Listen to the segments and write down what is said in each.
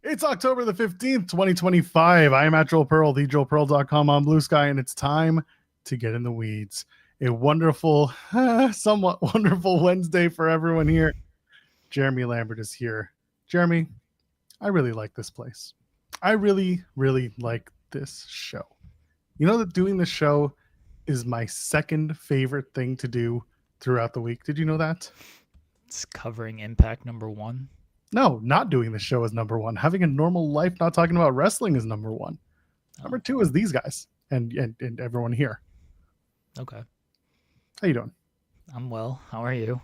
It's October the 15th, 2025. I am at Joel Pearl, thejoelpearl.com on Blue Sky, and it's time to get in the weeds. A wonderful, somewhat wonderful Wednesday for everyone here. Jeremy Lambert is here. Jeremy, I really like this place. I really, really like this show. You know that doing this show is my second favorite thing to do throughout the week. Did you know that? It's covering Impact #1. No, not doing the show is number one. Having a normal life, not talking about wrestling, is number one. Number two is these guys and everyone here. Okay. How you doing? I'm well. How are you?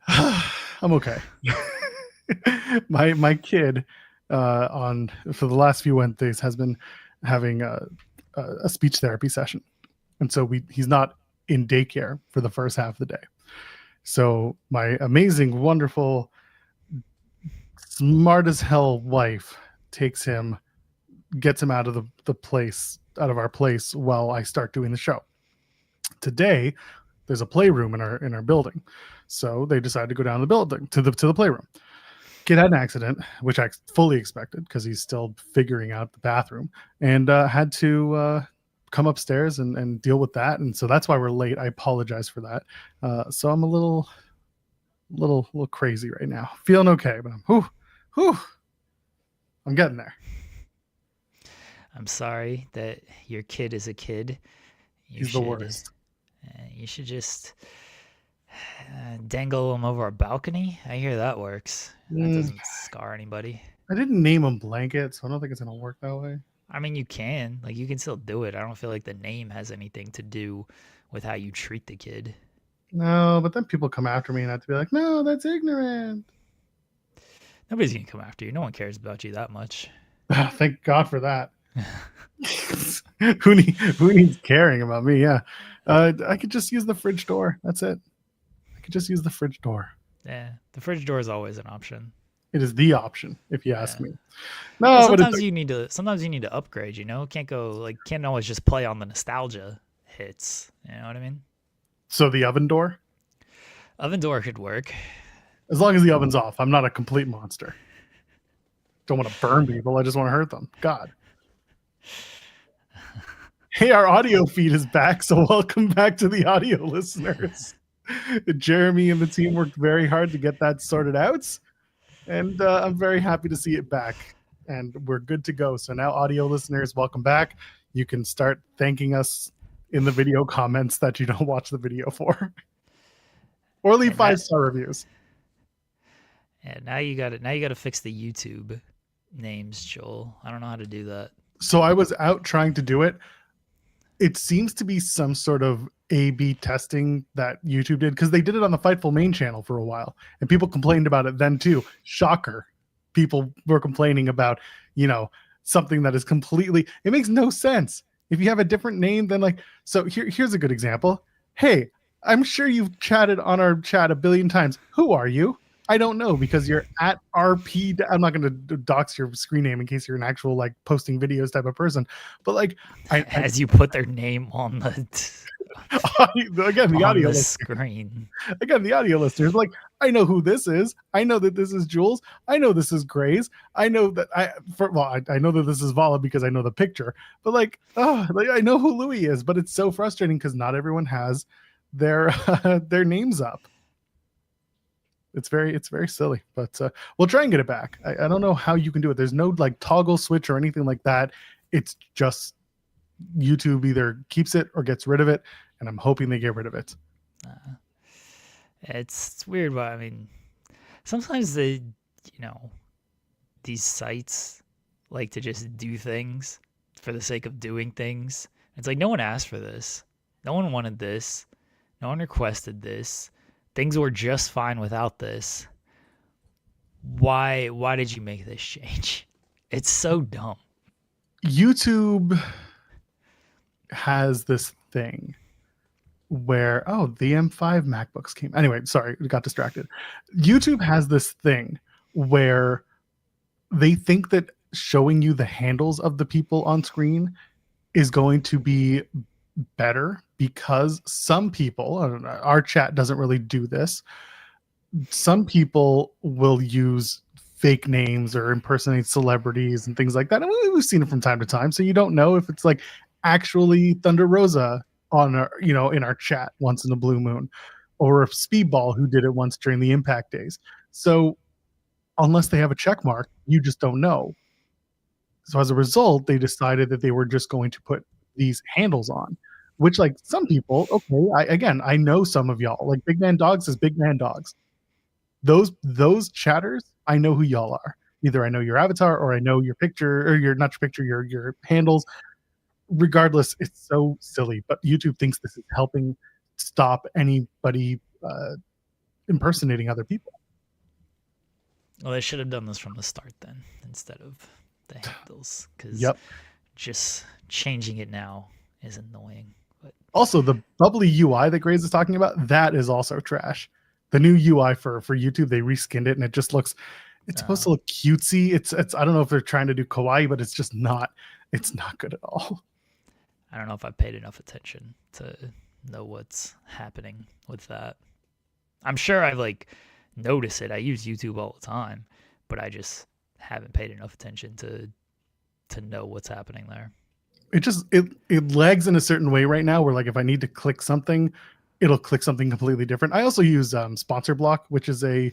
I'm okay. my kid for the last few Wednesdays has been having a speech therapy session, and so he's not in daycare for the first half of the day. So my amazing, wonderful, smart as hell wife gets him out of out of our place while I start doing the show. Today, there's a playroom in our building, so they decided to go down the building to the playroom. Kid had an accident, which I fully expected because he's still figuring out the bathroom, and had to come upstairs and deal with that, and so that's why we're late. I apologize for that. So I'm a little crazy right now. Feeling okay, but I'm getting there. I'm sorry that your kid is a kid. He's the worst. You should just dangle him over a balcony. I hear that works. That doesn't scar anybody. I didn't name him Blanket, so I don't think it's gonna work that way. I mean, you can still do it. I don't feel like the name has anything to do with how you treat the kid. No, but then people come after me and I have to be like, no, that's ignorant. Nobody's gonna come after you. No one cares about you that much. Thank God for that. Who needs caring about me? Yeah. I could just use the fridge door. That's it. I could just use the fridge door. Yeah, the fridge door is always an option. It is the option, if you ask me. No, well, sometimes you need to upgrade. Can't always just play on the nostalgia hits. You know what I mean? So the oven door. Oven door could work as long as the oven's off. I'm not a complete monster. Don't want to burn people. I just want to hurt them. God. Hey, our audio feed is back, so welcome back to the audio listeners. Jeremy and the team worked very hard to get that sorted out. And I'm very happy to see it back, and we're good to go. So now, audio listeners, welcome back. You can start thanking us in the video comments that you don't watch the video for, or leave 5-star reviews. Yeah, now you got to fix the YouTube names, Joel. I don't know how to do that. So I was out trying to do it. It seems to be some sort of A/B testing that YouTube did, because they did it on the Fightful main channel for a while, and people complained about it then too. Shocker. People were complaining about, something that is completely, it makes no sense. If you have a different name, then so here's a good example. Hey, I'm sure you've chatted on our chat a billion times. Who are you? I don't know, because you're at RP. I'm not going to dox your screen name in case you're an actual posting videos type of person. But as you put their name on the audio screen. Again, the audio listeners, I know who this is. I know that this is Jules. I know this is Grays. I know that I know that this is Vala because I know the picture. But I know who Louis is. But it's so frustrating because not everyone has their names up. It's very silly, but we'll try and get it back. I don't know how you can do it. There's no toggle switch or anything like that. It's just YouTube either keeps it or gets rid of it, and I'm hoping they get rid of it. It's weird, but I mean, sometimes these sites like to just do things for the sake of doing things. It's no one asked for this. No one wanted this. No one requested this. Things were just fine without this. Why did you make this change? It's so dumb. YouTube has this thing where, the M5 MacBooks came. Anyway, sorry, we got distracted. YouTube has this thing where they think that showing you the handles of the people on screen is going to be better, because some people, I don't know, our chat doesn't really do this. Some people will use fake names or impersonate celebrities and things like that. And we've seen it from time to time. So you don't know if it's like actually Thunder Rosa on our, you know, in our chat once in a blue moon, or if Speedball who did it once during the Impact days. So unless they have a check mark, you just don't know. So as a result, they decided that they were just going to put these handles on, which like some people, okay, I know some of y'all, like Big Man Dogs is Big Man Dogs. Those chatters, I know who y'all are. Either I know your avatar or I know your picture, or your, not your picture, your handles. Regardless, it's so silly, but YouTube thinks this is helping stop anybody impersonating other people. Well, they should have done this from the start then, instead of the handles, because Yep. just changing it now is annoying. But Also, the bubbly UI that Grace is talking about, that is also trash. The new UI for YouTube, they reskinned it and it just looks, it's supposed to look cutesy. It's I don't know if they're trying to do kawaii, but it's just not, it's not good at all. I don't know if I paid enough attention to know what's happening with that. I'm sure I like notice it. I use YouTube all the time, but I just haven't paid enough attention to know what's happening there. It lags in a certain way right now where like if I need to click something, it'll click something completely different. I also use Sponsor Block, which is an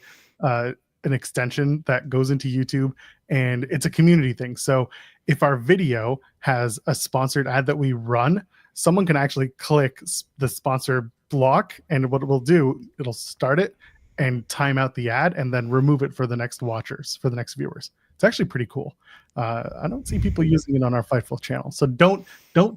extension that goes into YouTube, and it's a community thing. So if our video has a sponsored ad that we run, someone can actually click the sponsor block, and what it will do, it'll start it and time out the ad and then remove it for the next watchers, for the next viewers. It's actually pretty cool. I don't see people using it on our Fightful channel, so don't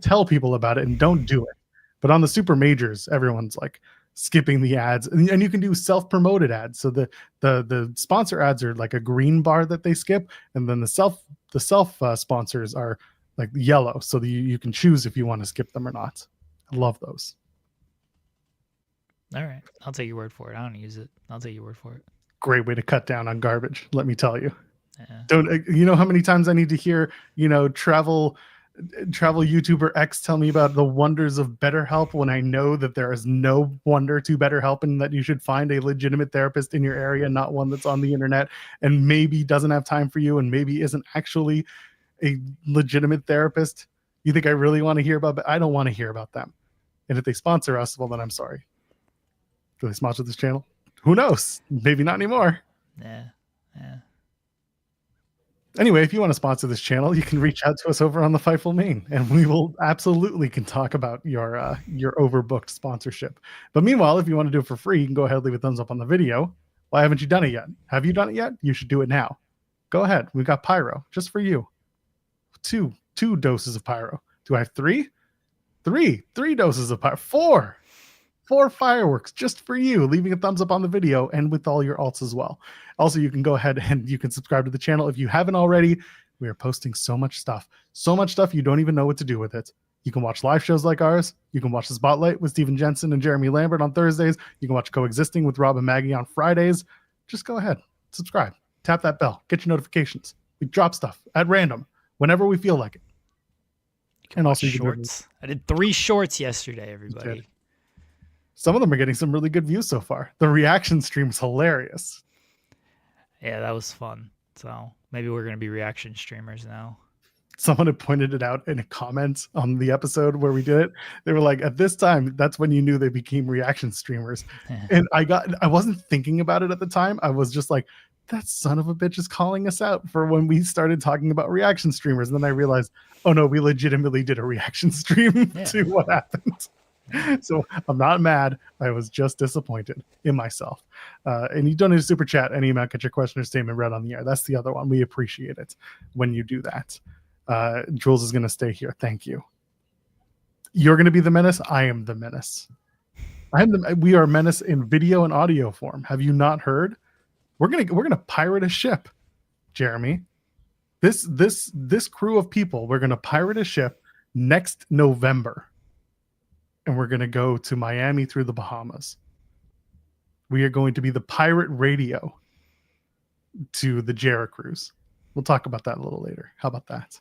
tell people about it and don't do it. But on the super majors, everyone's like skipping the ads, and you can do self-promoted ads. So the sponsor ads are like a green bar that they skip, and then the self sponsors are like yellow, so you can choose if you want to skip them or not. I love those. All right, I'll take your word for it. I don't use it. I'll take your word for it. Great way to cut down on garbage, let me tell you. Yeah. Don't, you know how many times I need to hear, you know, travel YouTuber X tell me about the wonders of BetterHelp when I know that there is no wonder to BetterHelp, and that you should find a legitimate therapist in your area, not one that's on the internet and maybe doesn't have time for you and maybe isn't actually a legitimate therapist. You think I really want to hear about, but I don't want to hear about them. And if they sponsor us, well, then I'm sorry. Do they sponsor this channel? Who knows? Maybe not anymore. Yeah. Anyway, if you want to sponsor this channel, you can reach out to us over on the Fightful main, and we will absolutely can talk about your overbooked sponsorship. But meanwhile, if you want to do it for free, you can go ahead and leave a thumbs up on the video. Why haven't you done it yet? Have you done it yet? You should do it now. Go ahead. We've got pyro just for you. Two doses of pyro. Do I have three? Three doses of pyro. Four fireworks just for you, leaving a thumbs up on the video and with all your alts as well. Also, you can go ahead and you can subscribe to the channel if you haven't already. We are posting so much stuff you don't even know what to do with it. You can watch live shows like ours. You can watch The Spotlight with Steven Jensen and Jeremy Lambert on Thursdays. You can watch Coexisting with Rob and Maggie on Fridays. Just go ahead, subscribe, tap that bell, get your notifications. We drop stuff at random whenever we feel like it. And also shorts. I did 3 shorts yesterday, everybody. Some of them are getting some really good views so far. The reaction stream is hilarious. Yeah, that was fun. So maybe we're going to be reaction streamers now. Someone had pointed it out in a comment on the episode where we did it. They were like, at this time, that's when you knew they became reaction streamers. And I wasn't thinking about it at the time. I was just like, that son of a bitch is calling us out for when we started talking about reaction streamers. And then I realized, oh no, we legitimately did a reaction stream to what happened. So I'm not mad. I was just disappointed in myself. And you don't need a super chat any amount, get your question or statement read on the air. That's the other one. We appreciate it when you do that. Jules is going to stay here. Thank you. You're going to be the menace. I am the menace. We are menace in video and audio form. Have you not heard? We're gonna pirate a ship, Jeremy. This crew of people, we're gonna pirate a ship next November. And we're going to go to Miami through the Bahamas. We are going to be the pirate radio to the Jeri-Cruise. We'll talk about that a little later. How about that?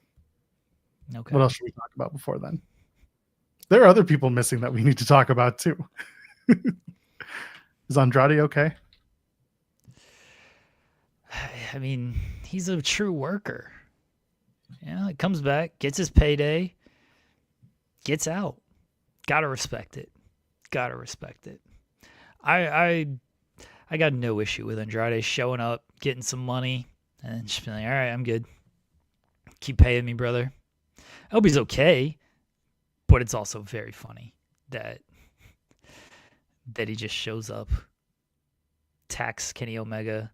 Okay. What else should we talk about before then? There are other people missing that we need to talk about too. Is Andrade okay? I mean, he's a true worker. Yeah, he comes back, gets his payday, gets out. Gotta respect it. Gotta respect it. I got no issue with Andrade showing up, getting some money, and then just being like, all right, I'm good. Keep paying me, brother. I hope he's okay, but it's also very funny that he just shows up, attacks Kenny Omega,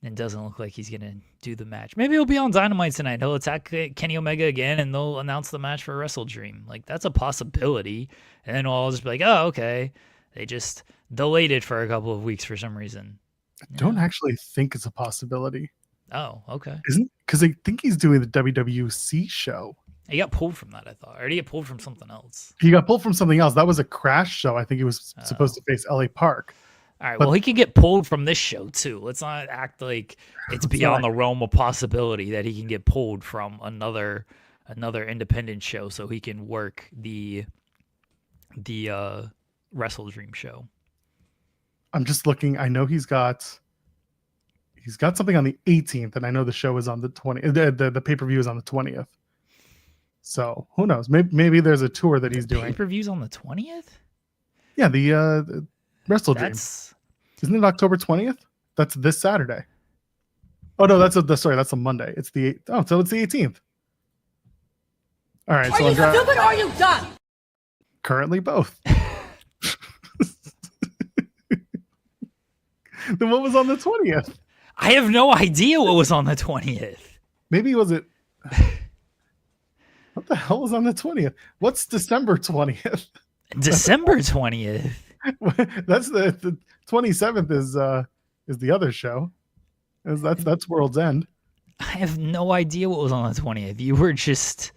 and doesn't look like he's gonna do the match. Maybe he'll be on Dynamite tonight. He'll attack Kenny Omega again, and they'll announce the match for Wrestle Dream. Like, that's a possibility. And then I'll just be like, oh, okay. They just delayed it for a couple of weeks for some reason. I don't actually think it's a possibility. Oh, okay. Isn't because I think he's doing the WWC show. He got pulled from that, I thought. Or did he get pulled from something else? He got pulled from something else. That was a Crash show. I think he was supposed to face LA Park. All right, well, he could get pulled from this show, too. Let's not act like it's beyond the realm of possibility that he can get pulled from another independent show so he can work the Wrestle Dream show. I'm just looking. I know he's got something on the 18th, and I know the show is on the 20th. The pay-per-view is on the 20th. So who knows? Maybe there's a tour that he's doing. Pay-per-view's on the 20th? Yeah, the Wrestle Dream. Isn't it October 20th? That's this Saturday. Oh no, that's a Monday. It's the 8th. Oh, so it's the 18th. All right. Are you stupid or are you dumb? Currently both. Then what was on the 20th? I have no idea what was on the 20th. Maybe was it? What the hell was on the 20th? What's December 20th? December 20th. That's the 27th is the other show. That's World's End. I have no idea what was on the 20th. You were just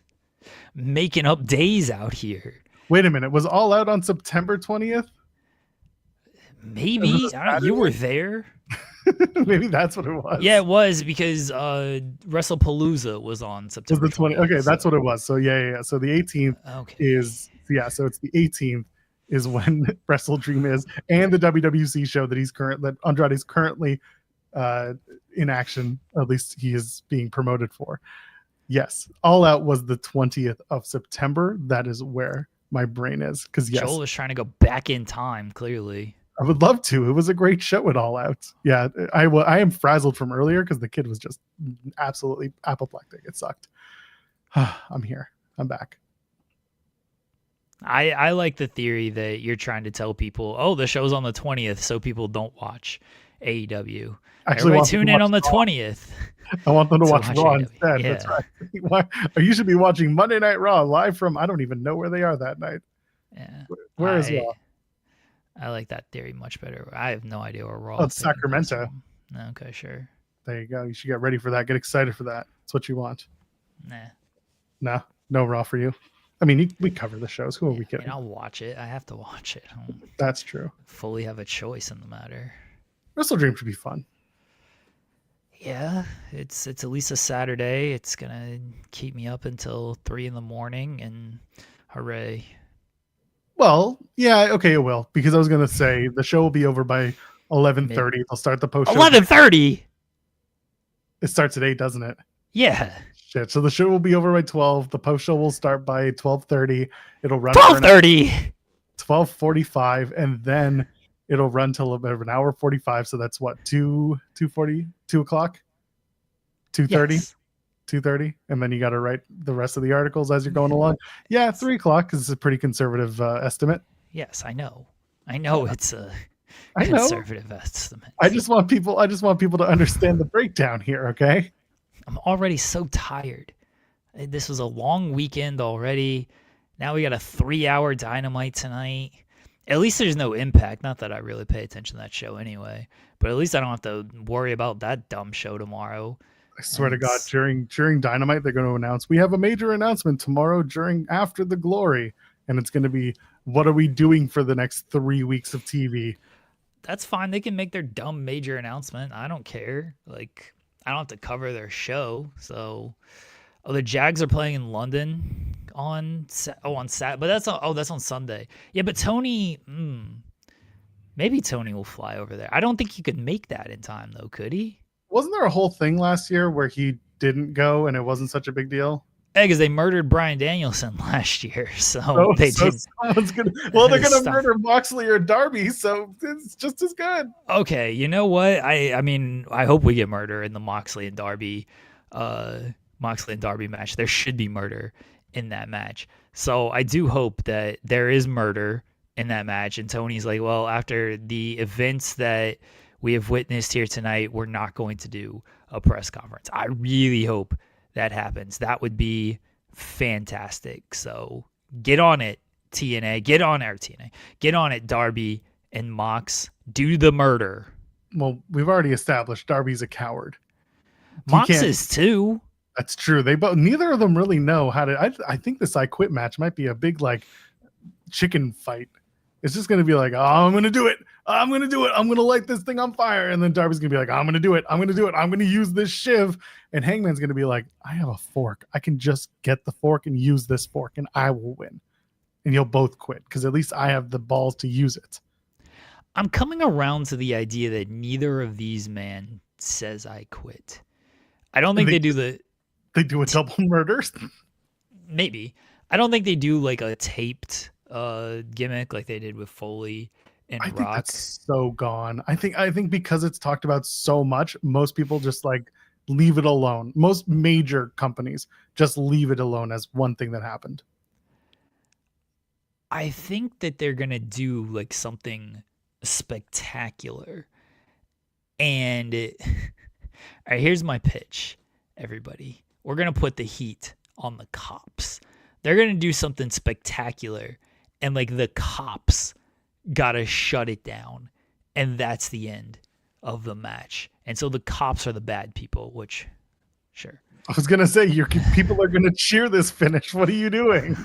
making up days out here. Wait a minute. Was All Out on September 20th? Maybe. I don't know. You were there. Maybe that's what it was. Yeah, it was because WrestlePalooza was on September 20th. Okay, so that's what it was. So yeah. So the 18th is so it's the 18th is when Wrestle Dream is, and the WWC show that Andrade is currently in action. At least he is being promoted for. Yes, All Out was the 20th of September. That is where my brain is, because yes, Joel was trying to go back in time. Clearly, I would love to. It was a great show at All Out. Yeah, I am frazzled from earlier because the kid was just absolutely apoplectic. It sucked. I'm here. I'm back. I like the theory that you're trying to tell people, oh, the show's on the 20th, so people don't watch AEW. Everybody tune in on the 20th. I want them to watch Raw instead. Yeah. That's right. You should be watching Monday Night Raw live from, I don't even know where they are that night. Yeah. Where is Raw? I like that theory much better. I have no idea where Raw is. Oh, it's Sacramento. Okay, sure. There you go. You should get ready for that. Get excited for that. That's what you want. Nah. No Raw for you. I mean, we cover the shows. Who are we kidding? I'll watch it. I have to watch it. That's true. Fully have a choice in the matter. Wrestle Dream should be fun. Yeah, it's at least a Saturday. It's gonna keep me up until 3 a.m, and hooray. Well, yeah, okay, it will, because I was gonna say the show will be over by 11:30. They'll start the post. 11:30. It starts at 8, doesn't it? Yeah. Shit. So the show will be over by 12. The post show will start by 12:30. It'll run 12:30. 12:45, and then it'll run till about an hour 45. So that's what, 2:40, 2 o'clock, 2:30, yes. 2:30, and then you got to write the rest of the articles as you're going along. Yeah, 3 o'clock is a pretty conservative estimate. Yes, I know. It's a conservative estimate. I just want people to understand the breakdown here. Okay. I'm already so tired. This was a long weekend already. Now we got a 3-hour Dynamite tonight. At least there's no Impact. Not that I really pay attention to that show anyway, but at least I don't have to worry about that dumb show tomorrow. I swear to God, during Dynamite, they're going to announce, we have a major announcement tomorrow after the Glory. And it's going to be, what are we doing for the next 3 weeks of TV? That's fine. They can make their dumb major announcement. I don't care. Like, I don't have to cover their show. So, the Jags are playing in London on Saturday, but that's on Sunday. Yeah, but Tony, maybe Tony will fly over there. I don't think he could make that in time though, could he? Wasn't there a whole thing last year where he didn't go and it wasn't such a big deal? Yeah, because they murdered Bryan Danielson last year, so So, they so didn't. someone's gonna. Well, they're gonna Stop. murder Moxley or Darby, so it's just as good. Okay, you know what? I mean, I hope we get murder in the Moxley and Darby match. There should be murder in that match. So I do hope that there is murder in that match. And Tony's like, well, after the events that we have witnessed here tonight, we're not going to do a press conference. I really hope that happens. That would be fantastic. So get on it, TNA. Get on it, TNA. Get on it, Darby and Mox. Do the murder. Well, we've already established Darby's a coward. Mox is too. That's true. They both. Neither of them really know how to. I think this I Quit match might be a big like chicken fight. It's just gonna be like, oh, I'm gonna do it. I'm gonna do it. I'm gonna light this thing on fire, and then Darby's gonna be like, I'm gonna do it. I'm gonna do it. I'm gonna use this shiv, and Hangman's gonna be like, I have a fork. I can just get the fork and use this fork, and I will win. And you'll both quit because at least I have the balls to use it. I'm coming around to the idea that neither of these men says I quit. I don't think they do the. They do a double murder. Maybe. I don't think they do like a taped gimmick like they did with Foley and Rock. Think that's so gone. I think because it's talked about so much, most people just like leave it alone. Most major companies just leave it alone as one thing that happened. I think that they're gonna do like something spectacular. And all right, here's my pitch, everybody. We're going to put the heat on the cops. They're going to do something spectacular, and like the cops got to shut it down, and that's the end of the match. And so the cops are the bad people, which, sure. I was going to say, people are going to cheer this finish. What are you doing?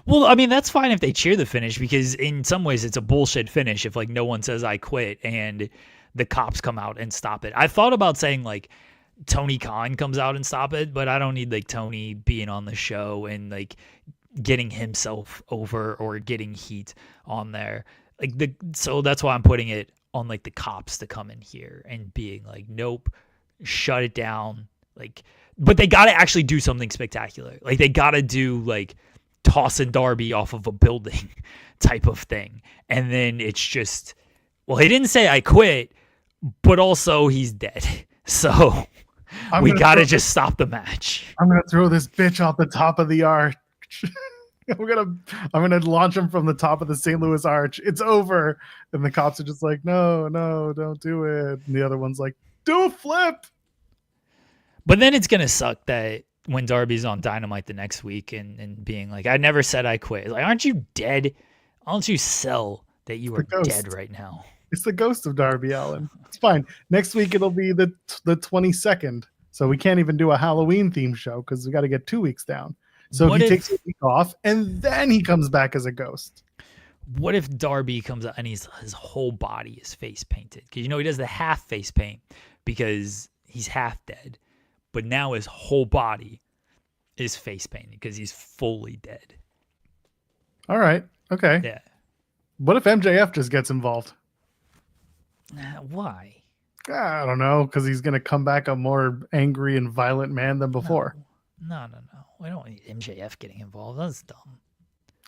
Well, I mean, that's fine if they cheer the finish, because in some ways it's a bullshit finish if like no one says I quit and the cops come out and stop it. I thought about saying like Tony Khan comes out and stop it, but I don't need like Tony being on the show and like getting himself over or getting heat on there. So that's why I'm putting it on like the cops to come in here and being like, nope, shut it down. Like, but they got to actually do something spectacular. Like they got to do like tossing Darby off of a building type of thing. And then it's just, well, he didn't say I quit, but also he's dead. So we got to just stop the match. I'm going to throw this bitch off the top of the arch. I'm gonna launch him from the top of the St. Louis Arch. It's over. And the cops are just like, no, don't do it. And the other one's like, do a flip. But then it's gonna suck that when Darby's on Dynamite the next week and being like, I never said I quit. Like, aren't you dead? Why don't you sell that you are dead right now? It's the ghost of Darby Allin. It's fine. Next week it'll be the 22nd. So we can't even do a Halloween theme show because we got to get 2 weeks down. So he takes a week off and then he comes back as a ghost. What if Darby comes out and his whole body is face painted? Because, he does the half face paint because he's half dead. But now his whole body is face painted because he's fully dead. All right. Okay. Yeah. What if MJF just gets involved? Why? I don't know. Because he's going to come back a more angry and violent man than before. No. We don't need MJF getting involved. That's dumb.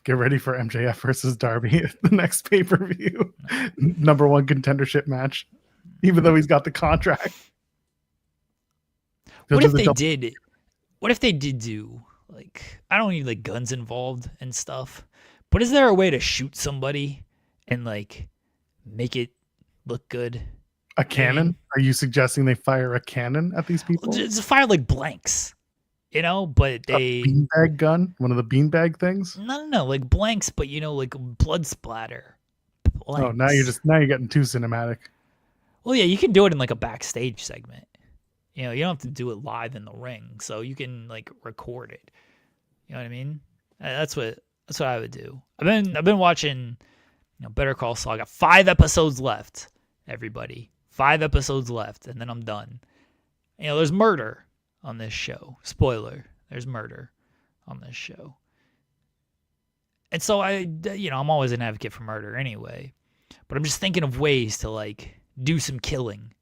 Get ready for MJF versus Darby at the next pay-per-view. Number one contendership match. Even though he's got the contract. What if they did do, like, I don't need like guns involved and stuff, but is there a way to shoot somebody and like make it look good? A cannon? Are you suggesting they fire a cannon at these people? Just fire like blanks, but they... A beanbag gun? One of the beanbag things? No, like blanks, but like blood splatter. Blanks. Oh, now you're getting too cinematic. Well, yeah, you can do it in like a backstage segment. You don't have to do it live in the ring, so you can like record it. You know what I mean? That's what I would do. I've been watching, Better Call Saul. I got 5 episodes left. Everybody, 5 episodes left, and then I'm done. There's murder on this show. Spoiler: there's murder on this show. And so I'm always an advocate for murder anyway. But I'm just thinking of ways to like do some killing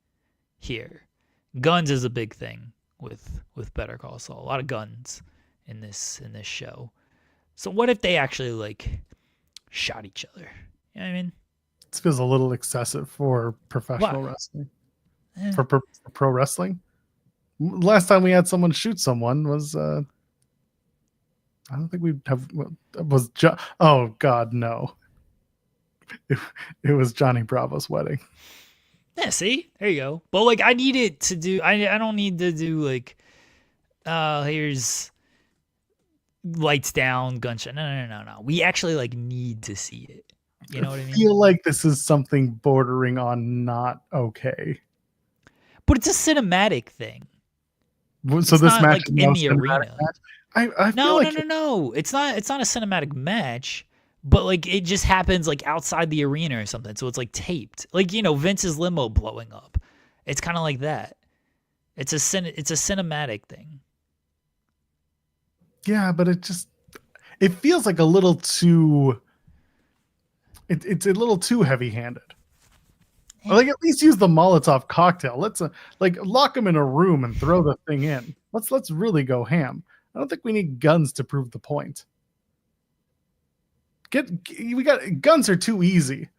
here. Guns is a big thing with Better Call Saul. A lot of guns in this show. So what if they actually like shot each other? You know what I mean? This feels a little excessive for professional wrestling. For pro wrestling. Last time we had someone shoot someone was I don't think we have was oh God, no. It was Johnny Bravo's wedding. Yeah, see? There you go. But like I need it to do I don't need to do like here's lights down, gunshot. No. We actually like need to see it. You know what I mean? I feel like this is something bordering on not okay. But it's a cinematic thing. So it's this not match like in the arena. I feel like no. It's not a cinematic match, but like it just happens like outside the arena or something. So it's like taped. Like, you know, Vince's limo blowing up. It's kind of like that. It's a cinematic thing. Yeah, but it feels like a little too it's a little too heavy-handed. Like at least use the Molotov cocktail. Let's like lock them in a room and throw the thing in. Let's really go ham. I don't think we need guns to prove the point. Guns are too easy.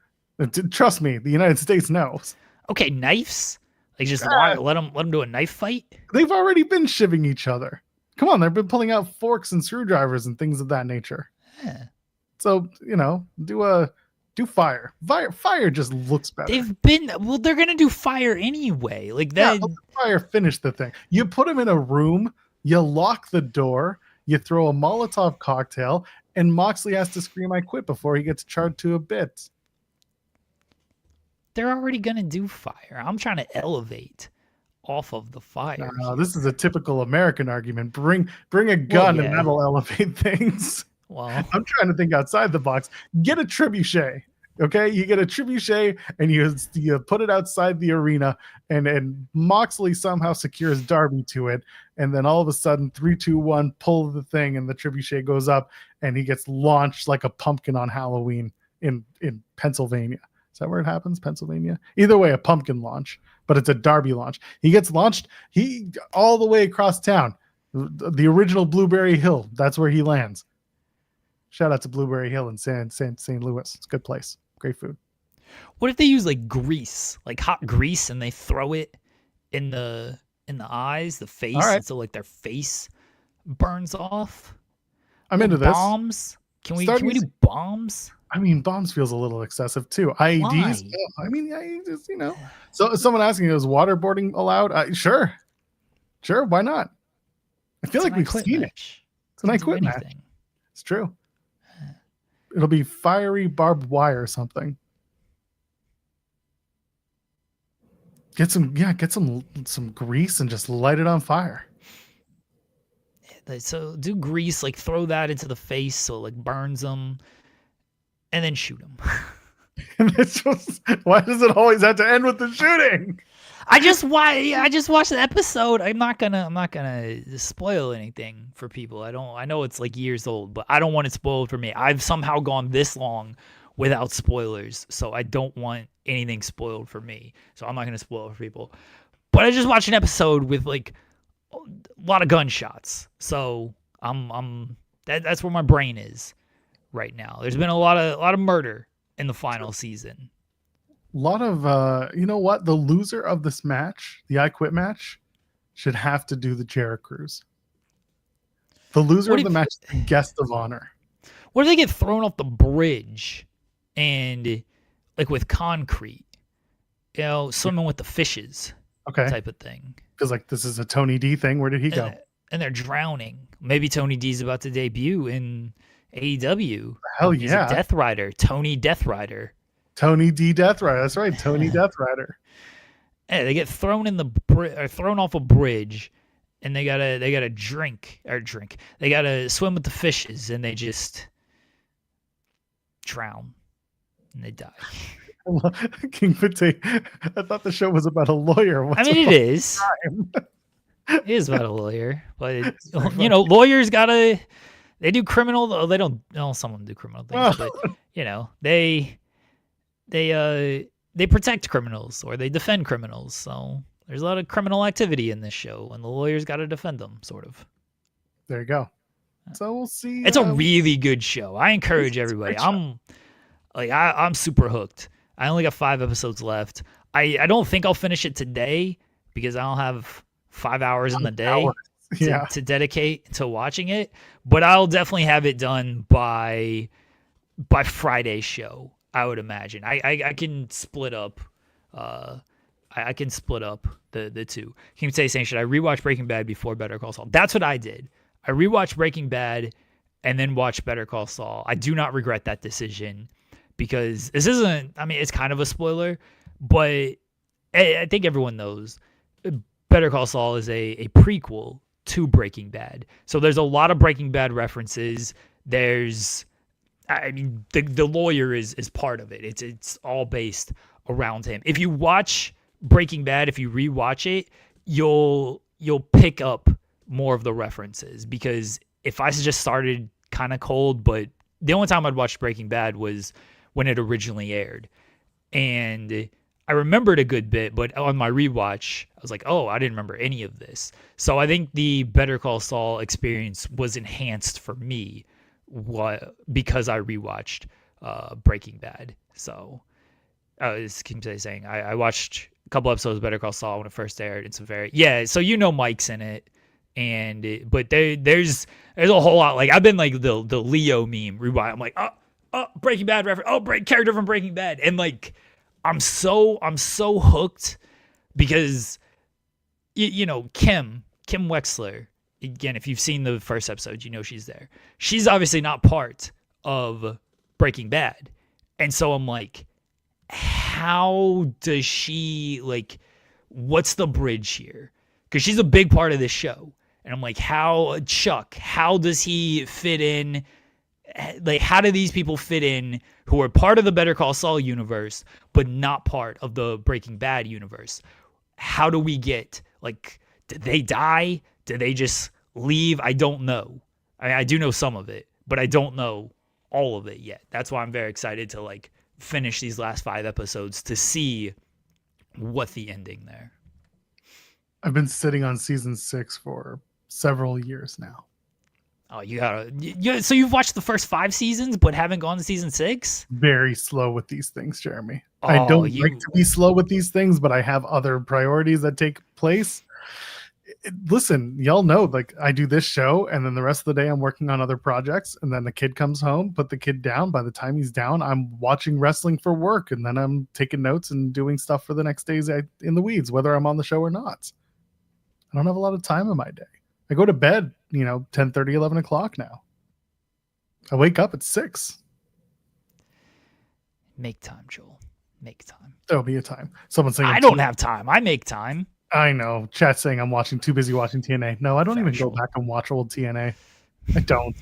Trust me, the United States knows. Okay, knives. Like just let them do a knife fight. They've already been shivving each other. Come on, they've been pulling out forks and screwdrivers and things of that nature. Yeah. So, you know, do fire. Fire just looks better. They're gonna do fire anyway. Like that. Yeah, fire finish the thing. You put them in a room, you lock the door, you throw a Molotov cocktail, and Moxley has to scream "I quit" before he gets charged to a bit. They're already gonna do fire. I'm trying to elevate off of the fire. No, this is a typical American argument. Bring a gun and that'll elevate things. Well, I'm trying to think outside the box. Get a trebuchet. Okay, you get a trebuchet and you put it outside the arena, and Moxley somehow secures Darby to it, and then all of a sudden 3, 2, 1, pull the thing, and the trebuchet goes up, and he gets launched like a pumpkin on Halloween in Pennsylvania. Is that where it happens? Pennsylvania? Either way, a pumpkin launch, but it's a Darby launch. He gets launched all the way across town. The original Blueberry Hill. That's where he lands. Shout out to Blueberry Hill in St. Louis. It's a good place. Great food. What if they use like grease, like hot grease, and they throw it in the eyes, the face, and so like their face burns off? I'm into this. Bombs? Can we do bombs? I mean, bombs feels a little excessive too. IEDs. I mean, just, you know. So someone asking, is waterboarding allowed? Sure. Why not? I feel like we've seen it. It's an I quit match. It's true. It'll be fiery barbed wire or something. Get some grease and just light it on fire. So do grease, like throw that into the face so it like burns them, and then shoot them. And it's just, why does it always have to end with the shooting? I just watched the episode. I'm not gonna spoil anything for people. I know it's like years old, but I don't want it spoiled for me. I've somehow gone this long without spoilers, so I don't want anything spoiled for me. So I'm not gonna spoil it for people. But I just watched an episode with like a lot of gunshots. So that's where my brain is right now. There's been a lot of murder in the final season. A lot of you know what? The loser of this match, the I Quit match, should have to do the Jeri-Cruise. The loser of the match is the guest of honor. What if they get thrown off the bridge and like with concrete, you know, swimming with the fishes, type of thing? Because like this is a Tony D thing. Where did he go? And they're drowning. Maybe Tony D's about to debut in AEW. Hell yeah, he's a Death Rider, Tony Death Rider. Tony D Death Rider. That's right, Tony Death Rider. Yeah, they get thrown thrown off a bridge, and they gotta drink. They gotta swim with the fishes, and they just drown, and they die. King Pate, I thought the show was about a lawyer. It is. It is about a lawyer, but you know, lawyers they do criminal. They don't. No, some of them do criminal things, but you know, they protect criminals or they defend criminals. So There's a lot of criminal activity in this show, and the lawyers got to defend them, sort of. There you go. So we'll see. It's a really good show. I encourage everybody. I'm super hooked. I only got 5 episodes left. I don't think I'll finish it today because I don't have 5 hours in the day to dedicate to watching it. But I'll definitely have it done by Friday's show, I would imagine. I can split up. I can split up the two. King say saying, should I rewatch Breaking Bad before Better Call Saul? That's what I did. I rewatched Breaking Bad and then watched Better Call Saul. I do not regret that decision because this isn't, I mean, it's kind of a spoiler, but I think everyone knows Better Call Saul is a prequel to Breaking Bad. So there's a lot of Breaking Bad references. There's, I mean, the lawyer is part of it. It's all based around him. If you watch Breaking Bad, if you rewatch it, you'll pick up more of the references, because if I just started kind of cold, but the only time I'd watched Breaking Bad was when it originally aired, and I remembered a good bit, but on my rewatch, I was like, oh, I didn't remember any of this. So I think the Better Call Saul experience was enhanced for me because I rewatched Breaking Bad. So as Kim saying, I watched a couple episodes of Better Call Saul when it first aired. It's so Mike's in it, but there's a whole lot. Like I've been like the Leo meme rewind. I'm like, oh, Breaking Bad reference. Oh, character from Breaking Bad, and like I'm so hooked because Kim Wexler. Again, if you've seen the first episode, you know she's there. She's obviously not part of Breaking Bad, and so I'm like, how does she, like, what's the bridge here? Because she's a big part of this show. And I'm like, how does he fit in? Like, how do these people fit in who are part of the Better Call Saul universe, but not part of the Breaking Bad universe? How do we get, like, did they die? Did they just leave? I don't know. I do know some of it, but I don't know all of it yet. That's why I'm very excited to, like, finish these last 5 episodes to see what the ending there. I've been sitting on season 6 for several years now. Oh, so you've watched the first 5 seasons but haven't gone to season 6? Very slow with these things, Jeremy. I don't like to be slow with these things, but I have other priorities that take place. Listen, y'all know, like, I do this show and then the rest of the day I'm working on other projects, and then the kid comes home, put the kid down. By the time he's down, I'm watching wrestling for work, and then I'm taking notes and doing stuff for the next days in the weeds, whether I'm on the show or not. I don't have a lot of time in my day. I go to bed, 10:30, 11 o'clock now. I wake up at 6. Make time, Joel. Make time. There'll be a time. Someone's saying I don't have time. I make time. I know. Chat saying I'm too busy watching TNA. No, I don't even go back and watch old TNA. I don't.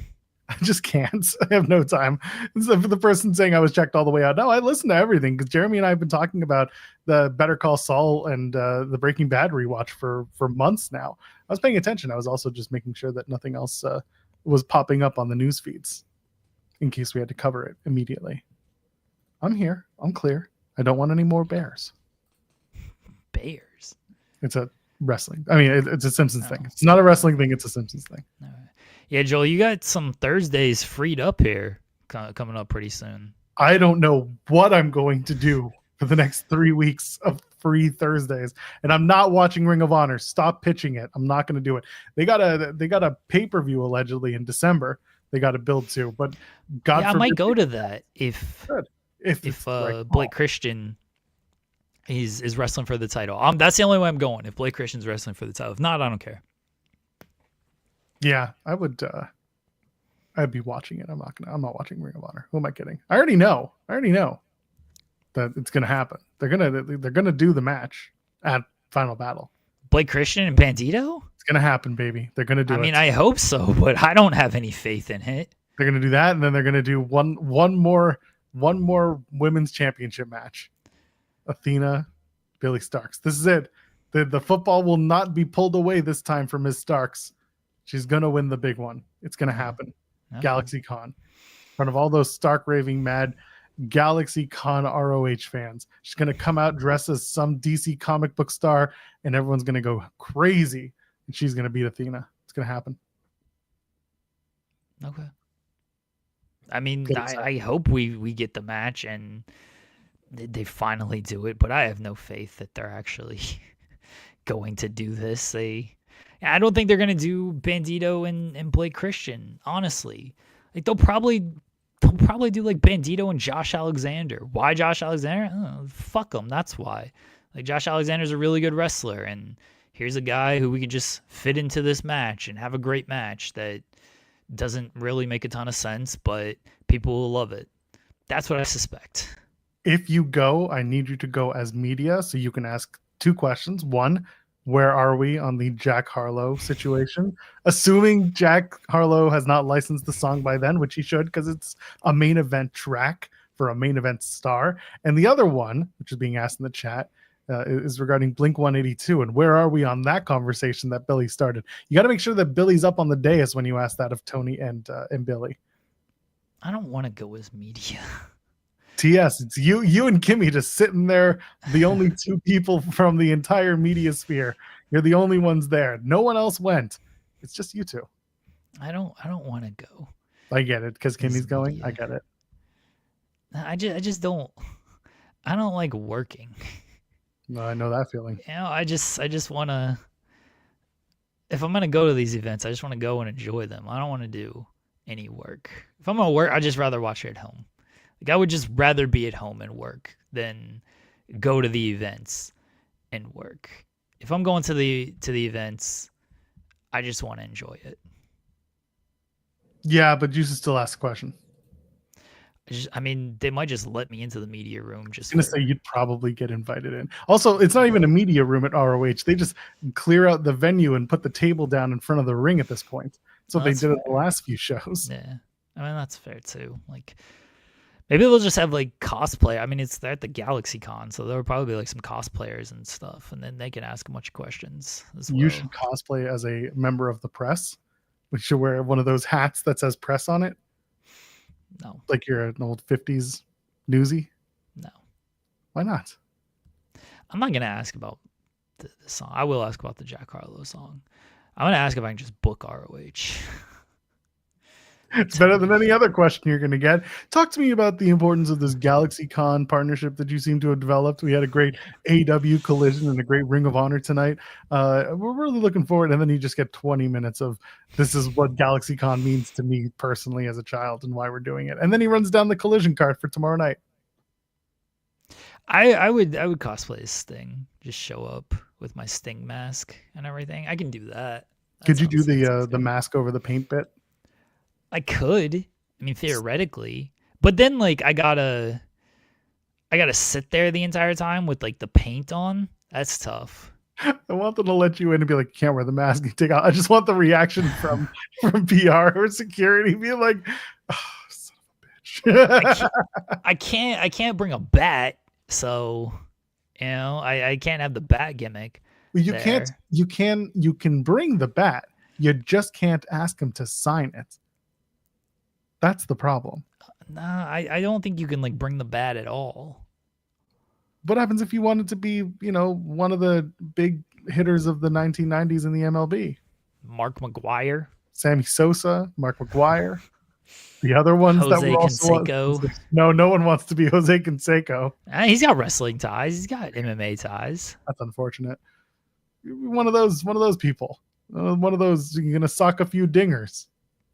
I just can't. I have no time. So for the person saying I was checked all the way out, no, I listen to everything, because Jeremy and I have been talking about the Better Call Saul and the Breaking Bad rewatch for months now. I was paying attention. I was also just making sure that nothing else was popping up on the news feeds in case we had to cover it immediately. I'm here. I'm clear. I don't want any more bears. Bears? It's a wrestling. I mean, it's a Simpsons thing. It's not a wrestling thing. It's a Simpsons thing. All right. Yeah, Joel, you got some Thursdays freed up here coming up pretty soon. I don't know what I'm going to do for the next 3 weeks of free Thursdays, and I'm not watching Ring of Honor. Stop pitching it. I'm not going to do it. They got a pay-per-view allegedly in December. They got to build to, but God forbid, I might go to that if right Blake Christian is wrestling for the title. That's the only way I'm going. If Blake Christian's wrestling for the title, if not, I don't care. Yeah, I would. I'd be watching it. I'm not watching Ring of Honor. Who am I kidding? I already know that it's gonna happen. They're gonna do the match at Final Battle. Blake Christian and Bandito? It's gonna happen, baby. They're gonna do it. I mean, I hope so, but I don't have any faith in it. They're gonna do that, and then they're gonna do one more women's championship match. Athena, Billy Starks. This is it. The football will not be pulled away this time for Ms. Starks. She's gonna win the big one. It's gonna happen. Okay. Galaxy Con, in front of all those Stark raving mad Galaxy Con ROH fans. She's going to come out dressed as some DC comic book star, and everyone's going to go crazy, and she's going to beat Athena. It's going to happen. Okay. I mean, I hope we get the match and they finally do it, but I have no faith that they're actually going to do this. I don't think they're going to do Bandito and Blake Christian, honestly. Like they'll probably do like Bandito and Josh Alexander. Why Josh Alexander? Oh, fuck them. That's why. Like Josh Alexander's a really good wrestler, and here's a guy who we could just fit into this match and have a great match that doesn't really make a ton of sense, but people will love it. That's what I suspect. If you go, I need you to go as media so you can ask 2 questions. 1, where are we on the Jack Harlow situation? Assuming Jack Harlow has not licensed the song by then, which he should because it's a main event track for a main event star. And the other one, which is being asked in the chat, is regarding Blink 182 and where are we on that conversation that Billy started. You got to make sure that Billy's up on the dais when you ask that of Tony and Billy. I don't want to go as media. TS, it's you and Kimmy just sitting there, the only 2 people from the entire media sphere. You're the only ones there. No one else went. It's just you 2. I don't want to go. I get it because Kimmy's going. Media. I get it. I just don't. I don't like working. No, I know that feeling. You know, I just want to. If I'm gonna go to these events, I just want to go and enjoy them. I don't want to do any work. If I'm gonna work, I'd just rather watch it at home. Like I would just rather be at home and work than go to the events and work. If I'm going to the events, I just want to enjoy it. Yeah, but you should still ask the question. I mean, they might just let me into the media room. I'm gonna say you'd probably get invited in. Also, it's not even a media room at ROH. They just clear out the venue and put the table down in front of the ring at this point. That's what they did at the last few shows. Yeah, I mean that's fair too. Like maybe they'll just have like cosplay. I mean, they're at the Galaxy Con, so there will probably be like some cosplayers and stuff, and then they can ask a bunch of questions as well. You should cosplay as a member of the press. We should wear one of those hats that says press on it. No. Like you're an old 50s newsie? No. Why not? I'm not going to ask about the song. I will ask about the Jack Harlow song. I'm going to ask if I can just book ROH. It's better than any other question you're going to get. Talk to me about the importance of this Galaxy Con partnership that you seem to have developed. We had a great AEW Collision and a great Ring of Honor tonight. We're really looking forward. And then you just get 20 minutes of this is what Galaxy Con means to me personally as a child and why we're doing it. And then he runs down the Collision card for tomorrow night. I would cosplay as Sting. Just show up with my Sting mask and everything. I can do that. Could you do the mask over the paint bit? I could. I mean, theoretically, but then like I gotta sit there the entire time with like the paint on. That's tough. I want them to let you in and be like, you can't wear the mask and take out. I just want the reaction from PR or security being like, oh, son of a bitch. I can't bring a bat, so you know I can't have the bat gimmick. Well, you can bring the bat. You just can't ask him to sign it. That's the problem. Nah, I don't think you can like bring the bat at all. What happens if you wanted to be, one of the big hitters of the 1990s in the MLB? Mark McGuire, Sammy Sosa, Mark McGuire, the other ones Jose that were also Canseco. No one wants to be Jose Canseco. He's got wrestling ties. He's got MMA ties. That's unfortunate. One of those people. One of those. You're gonna sock a few dingers.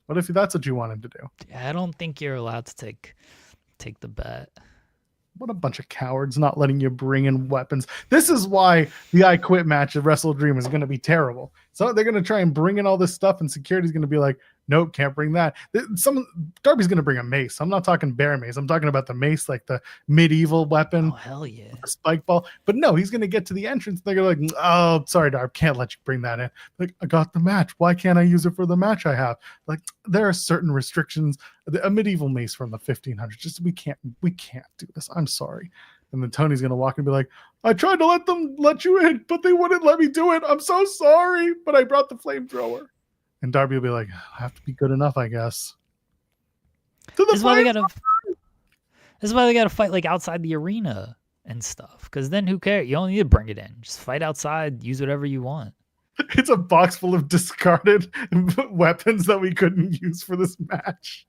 What if that's what you wanted to do? I don't think you're allowed to take the bet. What a bunch of cowards not letting you bring in weapons. This is why the I Quit match at Wrestle Dream is going to be terrible. So they're going to try and bring in all this stuff and security's going to be like, nope, can't bring that. Darby's going to bring a mace. I'm not talking bear mace. I'm talking about the mace, like the medieval weapon. Oh, hell yeah. A spike ball. But no, he's going to get to the entrance. They're going to be like, oh, sorry, Darb, can't let you bring that in. Like, I got the match. Why can't I use it for the match I have? Like, there are certain restrictions. A medieval mace from the 1500s. Just we can't do this. I'm sorry. And then Tony's going to walk and be like, I tried to let them let you in, but they wouldn't let me do it. I'm so sorry, but I brought the flamethrower. And Darby will be like, I have to be good enough, I guess. This is why That's why they got to fight like outside the arena and stuff. Because then who cares? You don't need to bring it in. Just fight outside. Use whatever you want. It's a box full of discarded weapons that we couldn't use for this match.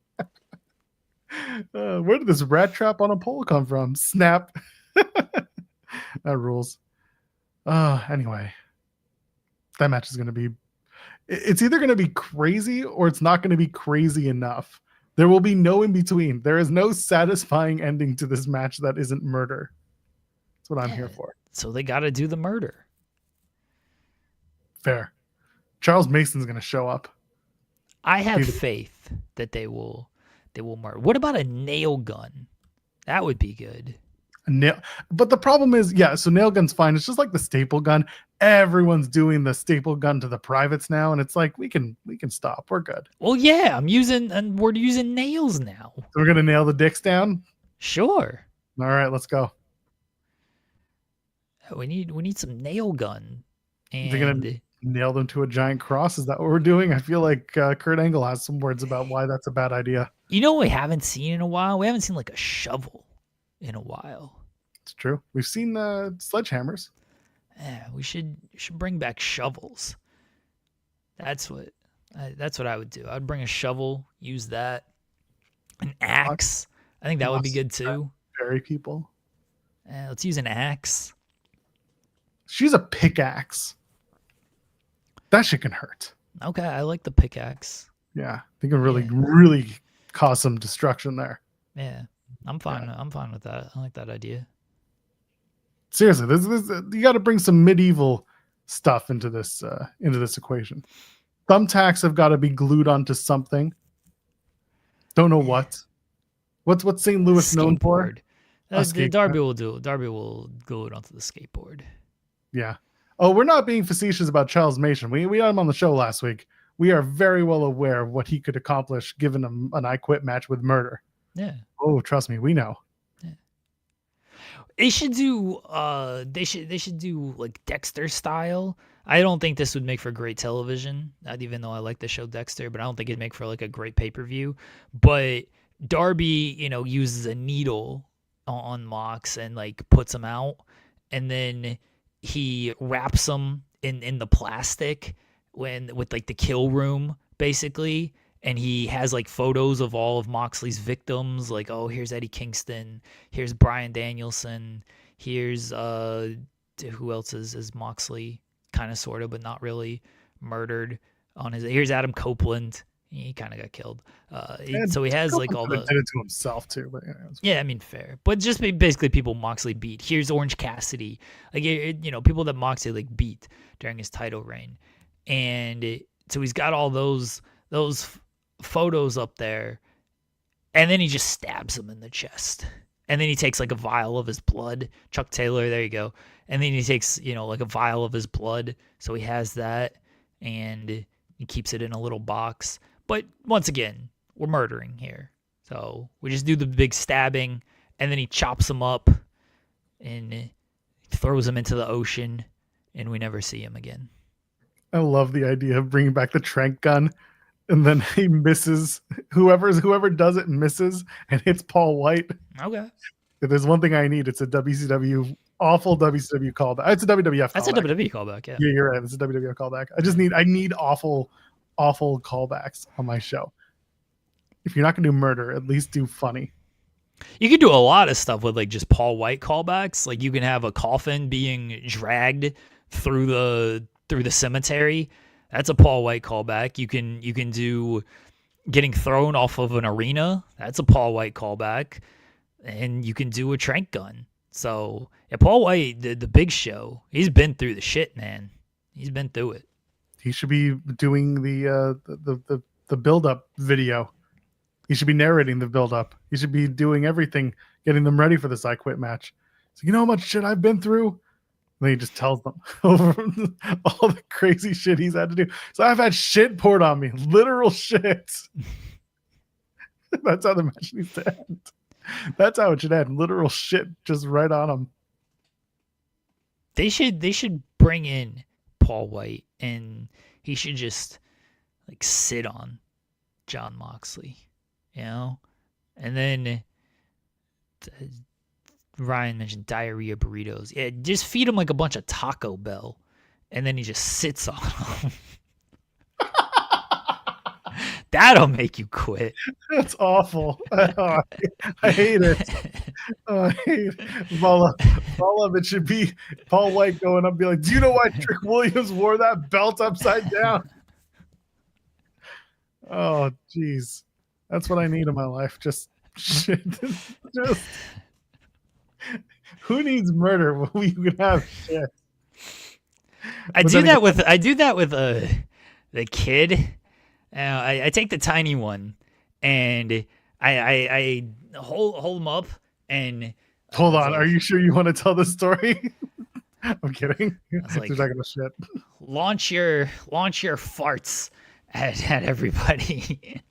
Where did this rat trap on a pole come from? Snap. That rules. Anyway, that match is going to be, it's either going to be crazy or it's not going to be crazy enough. There will be no in between. There is no satisfying ending to this match that isn't murder. That's what I'm here for. So they got to do the murder. Fair. Charles Mason's going to show up. I have faith that they will murder. What about a nail gun? That would be good. But the problem is, so nail gun's fine. It's just like the staple gun. Everyone's doing the staple gun to the privates now, and it's like we can stop. We're good. Well, yeah, we're using nails now. So we're gonna nail the dicks down. Sure. All right, let's go. We need some nail gun. And they're gonna nail them to a giant cross. Is that what we're doing? I feel like Kurt Angle has some words about why that's a bad idea. You know what we haven't seen in a while? We haven't seen like a shovel in a while. It's true. We've seen sledgehammers. Yeah, we should bring back shovels. That's what I would do. I'd bring a shovel, use that. An axe. I think that would be good too. Bury people. Let's use an axe. She's a pickaxe. That shit can hurt. Okay, I like the pickaxe. Yeah, they can really cause some destruction there. Yeah, I'm fine. Yeah. I'm fine with that. I like that idea. Seriously, this you got to bring some medieval stuff into this equation. Thumbtacks have got to be glued onto something. Don't know what. What's St. Louis known for? Darby will do. Darby will glue it onto the skateboard. Yeah. Oh, we're not being facetious about Charles Mason. We had him on the show last week. We are very well aware of what he could accomplish given an I Quit match with murder. Yeah. Oh, trust me, we know. Yeah. They should do they should do like Dexter style. I don't think this would make for great television, not even though I like the show Dexter, but I don't think it'd make for like a great pay-per-view. But Darby, uses a needle on Mox and like puts him out, and then he wraps them in the plastic with like the kill room basically, and he has like photos of all of Moxley's victims, like, oh, here's Eddie Kingston, here's Bryan Danielson, here's who else is Moxley kind of sort of but not really murdered on his, here's Adam Copeland, he kind of got killed, so he has like all the, did it to himself too, but yeah, I mean, fair, but just basically people Moxley beat. Here's Orange Cassidy, like people that Moxley like beat during his title reign, and so he's got all those photos up there, and then he just stabs him in the chest, and then he takes like a vial of his blood. Chuck Taylor, there you go, and then he takes like a vial of his blood, so he has that, and he keeps it in a little box. But once again, we're murdering here. So we just do the big stabbing, and then he chops him up and throws him into the ocean, and we never see him again. I love the idea of bringing back the trank gun, and then he misses. Whoever does it misses and hits Paul White. Okay. If there's one thing I need, it's a awful WCW callback. It's a WWF callback. That's a WWE callback, yeah. Yeah, you're right. It's a WWF callback. I need awful callbacks on my show. If you're not going to do murder, at least do funny. You could do a lot of stuff with like just Paul White callbacks. Like you can have a coffin being dragged through the cemetery. That's a Paul White callback. You can do getting thrown off of an arena. That's a Paul White callback. And you can do a trank gun. So yeah, Paul White, the Big Show, he's been through the shit, man. He's been through it. He should be doing the build-up video. He should be narrating the build-up. He should be doing everything, getting them ready for this I Quit match. So you know how much shit I've been through? And then he just tells them over all the crazy shit he's had to do. So I've had shit poured on me, literal shit. That's how the match needs to end. That's how it should end. Literal shit just right on him. They should bring in Paul White, and he should just like sit on Jon Moxley, and then Ryan mentioned diarrhea burritos. Yeah, just feed him like a bunch of Taco Bell, and then he just sits on them. That'll make you quit. That's awful. Oh, I hate it. Oh, I hate it. It should be Paul White going up and be like, do you know why Trick Williams wore that belt upside down? Oh, jeez. That's what I need in my life. Just shit. Just who needs murder when we can have shit? I do that with the kid. I take the tiny one and I hold him up and hold on. Are you sure you want to tell the story? I'm kidding. Like, not gonna shit. Launch your farts at everybody.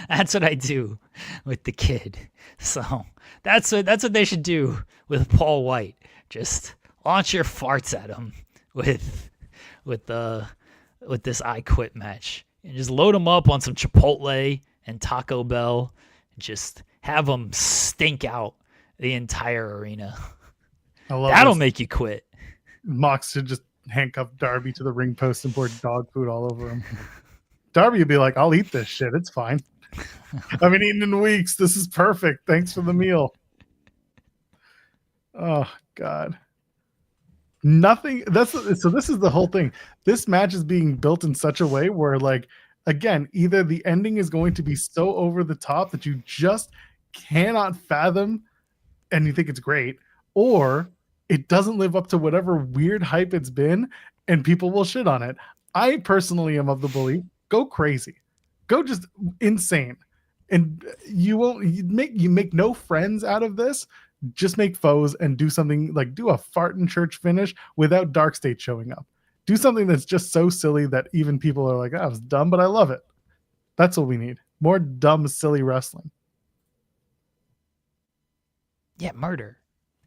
That's what I do with the kid. So that's what they should do with Paul White. Just launch your farts at him with this I Quit match. And just load them up on some Chipotle and Taco Bell. And just have them stink out the entire arena. That'll make you quit. Mox should just handcuff Darby to the ring post and pour dog food all over him. Darby would be like, I'll eat this shit. It's fine. I haven't eaten in weeks. This is perfect. Thanks for the meal. Oh, God. Nothing. So this is the whole thing. This match is being built in such a way where, like, again, either the ending is going to be so over the top that you just cannot fathom and you think it's great, or it doesn't live up to whatever weird hype it's been and people will shit on it. I personally am of the belief, go crazy. Go just insane. And you make no friends out of this. Just make foes and do something like do a fart in church finish without Dark State showing up. Do something that's just so silly that even people are like, that was dumb, but I love it. That's what we need. More dumb, silly wrestling. Yeah, murder.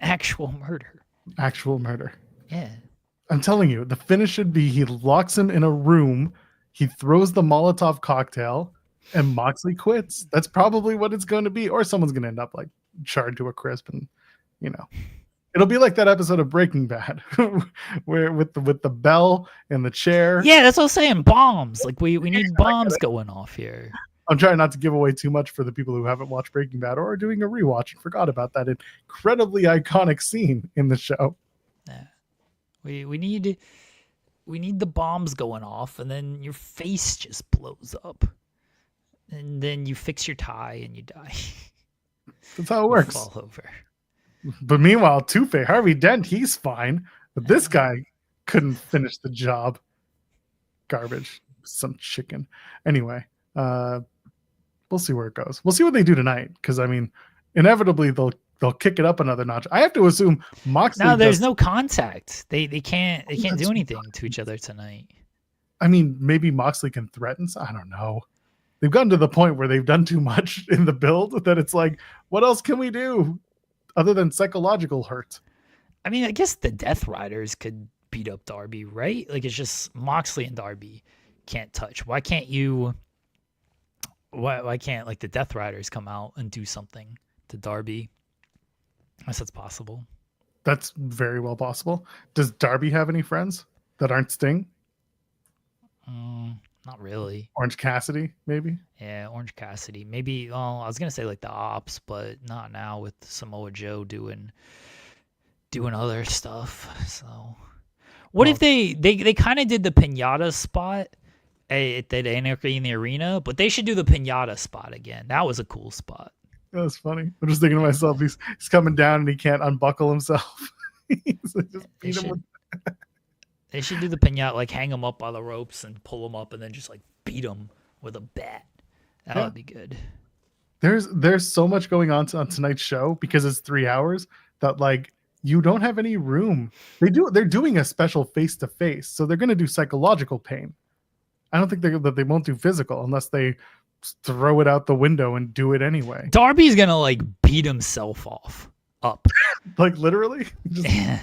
Actual murder. Actual murder. Yeah. I'm telling you, the finish should be he locks him in a room, he throws the Molotov cocktail, and Moxley quits. That's probably what it's going to be. Or someone's going to end up like charred to a crisp, and it'll be like that episode of Breaking Bad where with the bell and the chair. Yeah, that's what I was saying. Bombs. Like we need bombs going off here. I'm trying not to give away too much for the people who haven't watched Breaking Bad or are doing a rewatch and forgot about that incredibly iconic scene in the show. Yeah. We need the bombs going off, and then your face just blows up. And then you fix your tie and you die. That's how it works. Fall over. But meanwhile, Two-Face, Harvey Dent, he's fine. But this guy couldn't finish the job. Garbage. Some chicken. Anyway, we'll see where it goes. We'll see what they do tonight. Because, I mean, inevitably they'll kick it up another notch. I have to assume Moxley. No, there's no contact. They can't do anything to each other tonight. I mean, maybe Moxley can threaten. I don't know. They've gotten to the point where they've done too much in the build that it's like, what else can we do other than psychological hurt? I mean, I guess the Death Riders could beat up Darby, right? Like, it's just Moxley and Darby can't touch. Why can't like the Death Riders come out and do something to Darby? I guess that's possible. That's very well possible. Does Darby have any friends that aren't Sting? Not really. Orange Cassidy, maybe? Yeah, Orange Cassidy. Maybe, well, I was going to say like the Ops, but not now with Samoa Joe doing other stuff. So what if they kind of did the Pinata spot at that Anarchy in the Arena, but they should do the Pinata spot again. That was a cool spot. That was funny. I'm just thinking to myself, he's coming down and he can't unbuckle himself. So just beat him with... They should do the pinata, like hang him up by the ropes and pull him up and then just like beat him with a bat. That would be good. There's so much going on tonight's show because it's 3 hours that like you don't have any room. They're doing a special face-to-face, so they're going to do psychological pain. I don't think they won't do physical unless they throw it out the window and do it anyway. Darby's going to like beat himself up. Like literally? Yeah.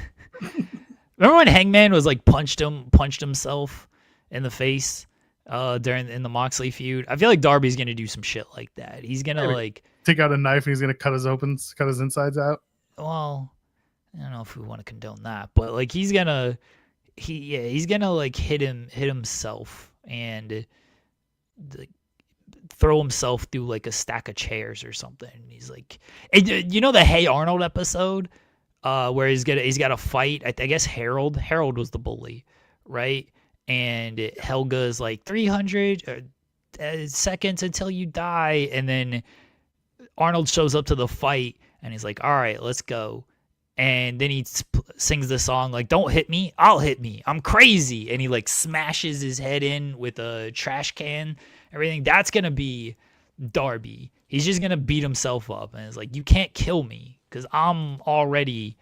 Remember when Hangman was like punched himself in the face in the Moxley feud? I feel like Darby's gonna do some shit like that. He's gonna like take out a knife and he's gonna cut his insides out. Well, I don't know if we want to condone that, but like he's gonna like hit himself and like throw himself through like a stack of chairs or something. He's like, you know the Hey Arnold episode, where he's got to fight. I guess Harold was the bully, right? And Helga's like 300 seconds until you die, and then Arnold shows up to the fight, and he's like, all right, let's go. And then he sings the song like, don't hit me, I'll hit me, I'm crazy. And he like smashes his head in with a trash can, everything. That's going to be Darby. He's just going to beat himself up. And it's like, you can't kill me because I'm already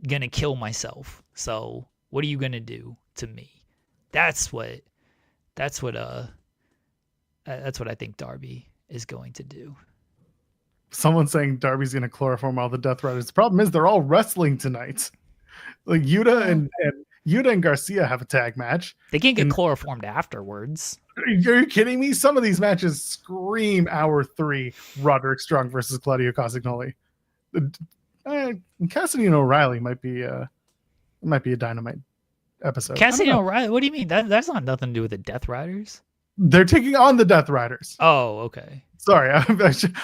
going to kill myself. So what are you going to do to me? That's what I think Darby is going to do. Someone's saying Darby's going to chloroform all the Death Riders. The problem is they're all wrestling tonight. Like Yuta and Garcia have a tag match. They can't get chloroformed afterwards. Are you kidding me? Some of these matches scream hour 3 Roderick Strong versus Claudio Castagnoli. Cassidy and O'Reilly might be a Dynamite episode. Cassidy and O'Reilly? What do you mean? That's not nothing to do with the Death Riders. They're taking on the Death Riders. Oh, okay. Sorry,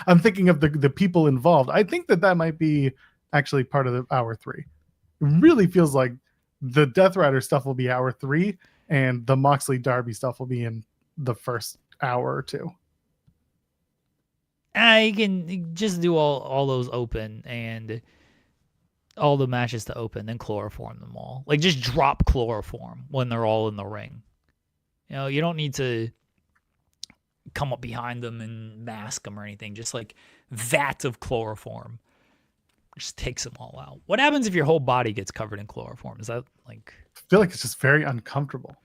I'm thinking of the people involved. I think that might be actually part of the hour 3. It really feels like the Death Rider stuff will be hour 3, and the Moxley Darby stuff will be in the first hour or 2. You can just do all those open and all the matches to open, then chloroform them all. Like just drop chloroform when they're all in the ring. You know, you don't need to come up behind them and mask them or anything. Just like vats of chloroform just takes them all out. What happens if your whole body gets covered in chloroform? Is that like... I feel like it's just very uncomfortable.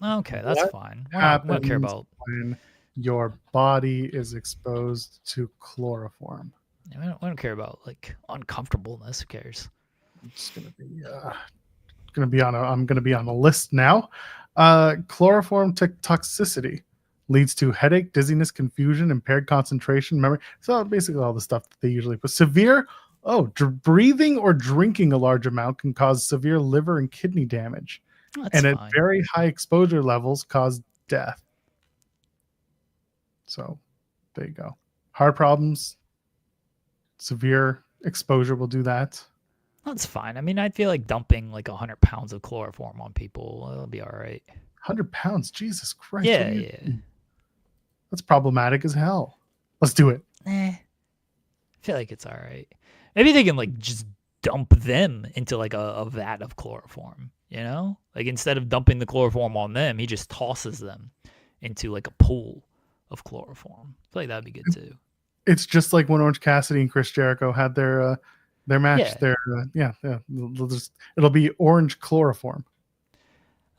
Okay, that's fine. I don't care about when your body is exposed to chloroform. Yeah, we don't care about like uncomfortableness. Who cares? It's I'm gonna be on a list now. Chloroform toxicity leads to headache, dizziness, confusion, impaired concentration, memory. So basically all the stuff that they usually put. Severe, breathing or drinking a large amount can cause severe liver and kidney damage. That's and fine. At very high exposure levels cause death. So there you go. Heart problems, severe exposure will do that. That's fine. I mean, I feel like dumping like 100 pounds of chloroform on people, it'll be all right. 100 pounds? Jesus Christ. Yeah. That's problematic as hell. Let's do it. I feel like it's all right. Maybe they can like just dump them into like a vat of chloroform, you know? Like instead of dumping the chloroform on them, he just tosses them into like a pool of chloroform. I feel like that'd be good too. It's just like when Orange Cassidy and Chris Jericho had their match. Yeah. It'll be orange chloroform.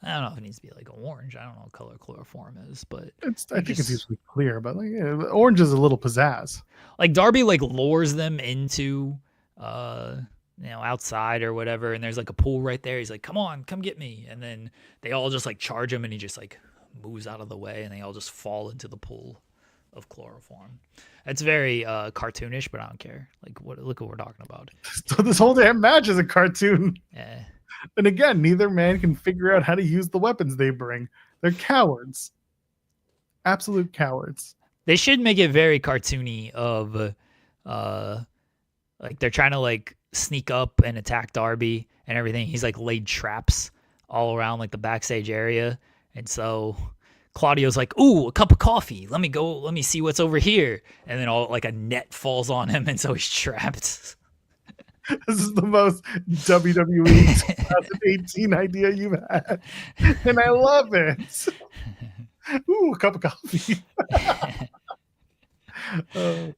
I don't know if it needs to be like orange. I don't know what color chloroform is, but I think it's usually clear. But like orange is a little pizzazz. Like Darby like lures them into outside or whatever, and there's like a pool right there. He's like, "Come on, come get me!" And then they all just like charge him, and he just like moves out of the way, and they all just fall into the pool of chloroform. It's very cartoonish, but I don't care. Like, look what we're talking about. So this whole damn match is a cartoon. Yeah. And again, neither man can figure out how to use the weapons they bring. They're cowards. Absolute cowards. They should make it very cartoony of like they're trying to like sneak up and attack Darby and everything. He's like laid traps all around like the backstage area. And so Claudio's like, "Ooh, a cup of coffee. Let me see what's over here." And then all like a net falls on him, and so he's trapped. This is the most WWE 2018 idea you've had. And I love it. Ooh, a cup of coffee.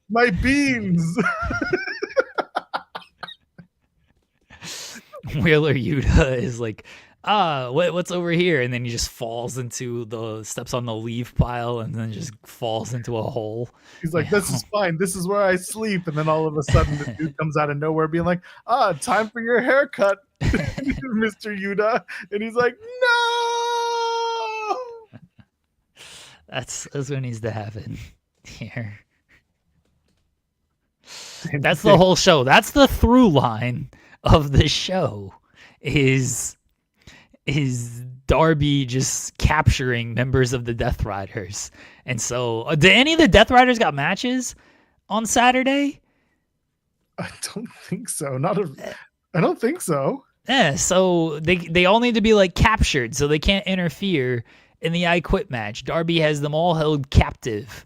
My beans. Wheeler Yuta is like, what's over here? And then he just falls into steps on the leaf pile and then just falls into a hole. He's like, "This is fine. This is where I sleep." And then all of a sudden the dude comes out of nowhere being like, "Time for your haircut, Mr. Yuta." And he's like, "No." That's what needs to happen here. That's the whole show. That's the through line of the show is Darby just capturing members of the Death Riders. And so, did any of the Death Riders got matches on Saturday? I don't think so. I don't think so. Yeah, so they all need to be like captured, so they can't interfere in the I Quit match. Darby has them all held captive,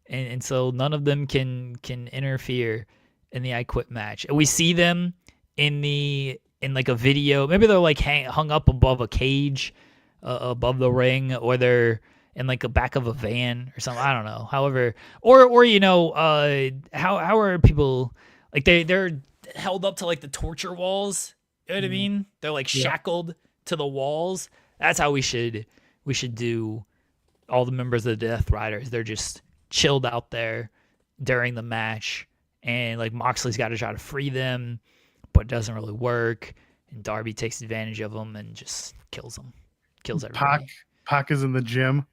and so none of them can interfere in the I Quit match. And we see them in like a video. Maybe they're like hung up above a cage, above the ring, or they're in like a back of a van or something. I don't know. However, or you know, how are people like they're held up to like the torture walls? You know what I mean? They're like shackled to the walls. That's how we should do all the members of the Death Riders. They're just chilled out there during the match, and like Moxley's got to try to free them, but it doesn't really work. And Darby takes advantage of them and just kills them. Kills everybody. Pac is in the gym.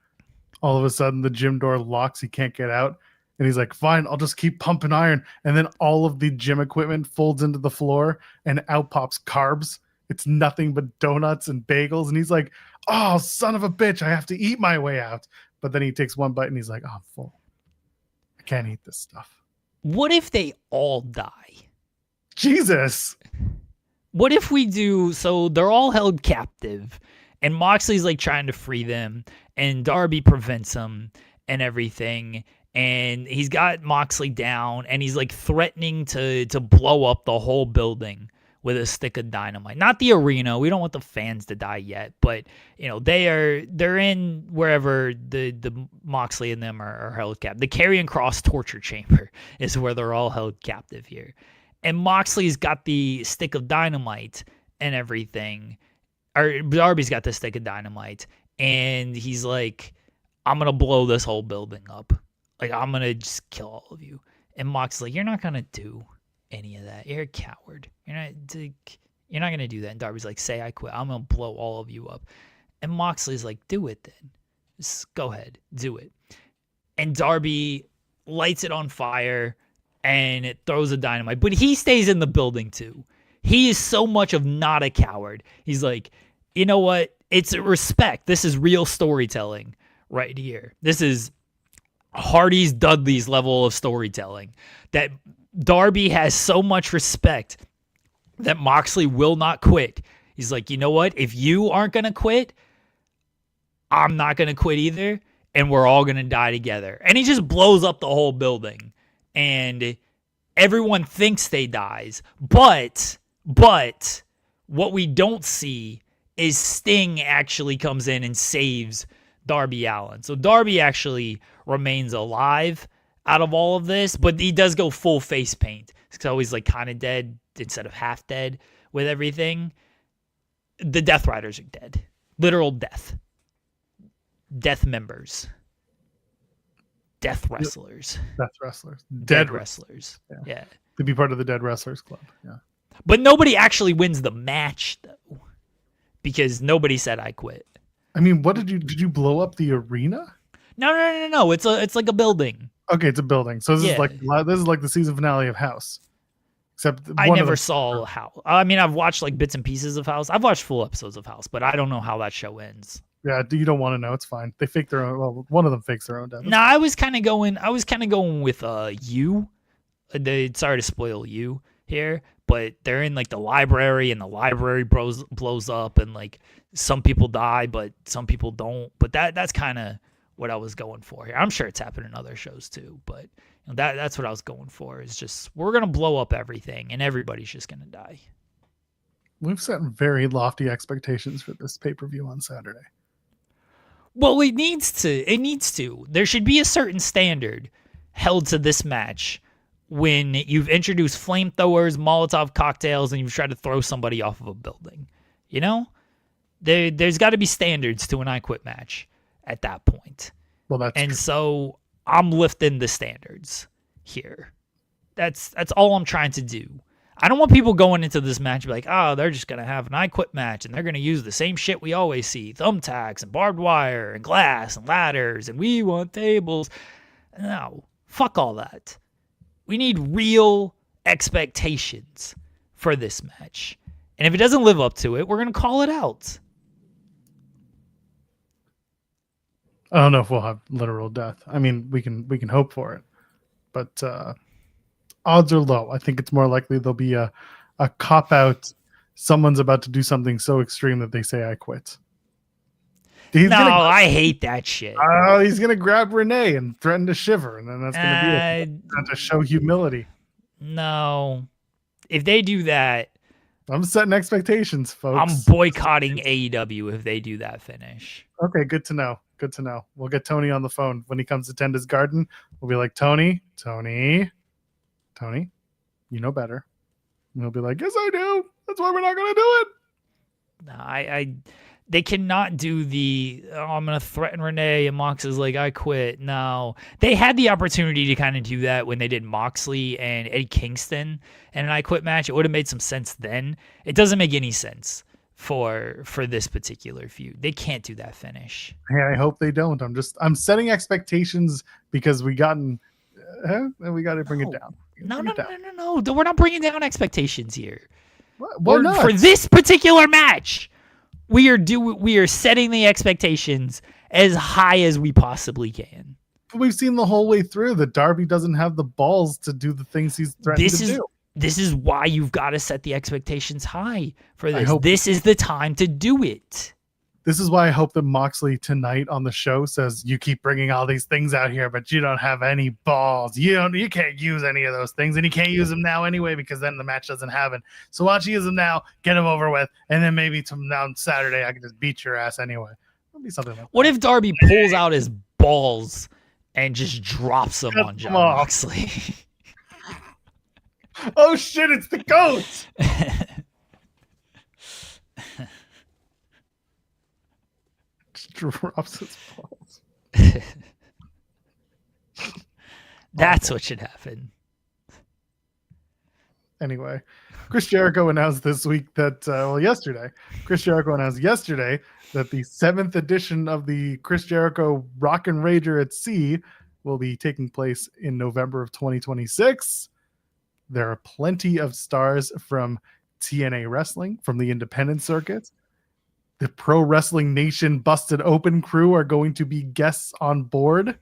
All of a sudden, the gym door locks. He can't get out. And he's like, fine, I'll just keep pumping iron. And then all of the gym equipment folds into the floor and out pops carbs. It's nothing but donuts and bagels. And he's like, oh, son of a bitch, I have to eat my way out. But then he takes one bite and he's like, oh, I'm full. I can't eat this stuff. What if they all die? Jesus. What if we do, so they're all held captive and Moxley's like trying to free them and Darby prevents them and everything. And he's got Moxley down and he's like threatening to blow up the whole building with a stick of dynamite. Not the arena. We don't want the fans to die yet, but you know, they're in wherever the Moxley and them are held captive. The Karrion Kross torture chamber is where they're all held captive here. And Moxley's got the stick of dynamite and everything. Or Darby's got the stick of dynamite and he's like, I'm going to blow this whole building up. Like, I'm going to just kill all of you. And Mox's like, you're not going to do any of that. You're a coward. You're not going to do that. And Darby's like, say I quit. I'm going to blow all of you up. And Moxley's like, do it then. Just go ahead. Do it. And Darby lights it on fire and it throws a dynamite. But he stays in the building too. He is so much of not a coward. He's like, you know what? It's respect. This is real storytelling right here. This is Hardy's Dudley's level of storytelling, that Darby has so much respect that Moxley will not quit. He's like, you know what? If you aren't going to quit, I'm not going to quit either. And we're all going to die together. And he just blows up the whole building and everyone thinks they dies. But what we don't see is Sting actually comes in and saves Darby Allin. So Darby actually remains alive out of all of this, but he does go full face paint. So he's like kind of dead instead of half dead with everything. The Death Riders are dead. Literal death. Death members. Death wrestlers. Death wrestlers. Dead wrestlers. Yeah. To be part of the Dead Wrestlers Club. Yeah. But nobody actually wins the match though, because nobody said I quit. I mean, what did you blow up the arena? No. It's like a building. Okay, it's a building. So this is like the season finale of House. Except I never saw House. I mean, I've watched like bits and pieces of House. I've watched full episodes of House, but I don't know how that show ends. Yeah, you don't want to know. It's fine. They fake their own. Well, one of them fakes their own death. No, I was kind of going with you. Sorry to spoil you here, but they're in like the library, and the library blows up, and like some people die, but some people don't. But that's kind of what I was going for here. I'm sure it's happened in other shows too, but you know, that's what I was going for. Is just we're gonna blow up everything, and everybody's just gonna die. We've set very lofty expectations for this pay-per-view on Saturday. Well, it needs to. There should be a certain standard held to this match when you've introduced flamethrowers, Molotov cocktails, and you've tried to throw somebody off of a building. You know? There's got to be standards to an I Quit match at that point. Well, that's and true. So I'm lifting the standards here. That's all I'm trying to do. I don't want people going into this match like, oh, they're just going to have an I Quit match and they're going to use the same shit we always see. Thumbtacks and barbed wire and glass and ladders and we want tables. No, fuck all that. We need real expectations for this match. And if it doesn't live up to it, we're going to call it out. I don't know if we'll have literal death. I mean, we can hope for it, but odds are low. I think it's more likely there'll be a cop out. Someone's about to do something so extreme that they say, "I quit." I hate that shit. He's gonna grab Renee and threaten to shiver, and then that's gonna be to show humility. No, if they do that, I'm setting expectations, folks. I'm boycotting AEW if they do that finish. Okay, good to know. Good to know. We'll get Tony on the phone when he comes to tend his garden. We'll be like, Tony, you know better. And he'll be like, yes, I do. That's why we're not going to do it. No, they cannot do I'm going to threaten Renee, and Mox is like, I quit. No. They had the opportunity to kind of do that when they did Moxley and Eddie Kingston and an I quit match. It would have made some sense then. It doesn't make any sense for this particular feud. They can't do that finish. Hey, I hope they don't. I'm setting expectations because we got to bring it down. No. We're not bringing down expectations here. Why not? For this particular match, we are setting the expectations as high as we possibly can. We've seen the whole way through that Darby doesn't have the balls to do the things he's threatening to do. This is why you've got to set the expectations high for this. This is the time to do it. This is why I hope that Moxley tonight on the show says, you keep bringing all these things out here, but you don't have any balls. You can't use any of those things, and you can't use them now anyway because then the match doesn't happen. So why don't you use them now, get them over with, and then maybe on Saturday I can just beat your ass anyway. It'll be something like what if Darby pulls out his balls and just drops them on Jon Moxley? Oh shit, it's the goat! Just drops his balls. That's what should happen. Anyway, Chris Jericho announced this week that, Chris Jericho announced yesterday that the 7th edition of the Chris Jericho Rock and Rager at Sea will be taking place in November of 2026. There are plenty of stars from TNA Wrestling, from the independent circuit. The Pro Wrestling Nation Busted Open crew are going to be guests on board.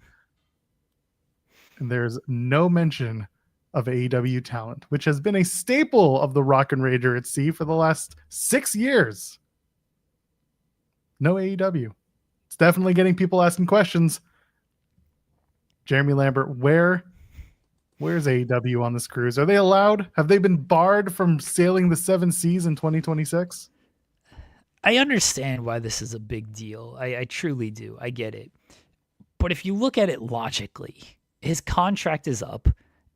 And there's no mention of AEW talent, which has been a staple of the Rock and Rager at Sea for the last 6 years. No AEW. It's definitely getting people asking questions. Jeremy Lambert, where's AEW on this cruise? Are they allowed? Have they been barred from sailing the 7 seas in 2026? I understand why this is a big deal. I truly do. I get it. But if you look at it logically, his contract is up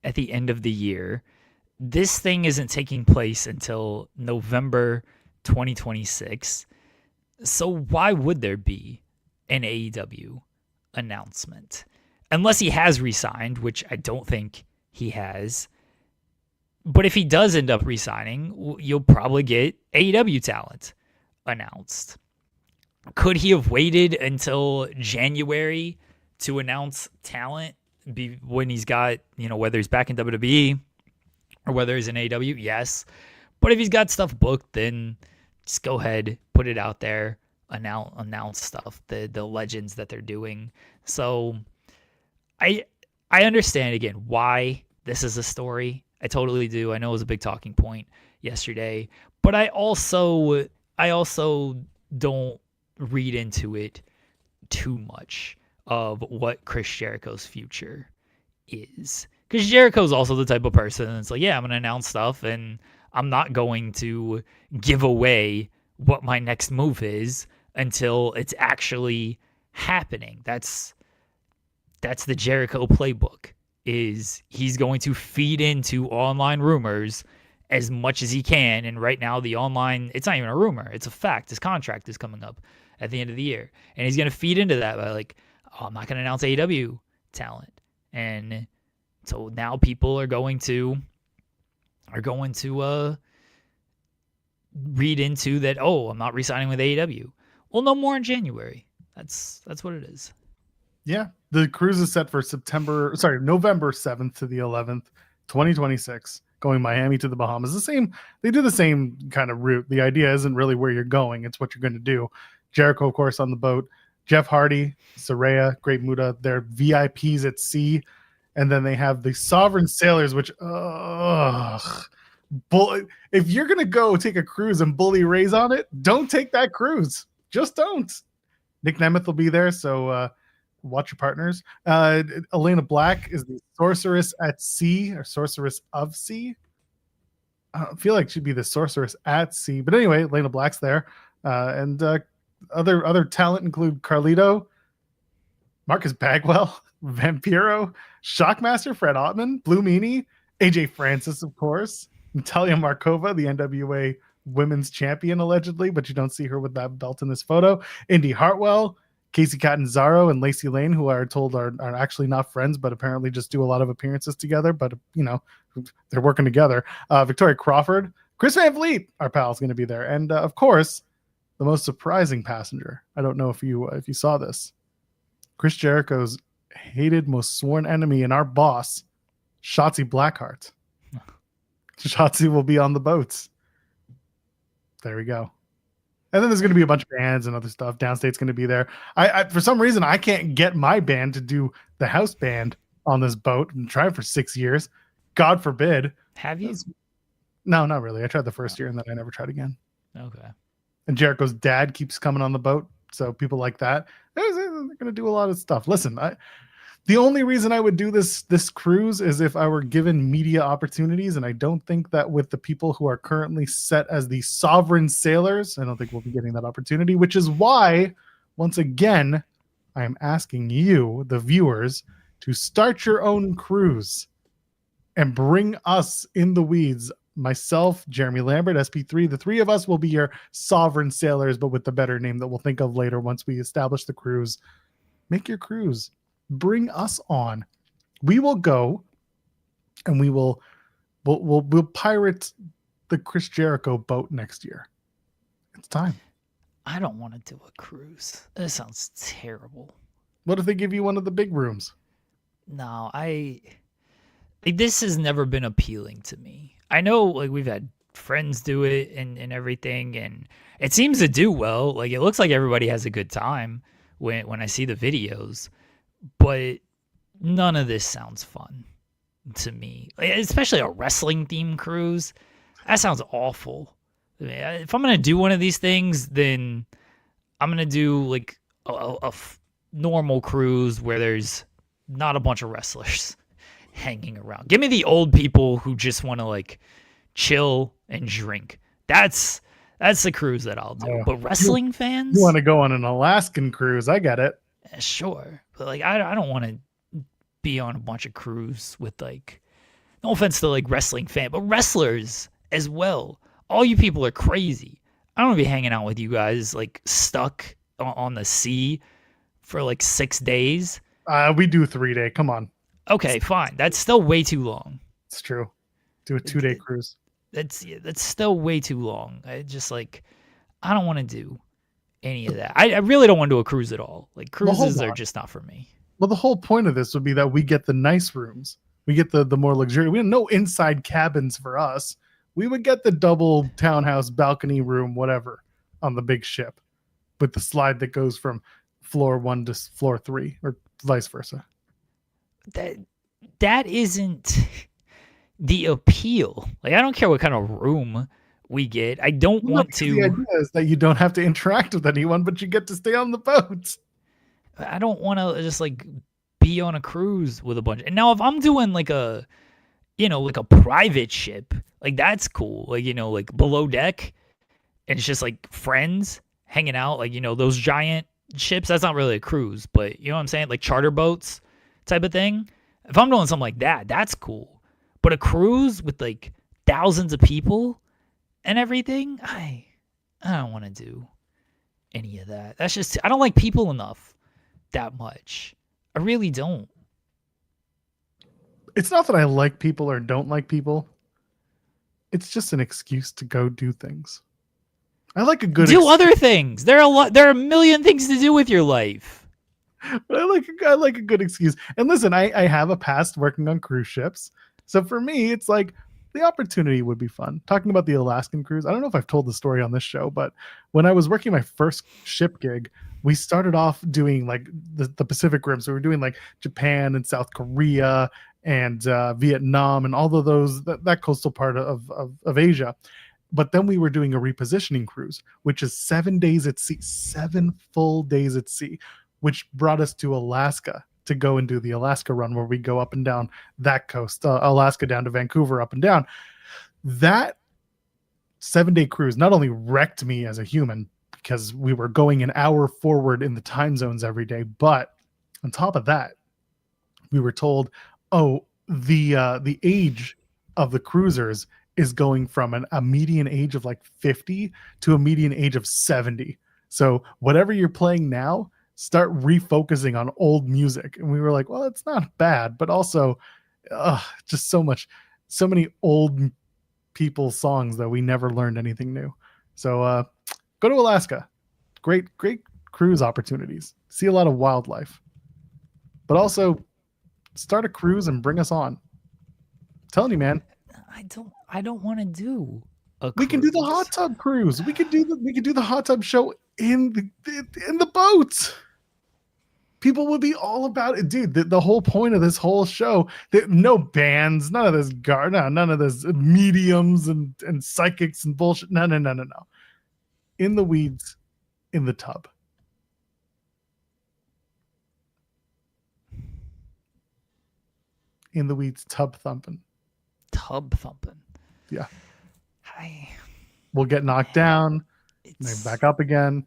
at the end of the year. This thing isn't taking place until November 2026. So why would there be an AEW announcement? Unless he has re-signed, which I don't think he has. But if he does end up re-signing, you'll probably get AEW talent announced. Could he have waited until January to announce talent when he's got, whether he's back in WWE or whether he's in AEW? Yes. But if he's got stuff booked, then just go ahead, put it out there, announce stuff, the legends that they're doing. So I understand, again, why this is a story. I totally do. I know it was a big talking point yesterday, but I also don't read into it too much of what Chris Jericho's future is. Because Jericho's also the type of person that's like, yeah, I'm going to announce stuff and I'm not going to give away what my next move is until it's actually happening. That's the Jericho playbook. Is he's going to feed into online rumors as much as he can. And right now the online, it's not even a rumor. It's a fact. His contract is coming up at the end of the year. And he's going to feed into that by like, oh, I'm not going to announce AEW talent. And so now people are going to read into that, oh, I'm not re-signing with AEW. We'll know more in January. That's what it is. Yeah. The cruise is set for November 7th to the 11th. 2026, going Miami to the Bahamas. The same, they do the same kind of route. The idea isn't really where you're going, it's what you're going to do. Jericho, of course, on the boat. Jeff Hardy, Saraya, Great Muta, they're VIPs at sea. And then they have the Sovereign Sailors, which, if you're going to go take a cruise and Bully Ray's on it, don't take that cruise. Just don't. Nick Nemeth will be there, so watch your partners. Elena Black is the Sorceress at Sea, or Sorceress of Sea. I feel like she'd be the Sorceress at Sea. But anyway, Elena Black's there. And other talent include Carlito, Marcus Bagwell, Vampiro, Shockmaster, Fred Ottman, Blue Meanie, AJ Francis, of course, Natalia Markova, the NWA Women's Champion, allegedly, but you don't see her with that belt in this photo. Indy Hartwell, Casey Catanzaro, and Lacey Lane, who are told are actually not friends, but apparently just do a lot of appearances together. But, you know, they're working together. Victoria Crawford, Chris Van Vliet, our pal, is going to be there. And, of course, the most surprising passenger. I don't know if you saw this. Chris Jericho's hated, most sworn enemy and our boss, Shotzi Blackheart. Shotzi will be on the boats. There we go. And then there's going to be a bunch of bands and other stuff. Downstate's going to be there. I for some reason, I can't get my band to do the house band on this boat. And tried for 6 years. God forbid. Have you? No, not really. I tried the first year and then I never tried again. Okay. And Jericho's dad keeps coming on the boat. So people like that, they're going to do a lot of stuff. Listen, the only reason I would do this cruise is if I were given media opportunities, and I don't think that with the people who are currently set as the Sovereign Sailors, I don't think we'll be getting that opportunity, which is why, once again, I am asking you, the viewers, to start your own cruise and bring us in the weeds. Myself, Jeremy Lambert, SP3, the three of us will be your Sovereign Sailors, but with the better name that we'll think of later once we establish the cruise. Make your cruise. Bring us on. We will go and we'll pirate the Chris Jericho boat next year. It's time. I don't want to do a cruise. That sounds terrible. What if they give you one of the big rooms? No, this has never been appealing to me. I know, like, we've had friends do it and everything, and it seems to do well. Like, it looks like everybody has a good time when I see the videos, but none of this sounds fun to me. Like, especially a wrestling themed cruise. That sounds awful. I mean, if I'm gonna do one of these things, then I'm gonna do like a normal cruise where there's not a bunch of wrestlers hanging around. Give me the old people who just want to like chill and drink. That's the cruise that I'll do. Oh, but wrestling fans, you want to go on an Alaskan cruise? I get it. Sure, but like I don't want to be on a bunch of cruise with, like, no offense to like wrestling fan, but wrestlers as well. All you people are crazy. I don't want to be hanging out with you guys like stuck on the sea for like 6 days. We do 3 day. Come on. Okay, fine. That's still way too long. It's true. Do a 2-day cruise. That's still way too long. I don't want to do any of that. I really don't want to do a cruise at all. Like, cruises are just not for me. Well, the whole point of this would be that we get the nice rooms. We get the more luxurious. We have no inside cabins for us. We would get the double townhouse balcony room, whatever, on the big ship with the slide that goes from floor 1 to floor 3 or vice versa. That isn't the appeal. Like, I don't care what kind of room we get. I don't want to. The idea is that you don't have to interact with anyone, but you get to stay on the boat. I don't want to just like be on a cruise with a bunch. And now if I'm doing like a, like a private ship, like that's cool. Like, like below deck, and it's just like friends hanging out. Like, those giant ships. That's not really a cruise, but you know what I'm saying? Like charter boats type of thing. If I'm doing something like that, that's cool. But a cruise with like thousands of people and everything, I don't want to do any of that. That's just, I don't like people enough that much. I really don't. It's not that I like people or don't like people. It's just an excuse to go do things. I like a good other things. There are a million things to do with your life. But I like a good excuse. And listen, I have a past working on cruise ships, So for me, it's like the opportunity would be fun. Talking about the Alaskan cruise, I don't know if I've told the story on this show, but when I was working my first ship gig, we started off doing like the Pacific Rim. So we were doing like Japan and South Korea and Vietnam and all of those, that coastal part of Asia. But then we were doing a repositioning cruise, which is 7 days at sea, 7 full days at sea, which brought us to Alaska to go and do the Alaska run, where we go up and down that coast, Alaska down to Vancouver, up and down. That 7-day cruise not only wrecked me as a human because we were going an hour forward in the time zones every day, but on top of that, we were told, oh, the age of the cruisers is going from a median age of like 50 to a median age of 70. So whatever you're playing now, start refocusing on old music. And we were like, well, it's not bad, but also just so many old people songs that we never learned anything new. So go to Alaska. Great cruise opportunities. See a lot of wildlife. But also start a cruise and bring us on. I'm telling you, man. I don't want to do a cruise. We can do the hot tub cruise. We could do the hot tub show in the boat. People would be all about it, dude. The whole point of this whole show, no bands, none of this none of this mediums and psychics and bullshit. No. In the weeds, in the tub. In the weeds, tub thumping. Yeah. We'll get knocked down, then back up again.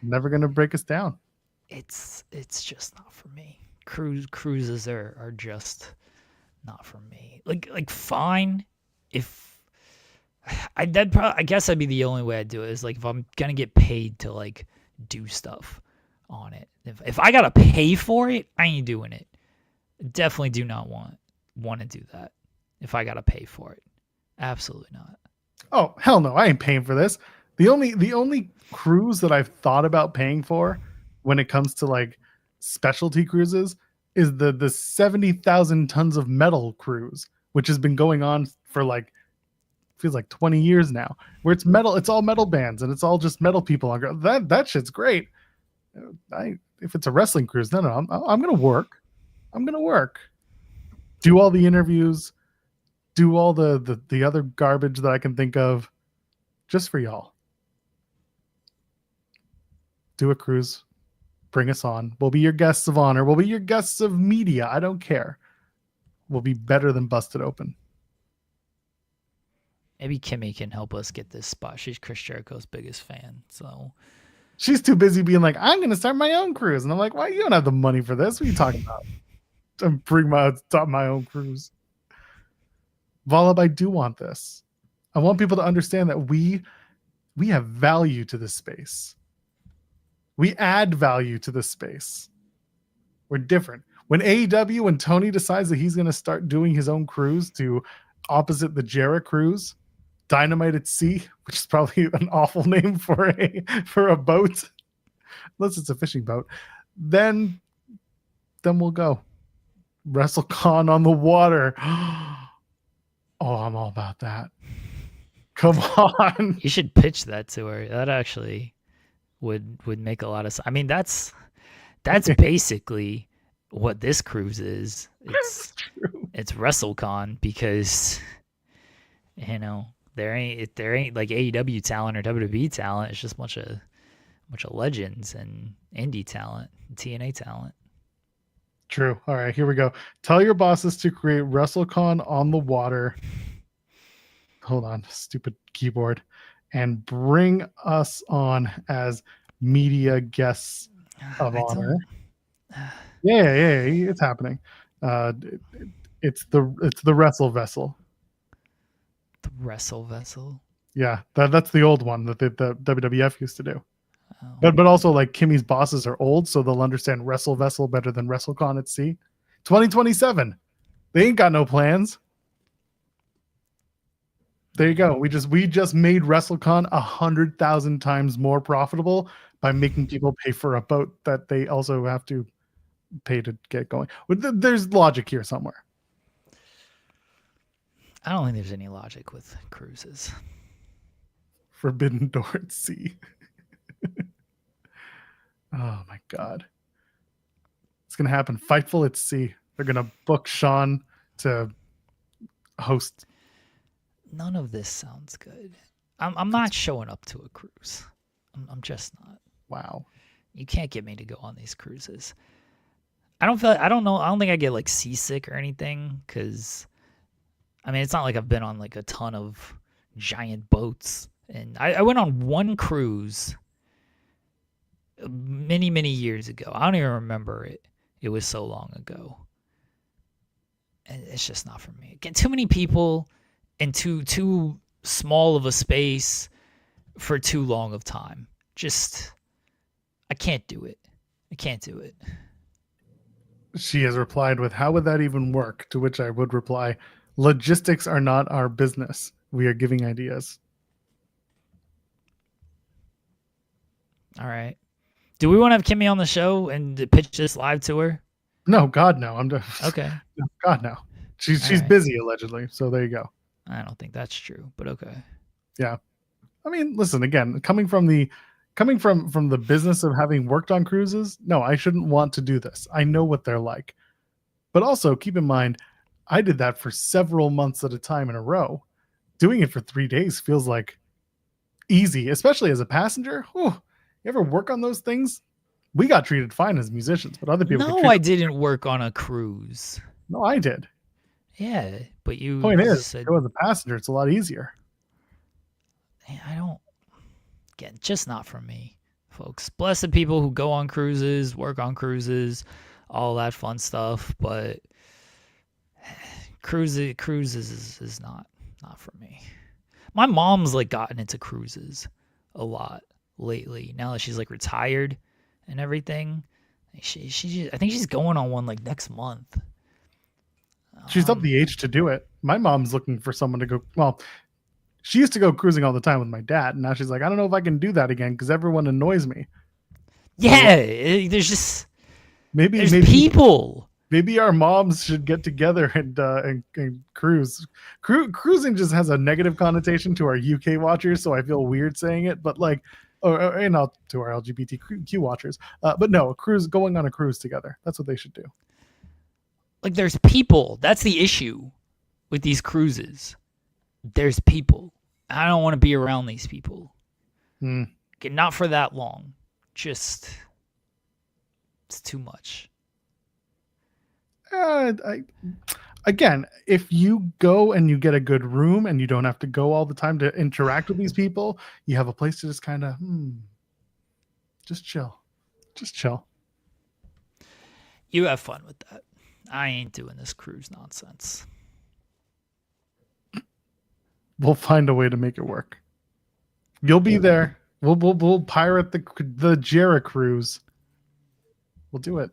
Never gonna break us down. It's just not for me. Cruises are just not for me. Like fine if I guess that'd be the only way I'd do it, is like if I'm gonna get paid to like do stuff on it. If I gotta pay for it, I ain't doing it. Definitely do not want to do that if I gotta pay for it. Absolutely not. Oh, hell no, I ain't paying for this. The only cruise that I've thought about paying for when it comes to like specialty cruises is the 70,000 tons of metal cruise, which has been going on for like, feels like 20 years now, where it's metal, it's all metal bands and it's all just metal people on that shit's great. If it's a wrestling cruise, no, I'm gonna work. Do all the interviews, do all the other garbage that I can think of, just for y'all. Do a cruise, bring us on. We'll be your guests of honor. We'll be your guests of media. I don't care. We'll be better than Busted Open. Maybe Kimmy can help us get this spot. She's Chris Jericho's biggest fan, so she's too busy being like, I'm going to start my own cruise, and I'm like, why? You don't have the money for this. What are you talking about? I'm bring my own cruise. Volab, I do want this. I want people to understand that we have value to this space. We add value to this space. We're different. When AEW, when Tony decides that he's going to start doing his own cruise to opposite the Jeri-Cruise, Dynamite at Sea, which is probably an awful name for a boat, unless it's a fishing boat, then we'll go. WrestleCon on the water. Oh, I'm all about that. Come on. You should pitch that to her. That actually would make a lot of sense. I mean, that's basically what this cruise is. It's WrestleCon, because there ain't like AEW talent or WWE talent. It's just a bunch of legends and indie talent, TNA talent. True. All right, here we go. Tell your bosses to create WrestleCon on the water. Hold on, stupid keyboard. And bring us on as media guests of honor. Yeah, it's happening. It's the Wrestle Vessel. The Wrestle Vessel? Yeah, that's the old one that the WWF used to do. Oh. But also, like, Kimmy's bosses are old, so they'll understand Wrestle Vessel better than WrestleCon at Sea. 2027. They ain't got no plans. There you go. We just made WrestleCon 100,000 times more profitable by making people pay for a boat that they also have to pay to get going. There's logic here somewhere. I don't think there's any logic with cruises. Forbidden Door at sea. Oh my god. It's gonna happen. Fightful at sea. They're gonna book Sean to host. None of this sounds good. I'm not showing up to a cruise. I'm just not. Wow. You can't get me to go on these cruises. I don't think I get like seasick or anything, because I mean, it's not like I've been on like a ton of giant boats. And I went on one cruise many, many years ago. I don't even remember it. It was so long ago. And it's just not for me. Again, too many people in too small of a space for too long of time. Just, I can't do it. I can't do it. She has replied with, "How would that even work?" To which I would reply, "Logistics are not our business. We are giving ideas." All right. Do we want to have Kimmy on the show and pitch this live to her? No, God, no. I'm just okay. No, God, no. She's right. busy allegedly, so there you go. I don't think that's true, but okay. Yeah, I mean, listen, again, coming from the business of having worked on cruises, no, I shouldn't want to do this. I know what they're like, but also keep in mind, I did that for several months at a time in a row. Doing it for 3 days feels like easy, especially as a passenger. Whew. You ever work on those things? We got treated fine as musicians, but other people. No, I didn't work on a cruise. No, I did. Yeah, but you. Point is, said, go as a passenger. It's a lot easier. I don't get, just not for me, folks. Bless the people who go on cruises, work on cruises, all that fun stuff. But cruises is not for me. My mom's like gotten into cruises a lot lately. Now that she's like retired and everything, she I think she's going on one like next month. She's up the age to do it. My mom's looking for someone to go. Well, she used to go cruising all the time with my dad, and now she's like, I don't know if I can do that again because everyone annoys me. Yeah, there's just maybe people. Maybe our moms should get together and cruise. Cruising just has a negative connotation to our UK watchers, so I feel weird saying it. But like, and to our LGBTQ watchers. But no, going on a cruise together. That's what they should do. Like, there's people. That's the issue with these cruises. There's people. I don't want to be around these people. Not for that long. Just, it's too much. Again, if you go and you get a good room and you don't have to go all the time to interact with these people, you have a place to just kind of, just chill. Just chill. You have fun with that. I ain't doing this cruise nonsense. We'll find a way to make it work. You'll be there. We'll pirate the Jeri-Cruise. We'll do it.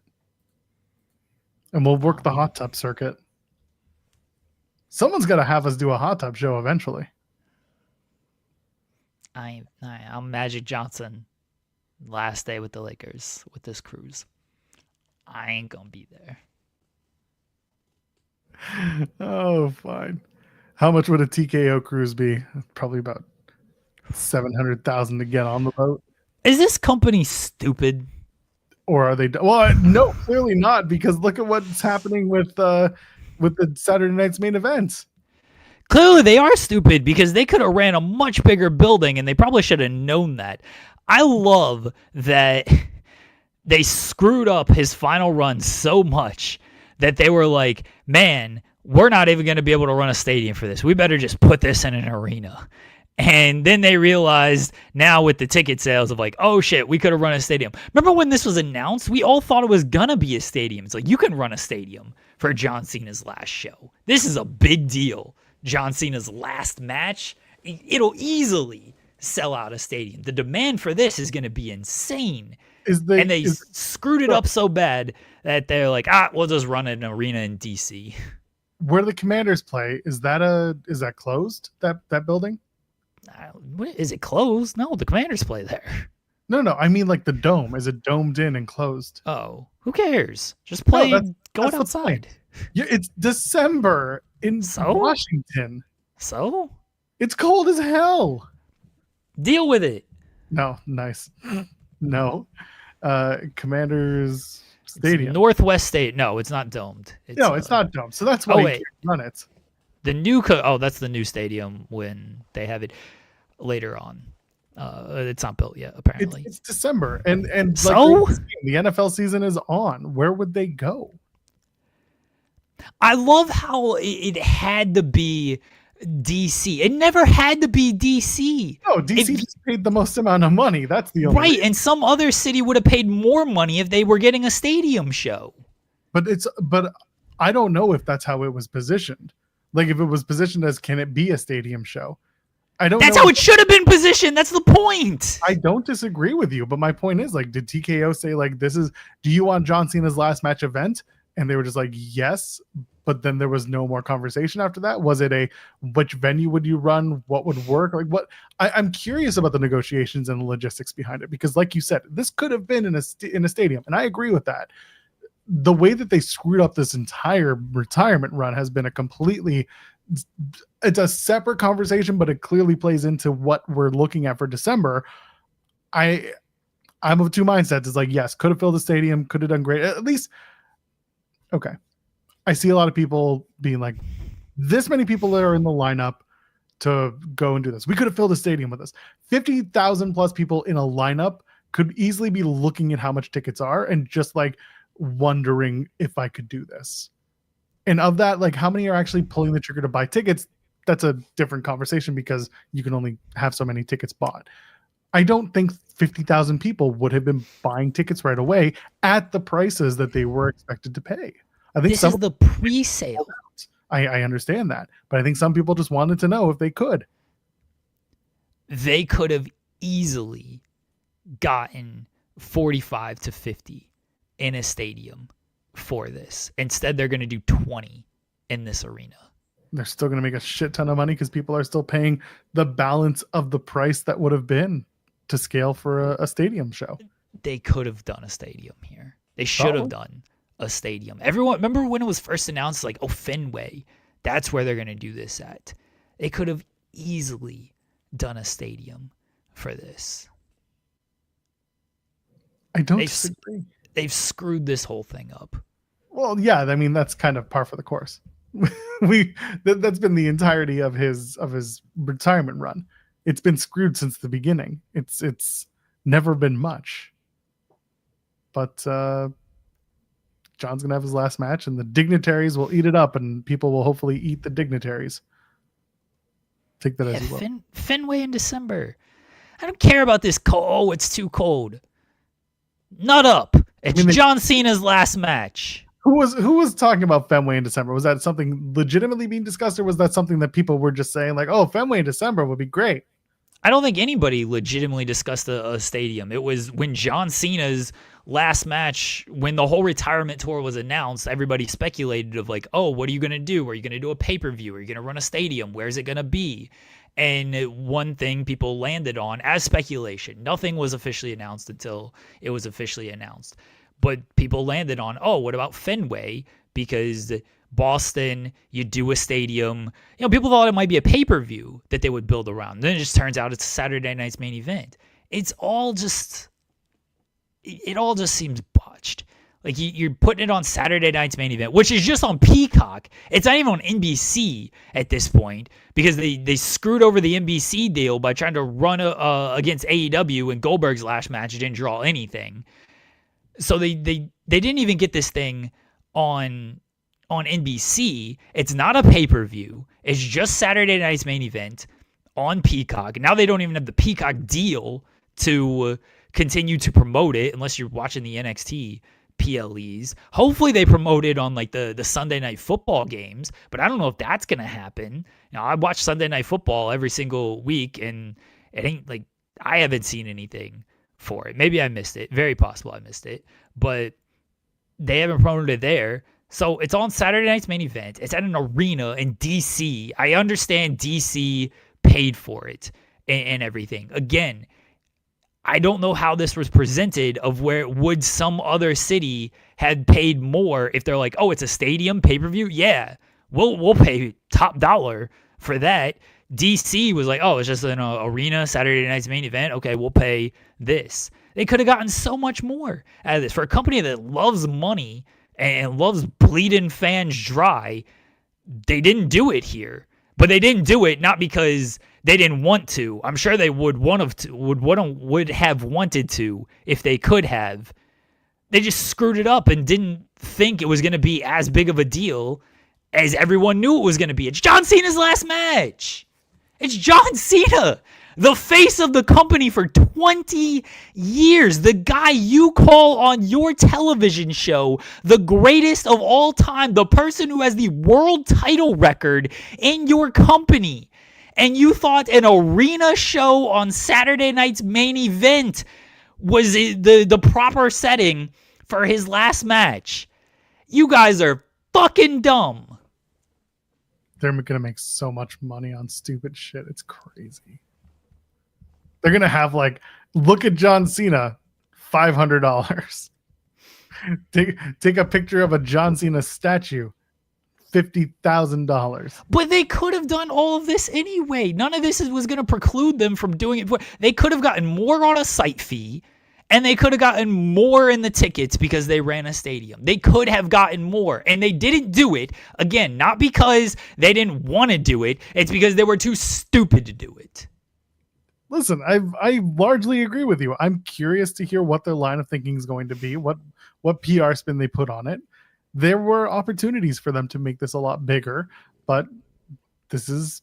And we'll work the hot tub circuit. Someone's got to have us do a hot tub show eventually. I'm Magic Johnson. Last day with the Lakers with this cruise. I ain't gonna be there. Oh, fine. How much would a TKO cruise be? Probably about 700,000 to get on the boat. Is this company stupid? Or are they? Well, no, clearly not, because look at what's happening with the Saturday night's main events. Clearly they are stupid, because they could have ran a much bigger building and they probably should have known that. I love that they screwed up his final run so much that they were like, man, we're not even going to be able to run a stadium for this. We better just put this in an arena. And then they realized now with the ticket sales of like, oh shit, we could have run a stadium. Remember when this was announced? We all thought it was going to be a stadium. It's like, you can run a stadium for John Cena's last show. This is a big deal. John Cena's last match, it'll easily sell out a stadium. The demand for this is going to be insane. And they screwed it up so bad that they're like, we'll just run an arena in DC. Where the Commanders play, is that closed? That building? Is it closed? No, the Commanders play there. No. I mean, like the dome. Is it domed in and closed? Oh, who cares? Just play. No, going outside. Yeah, it's December in So? Washington. So? It's cold as hell. Deal with it. No, nice. No. Commanders It's Stadium. Northwest State. No, it's not domed. No, it's not dome. So that's why Oh you wait, can't run it. the new that's the new stadium when they have it later on. It's not built yet, apparently. It's December, and So the NFL season is on. Where would they go? I love how it had to be DC. It never had to be DC. No, DC just paid the most amount of money. That's the only right, reason. and some other city would have paid more money if they were getting a stadium show. But I don't know if that's how it was positioned. Like if it was positioned as can it be a stadium show? I don't That's know how it should have been positioned. That's the point. I don't disagree with you, but my point is like, did TKO say like do you want John Cena's last match event? And they were just like, yes, but then there was no more conversation after that. Was it which venue would you run? What would work? Like what? I'm curious about the negotiations and the logistics behind it because, like you said, this could have been in a stadium, and I agree with that. The way that they screwed up this entire retirement run has been it's a separate conversation, but it clearly plays into what we're looking at for December. I'm of two mindsets. It's like, yes, could have filled the stadium, could have done great. At least, okay. I see a lot of people being like, this many people that are in the lineup to go and do this. We could have filled a stadium with this. 50,000 plus people in a lineup could easily be looking at how much tickets are and just like wondering if I could do this. And of that, like how many are actually pulling the trigger to buy tickets? That's a different conversation because you can only have so many tickets bought. I don't think 50,000 people would have been buying tickets right away at the prices that they were expected to pay. I think this is the pre-sale. I understand that, but I think some people just wanted to know if they could. They could have easily gotten 45 to 50 in a stadium for this. Instead, they're going to do 20 in this arena. They're still going to make a shit ton of money because people are still paying the balance of the price that would have been to scale for a stadium show. They could have done a stadium here. They should have done a stadium. Everyone, remember when it was first announced, like, oh, Fenway, that's where they're going to do this at. They could have easily done a stadium for this. I don't disagree. They've screwed this whole thing up. Well, yeah, I mean, that's kind of par for the course. That's been the entirety of his retirement run. It's been screwed since the beginning. It's never been much. But John's gonna have his last match, and the dignitaries will eat it up, and people will hopefully eat the dignitaries. Take that as you will. Fenway in December. I don't care about this cold. Oh, it's too cold. Nut up. It's John Cena's last match. Who was talking about Fenway in December? Was that something legitimately being discussed, or was that something that people were just saying like, oh, Fenway in December would be great? I don't think anybody legitimately discussed a stadium. It was when John Cena's last match, when the whole retirement tour was announced, everybody speculated of like, oh, what are you going to do? Are you going to do a pay-per-view? Are you going to run a stadium? Where's it going to be? And one thing people landed on as speculation. Nothing was officially announced until it was officially announced. But people landed on, oh, what about Fenway? Because Boston, you do a stadium. You know, people thought it might be a pay-per-view that they would build around. Then it just turns out it's Saturday night's main event. It all just seems botched. Like you're putting it on Saturday night's main event, which is just on Peacock. It's not even on NBC at this point because they screwed over the NBC deal by trying to run against AEW, and Goldberg's last match didn't draw anything. So they didn't even get this thing on NBC. It's not a pay-per-view. It's just Saturday night's main event on Peacock. Now they don't even have the Peacock deal to continue to promote it unless you're watching the NXT PLEs. Hopefully they promote it on like the Sunday Night Football games, but I don't know if that's going to happen. You know, I watch Sunday Night Football every single week, and it ain't like I haven't seen anything for it. Maybe I missed it. Very possible I missed it, but they haven't promoted it there. So it's on Saturday night's main event. It's at an arena in DC. I understand DC paid for it and everything. Again, I don't know how this was presented of where would some other city had paid more if they're like, oh, it's a stadium pay-per-view? Yeah, we'll pay top dollar for that. DC was like, oh, it's just an arena Saturday night's main event. Okay, we'll pay this. They could have gotten so much more out of this. For a company that loves money and loves bleeding fans dry, they didn't do it here. But they didn't do it not because they didn't want to. I'm sure they would have wanted to if they could have. They just screwed it up and didn't think it was going to be as big of a deal as everyone knew it was going to be. It's John Cena's last match. It's John Cena, the face of the company for 20 years. The guy you call on your television show the greatest of all time. The person who has the world title record in your company. And you thought an arena show on Saturday night's main event was the proper setting for his last match. You guys are fucking dumb. They're going to make so much money on stupid shit. It's crazy. They're going to have like, look at John Cena, $500. Take a picture of a John Cena statue, $50,000. But they could have done all of this anyway. None of this was going to preclude them from doing it. They could have gotten more on a site fee, and they could have gotten more in the tickets because they ran a stadium. They could have gotten more, and they didn't do it. Again, not because they didn't want to do it. It's because they were too stupid to do it. Listen, I largely agree with you. I'm curious to hear what their line of thinking is going to be, what PR spin they put on it. There were opportunities for them to make this a lot bigger, but this is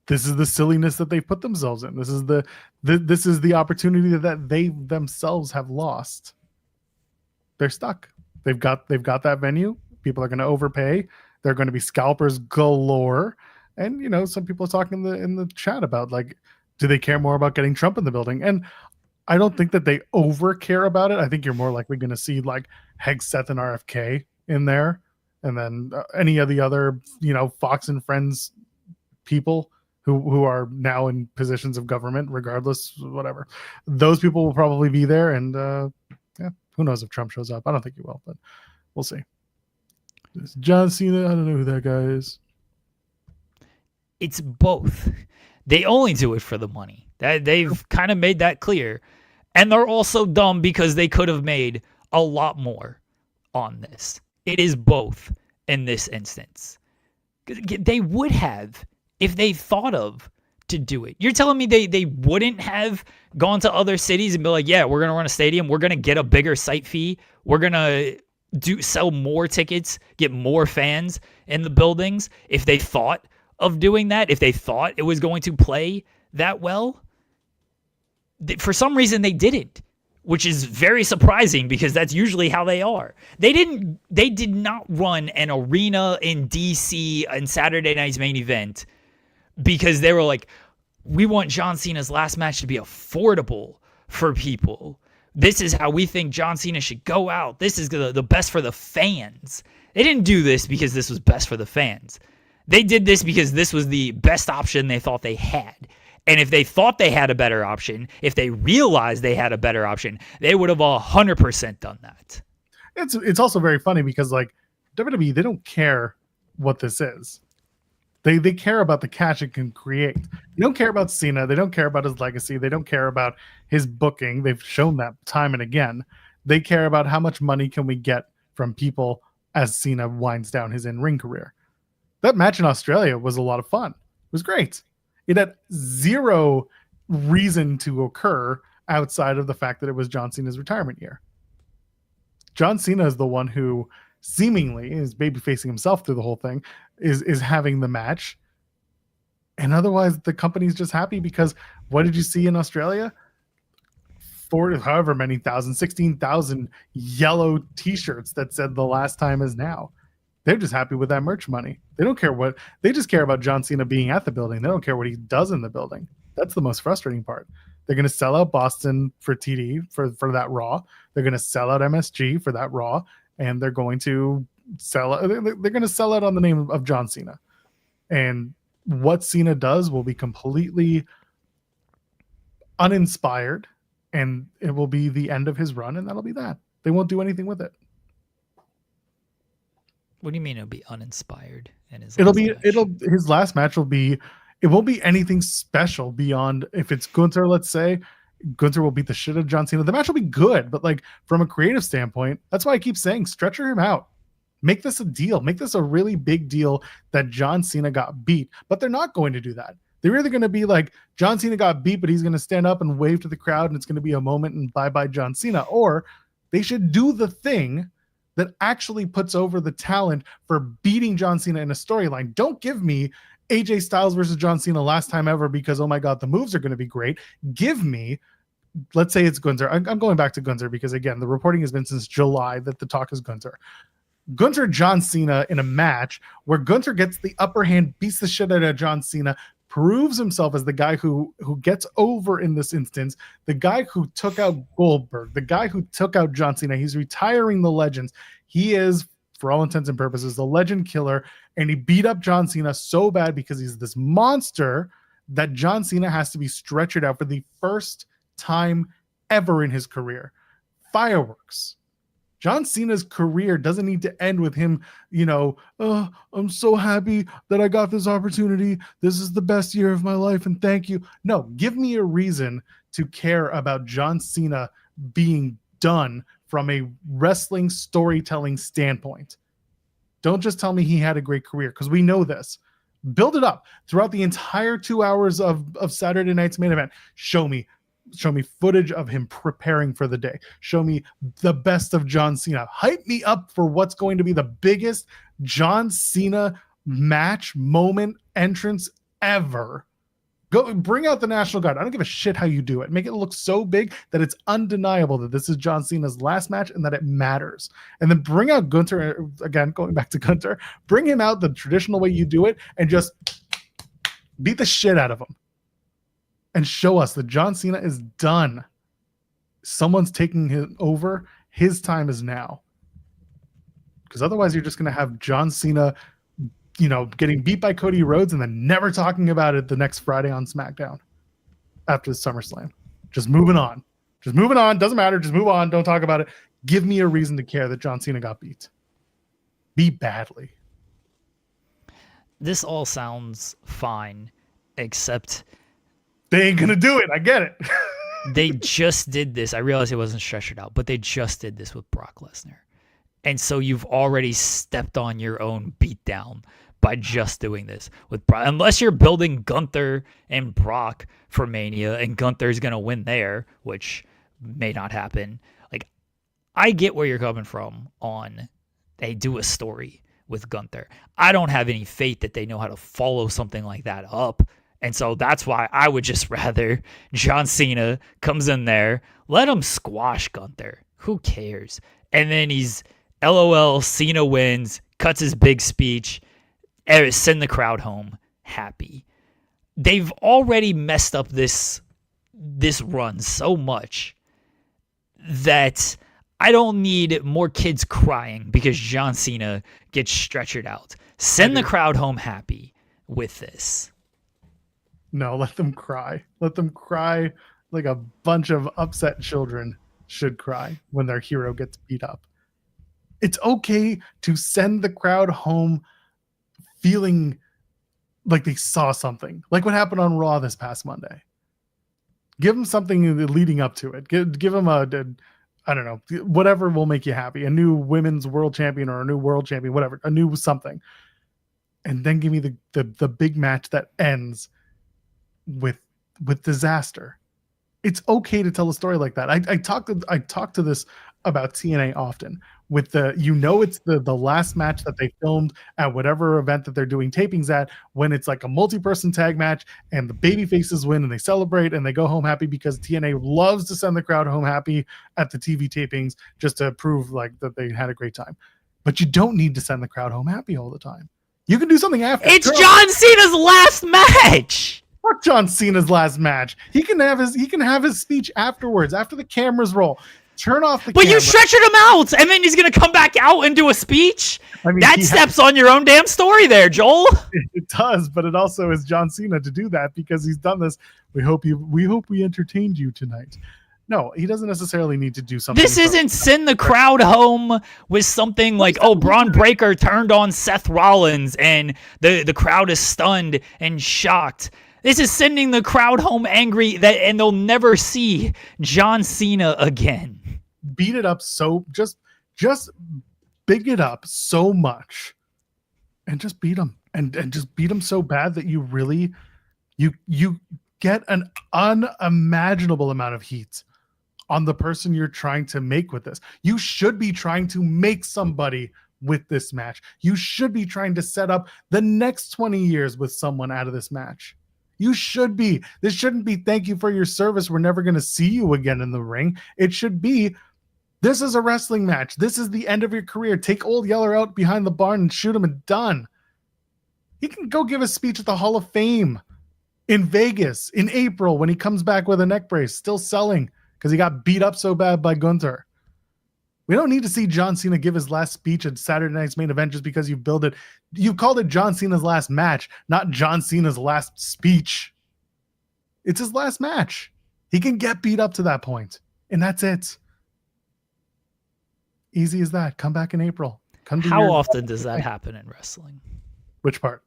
the silliness that they've put themselves in. This is the opportunity that they themselves have lost. They're stuck. They've got that venue. People are going to overpay. They're going to be scalpers galore. And some people are talking in the chat about like, do they care more about getting Trump in the building? And I don't think that they over care about it. I think you're more likely going to see like Hegseth and RFK in there, and then any of the other Fox and Friends people who are now in positions of government, regardless, whatever. Those people will probably be there, and who knows if Trump shows up? I don't think he will, but we'll see. It's John Cena. I don't know who that guy is. It's both. They only do it for the money. They've kind of made that clear, and they're also dumb because they could have made a lot more on this. It is both in this instance. They would have if they thought of to do it. You're telling me they wouldn't have gone to other cities and be like, yeah, we're going to run a stadium. We're going to get a bigger site fee. We're going to sell more tickets, get more fans in the buildings if they thought of doing that, if they thought it was going to play that well. For some reason, they didn't, which is very surprising because that's usually how they are. They did not run an arena in DC on Saturday night's main event because they were like, we want John Cena's last match to be affordable for people. This is how we think John Cena should go out. This is the best for the fans. They didn't do this because this was best for the fans. They did this because this was the best option they thought they had. And if they thought they had a better option, if they realized they had a better option, they would have 100% done that. It's also very funny because like WWE, they don't care what this is. They care about the cash it can create. They don't care about Cena. They don't care about his legacy. They don't care about his booking. They've shown that time and again. They care about how much money can we get from people as Cena winds down his in-ring career. That match in Australia was a lot of fun. It was great. It had zero reason to occur outside of the fact that it was John Cena's retirement year. John Cena is the one who seemingly is baby-facing himself through the whole thing, is having the match. And otherwise, the company's just happy because what did you see in Australia? However many thousand, 16,000 yellow T-shirts that said the last time is now. They're just happy with that merch money. They don't care they just care about John Cena being at the building. They don't care what he does in the building. That's the most frustrating part. They're going to sell out Boston for TD for that Raw. They're going to sell out MSG for that Raw, and they're going to sell out on the name of John Cena. And what Cena does will be completely uninspired and it will be the end of his run, and that'll be that. They won't do anything with it. What do you mean it'll be uninspired in his His last match will be, it won't be anything special beyond, if it's Gunther, let's say, Gunther will beat the shit out of John Cena. The match will be good, but like from a creative standpoint, that's why I keep saying stretcher him out. Make this a deal. Make this a really big deal that John Cena got beat. But they're not going to do that. They're either going to be like, John Cena got beat, but he's going to stand up and wave to the crowd, and it's going to be a moment and bye-bye John Cena. Or they should do the thing that actually puts over the talent for beating John Cena in a storyline. Don't give me AJ Styles versus John Cena last time ever because, oh my God, the moves are going to be great. Give me, let's say it's Gunther. I'm going back to Gunther because, again, the reporting has been since July that the talk is Gunther. Gunther John Cena in a match where Gunther gets the upper hand, beats the shit out of John Cena, proves himself as the guy who gets over in this instance, the guy who took out Goldberg, the guy who took out John Cena. He's retiring the legends. He is, for all intents and purposes, the legend killer, and he beat up John Cena so bad because he's this monster that John Cena has to be stretchered out for the first time ever in his career. Fireworks. John Cena's career doesn't need to end with him, oh, I'm so happy that I got this opportunity. This is the best year of my life, and thank you. No, give me a reason to care about John Cena being done from a wrestling storytelling standpoint. Don't just tell me he had a great career, because we know this. Build it up throughout the entire 2 hours of Saturday night's main event. Show me footage of him preparing for the day. Show me the best of John Cena. Hype me up for what's going to be the biggest John Cena match, moment, entrance ever. Go bring out the National Guard. I don't give a shit how you do it. Make it look so big that it's undeniable that this is John Cena's last match and that it matters. And then bring out Gunther, again, going back to Gunther, bring him out the traditional way you do it and just beat the shit out of him. And show us that John Cena is done. Someone's taking him over. His time is now. Because otherwise, you're just going to have John Cena, getting beat by Cody Rhodes and then never talking about it the next Friday on SmackDown after the SummerSlam. Just moving on. Doesn't matter. Just move on. Don't talk about it. Give me a reason to care that John Cena got beat. Beat badly. This all sounds fine, except they ain't gonna do it. I get it. They just did this. I realize it wasn't stretched out, but they just did this with Brock Lesnar. And so you've already stepped on your own beatdown by just doing this with Brock. Unless you're building Gunther and Brock for Mania and Gunther's going to win there, which may not happen. Like, I get where you're coming from on they do a story with Gunther. I don't have any faith that they know how to follow something like that up. And so that's why I would just rather John Cena comes in there, let him squash Gunther. Who cares? And then he's LOL, Cena wins, cuts his big speech, send the crowd home happy. They've already messed up this run so much that I don't need more kids crying because John Cena gets stretchered out. Send the crowd home happy with this. No, let them cry. Let them cry like a bunch of upset children should cry when their hero gets beat up. It's okay to send the crowd home feeling like they saw something, like what happened on Raw this past Monday. Give them something leading up to it. Give them I don't know, whatever will make you happy. A new women's world champion or a new world champion, whatever, a new something. And then give me the big match that ends with disaster. It's okay to tell a story like that. I talk to this about TNA often with it's the last match that they filmed at whatever event that they're doing tapings at, when it's like a multi-person tag match and the baby faces win and they celebrate and they go home happy because TNA loves to send the crowd home happy at the TV tapings just to prove like that they had a great time. But you don't need to send the crowd home happy all the time. You can do something after. It's John Cena's last match. Fuck John Cena's last match. He can have his speech afterwards, after the cameras roll. Turn off the camera. But you stretched him out, and then he's gonna come back out and do a speech. I mean, that steps on your own damn story there, Joel. It does, but it also is John Cena to do that because he's done this. We hope we entertained you tonight. No, he doesn't necessarily need to do something. This isn't send the crowd home with something like, oh, Braun Breaker turned on Seth Rollins and the crowd is stunned and shocked. This is sending the crowd home angry and they'll never see John Cena again. Beat it up just big it up so much and just beat him and just beat him so bad that you really you get an unimaginable amount of heat on the person you're trying to make with this. You should be trying to make somebody with this match. You should be trying to set up the next 20 years with someone out of this match. You should be. This shouldn't be thank you for your service. We're never going to see you again in the ring. It should be this is a wrestling match. This is the end of your career. Take Old Yeller out behind the barn and shoot him and done. He can go give a speech at the Hall of Fame in Vegas in April when he comes back with a neck brace, still selling because he got beat up so bad by Gunther. We don't need to see John Cena give his last speech at Saturday Night's Main Event just because you build it. You called it John Cena's last match, not John Cena's last speech. It's his last match. He can get beat up to that point, and that's it. Easy as that. Come back in April. How often does that happen in wrestling? Which part?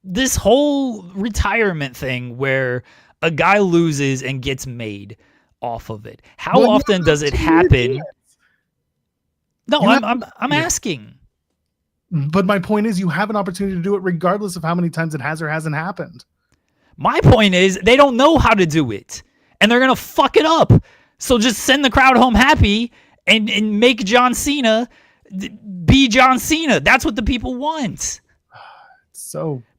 This whole retirement thing where a guy loses and gets made off of it. How often does it happen? No, I'm asking. But my point is you have an opportunity to do it regardless of how many times it has or hasn't happened. My point is they don't know how to do it. And they're going to fuck it up. So just send the crowd home happy and make John Cena be John Cena. That's what the people want.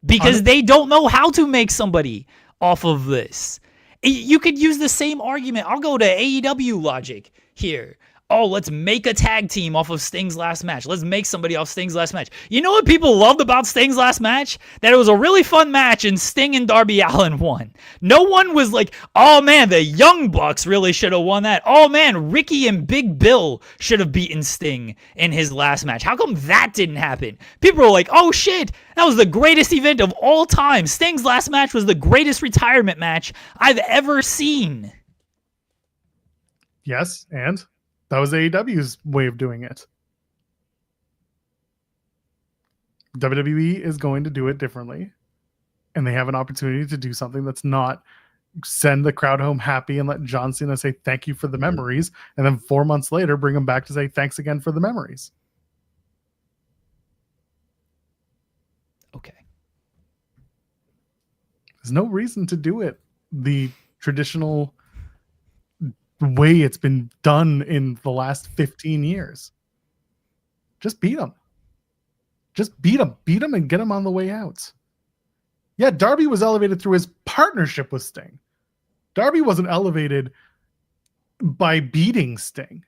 Because they don't know how to make somebody off of this. You could use the same argument. I'll go to AEW logic here. Oh, let's make a tag team off of Sting's last match. Let's make somebody off Sting's last match. You know what people loved about Sting's last match? That it was a really fun match and Sting and Darby Allin won. No one was like, oh man, the Young Bucks really should have won that. Oh man, Ricky and Big Bill should have beaten Sting in his last match. How come that didn't happen? People were like, oh shit, that was the greatest event of all time. Sting's last match was the greatest retirement match I've ever seen. Yes, and that was AEW's way of doing it. WWE is going to do it differently, and they have an opportunity to do something that's not send the crowd home happy and let John Cena say thank you for the memories, and then 4 months later bring him back to say thanks again for the memories. Okay. There's no reason to do it the traditional way it's been done in the last 15 years. Just beat him. Just beat him and get him on the way out. Yeah, Darby was elevated through his partnership with Sting. Darby wasn't elevated by beating Sting.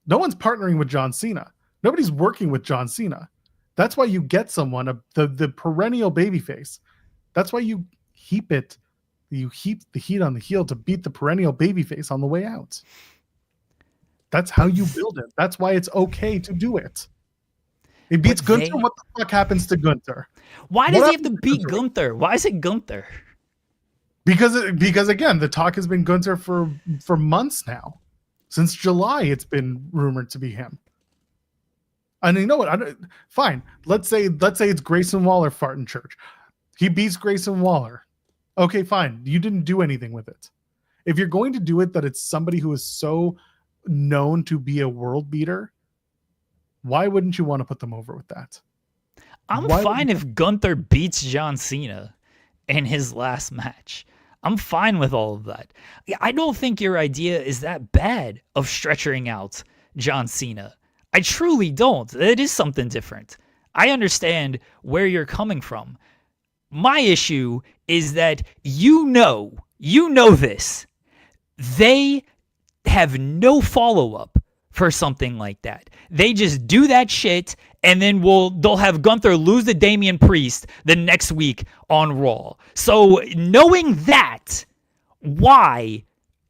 No one's partnering with John Cena. Nobody's working with John Cena. That's why you get someone, the perennial babyface. That's why you heap the heat on the heel to beat the perennial babyface on the way out. That's how you build it. That's why it's okay to do it. It beats Gunther. What the fuck happens to Gunther? Why does he have to beat Gunther? Why is it Gunther? Because again, the talk has been Gunther for months now. Since July, it's been rumored to be him. And you know what? Fine. Let's say it's Grayson Waller farting church. He beats Grayson Waller. Okay, fine. You didn't do anything with it. If you're going to do it that it's somebody who is so known to be a world beater, why wouldn't you want to put them over with that? I'm fine if Gunther beats John Cena in his last match. I'm fine with all of that. I don't think your idea is that bad of stretching out John Cena. I truly don't. It is something different. I understand where you're coming from. My issue is that you know this. They have no follow-up for something like that. They just do that shit, and then they'll have Gunther lose to Damian Priest the next week on Raw. So knowing that, why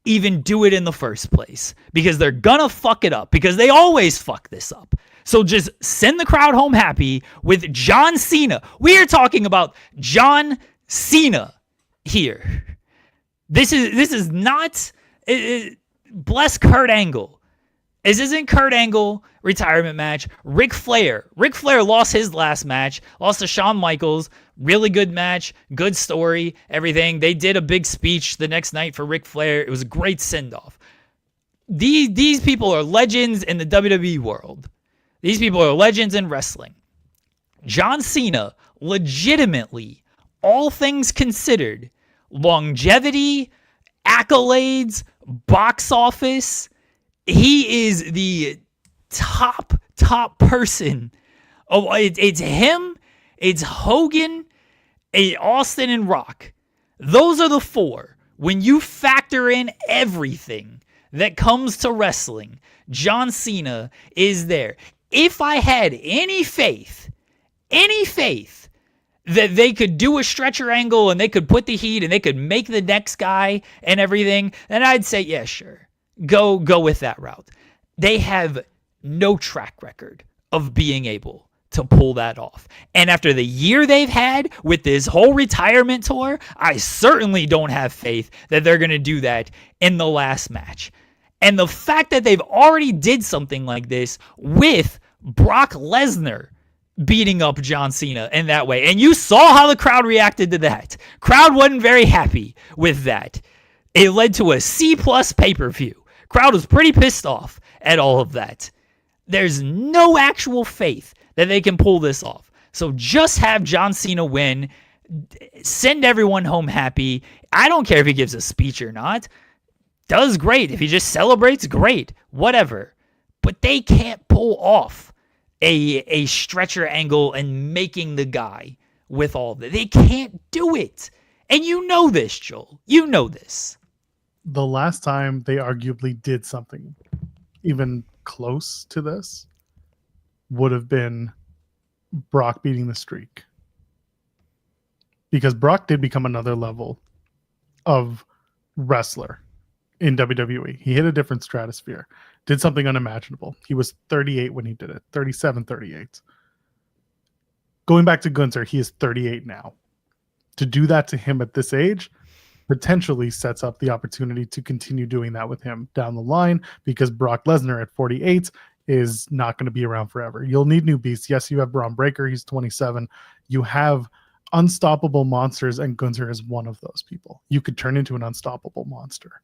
even do it in the first place? Because they're gonna fuck it up, because they always fuck this up. So just send the crowd home happy with John Cena. We are talking about John Cena here. This is not bless Kurt Angle. This isn't Kurt Angle retirement match. Ric Flair lost his last match, lost to Shawn Michaels. Really good match, good story, everything. They did a big speech the next night for Ric Flair. It was a great send-off. These people are legends in the WWE world. These people are legends in wrestling. John Cena, legitimately, all things considered, longevity, accolades, box office, he is the top person. Oh, it's him, it's Hogan, Austin, and Rock. Those are the four. When you factor in everything that comes to wrestling, John Cena is there. If I had any faith that they could do a stretcher angle and they could put the heat and they could make the next guy and everything, then I'd say, yeah, sure. Go with that route. They have no track record of being able to pull that off. And after the year they've had with this whole retirement tour, I certainly don't have faith that they're going to do that in the last match. And the fact that they've already did something like this with Brock Lesnar beating up John Cena in that way. And you saw how the crowd reacted to that. Crowd wasn't very happy with that. It led to a C+ pay-per-view. Crowd was pretty pissed off at all of that. There's no actual faith that they can pull this off. So just have John Cena win. Send everyone home happy. I don't care if he gives a speech or not. Does great. If he just celebrates, great. Whatever. But they can't pull off a stretcher angle and making the guy with all that. They can't do it. And you know this, Joel. You know this. The last time they arguably did something even close to this would have been Brock beating the Streak. Because Brock did become another level of wrestler in WWE. He hit a different stratosphere, did something unimaginable. He was 38 when he did it, 37, 38. Going back to Gunther, he is 38 now. To do that to him at this age potentially sets up the opportunity to continue doing that with him down the line, because Brock Lesnar at 48 is not going to be around forever. You'll need new beasts. Yes, you have Braun Breaker. He's 27. You have unstoppable monsters, and Gunther is one of those people. You could turn into an unstoppable monster.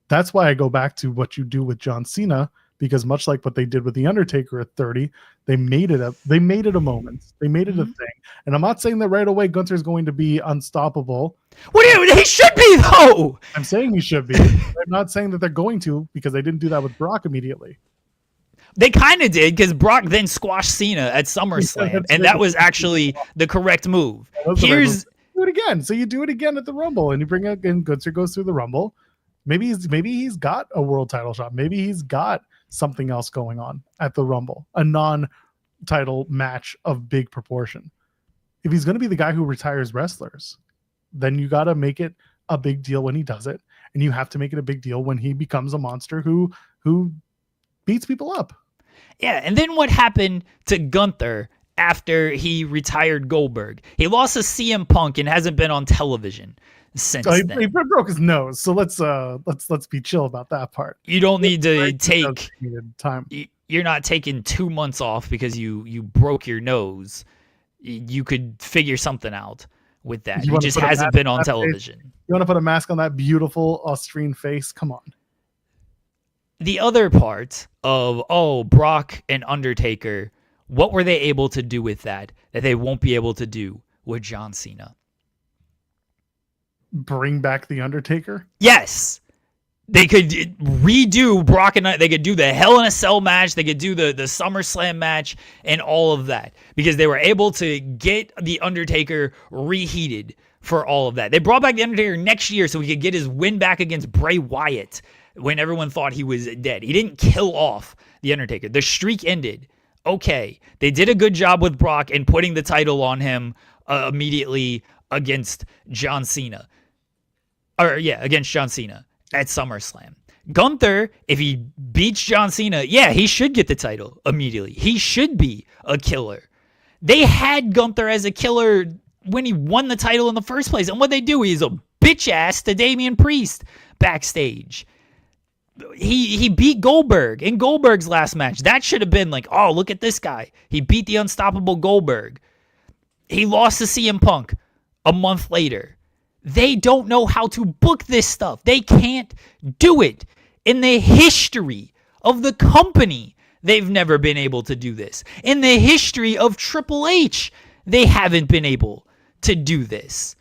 That's why I go back to what you do with John Cena, because much like what they did with The Undertaker at 30, they made it a moment. They made it a thing. And I'm not saying that right away Gunther's going to be unstoppable. What do you, he should be, though. I'm saying he should be. I'm not saying that they're going to, because they didn't do that with Brock immediately. They kind of did, because Brock then squashed Cena at SummerSlam, and that was actually the correct move. Here's do it again. So you do it again at the Rumble, and you bring up, and Gunther goes through the Rumble. Maybe he's got a world title shot. Maybe he's got something else going on at the Rumble, a non-title match of big proportion. If he's going to be the guy who retires wrestlers, then you got to make it a big deal when he does it, and you have to make it a big deal when he becomes a monster who beats people up. Yeah, and then what happened to Gunther after he retired Goldberg? He lost to CM Punk and hasn't been on television since then. He broke his nose, so let's be chill about that part. You don't need to take time. You're not taking 2 months off because you broke your nose. You could figure something out with that. He just hasn't been on television. You want to put a mask on that beautiful Austrian face? Come on. The other part of, Brock and Undertaker, what were they able to do with that they won't be able to do with John Cena? Bring back the Undertaker? Yes. They could redo Brock and they could do the Hell in a Cell match. They could do the SummerSlam match and all of that, because they were able to get the Undertaker reheated for all of that. They brought back the Undertaker next year so he could get his win back against Bray Wyatt when everyone thought he was dead. He didn't kill off the Undertaker. The streak ended. Okay. They did a good job with Brock and putting the title on him immediately against John Cena. Against John Cena at SummerSlam. Gunther, if he beats John Cena, he should get the title immediately. He should be a killer. They had Gunther as a killer when he won the title in the first place. And what they do, he's a bitch ass to Damian Priest backstage. He beat Goldberg in Goldberg's last match. That should have been like, oh, look at this guy. He beat the unstoppable Goldberg. He lost to CM Punk a month later. They don't know how to book this stuff. They can't do it. In the history of the company, they've never been able to do this. In the history of Triple H, they haven't been able to do this.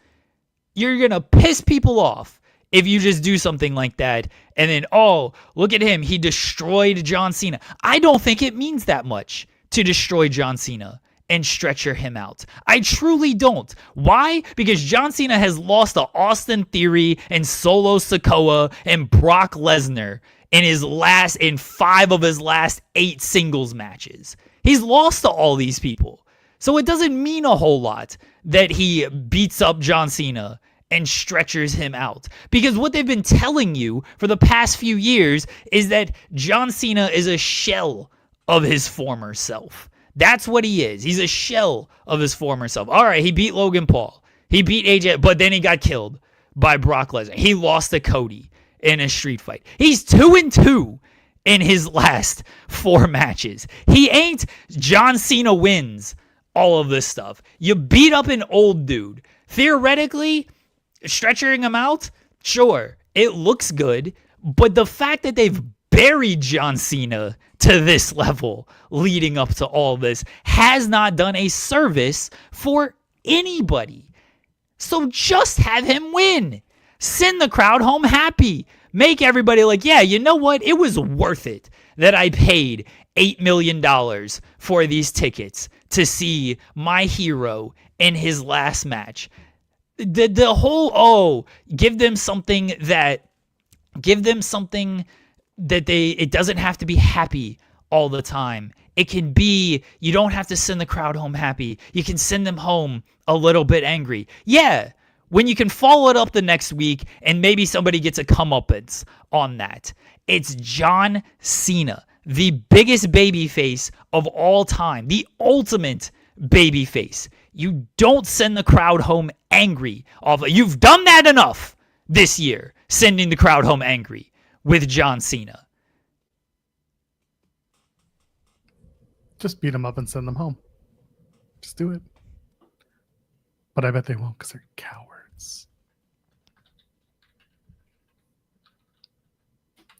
You're going to piss people off if you just do something like that and then, oh, look at him. He destroyed John Cena. I don't think it means that much to destroy John Cena and stretcher him out. I truly don't. Why? Because John Cena has lost to Austin Theory and Solo Sikoa and Brock Lesnar in 5 of his last 8 singles matches. He's lost to all these people. So it doesn't mean a whole lot that he beats up John Cena and stretchers him out. Because what they've been telling you for the past few years is that John Cena is a shell of his former self. That's what he is. He's a shell of his former self. All right, he beat Logan Paul. He beat AJ, but then he got killed by Brock Lesnar. He lost to Cody in a street fight. He's 2-2 in his last 4 matches. He ain't John Cena wins all of this stuff. You beat up an old dude. Theoretically, stretching him out, sure, it looks good, but the fact that they've buried John Cena to this level leading up to all this has not done a service for anybody. So just have him win. Send the crowd home happy. Make everybody like, yeah, you know what? It was worth it that I paid $8 million for these tickets to see my hero in his last match. The whole, give them something that it doesn't have to be happy all the time. It can be, you don't have to send the crowd home happy. You can send them home a little bit angry. Yeah, when you can follow it up the next week and maybe somebody gets a comeuppance on that. It's John Cena, the biggest babyface of all time, the ultimate babyface. You don't send the crowd home angry. You've done that enough this year, sending the crowd home angry with John Cena. Just beat them up and send them home. Just do it. But I bet they won't because they're cowards.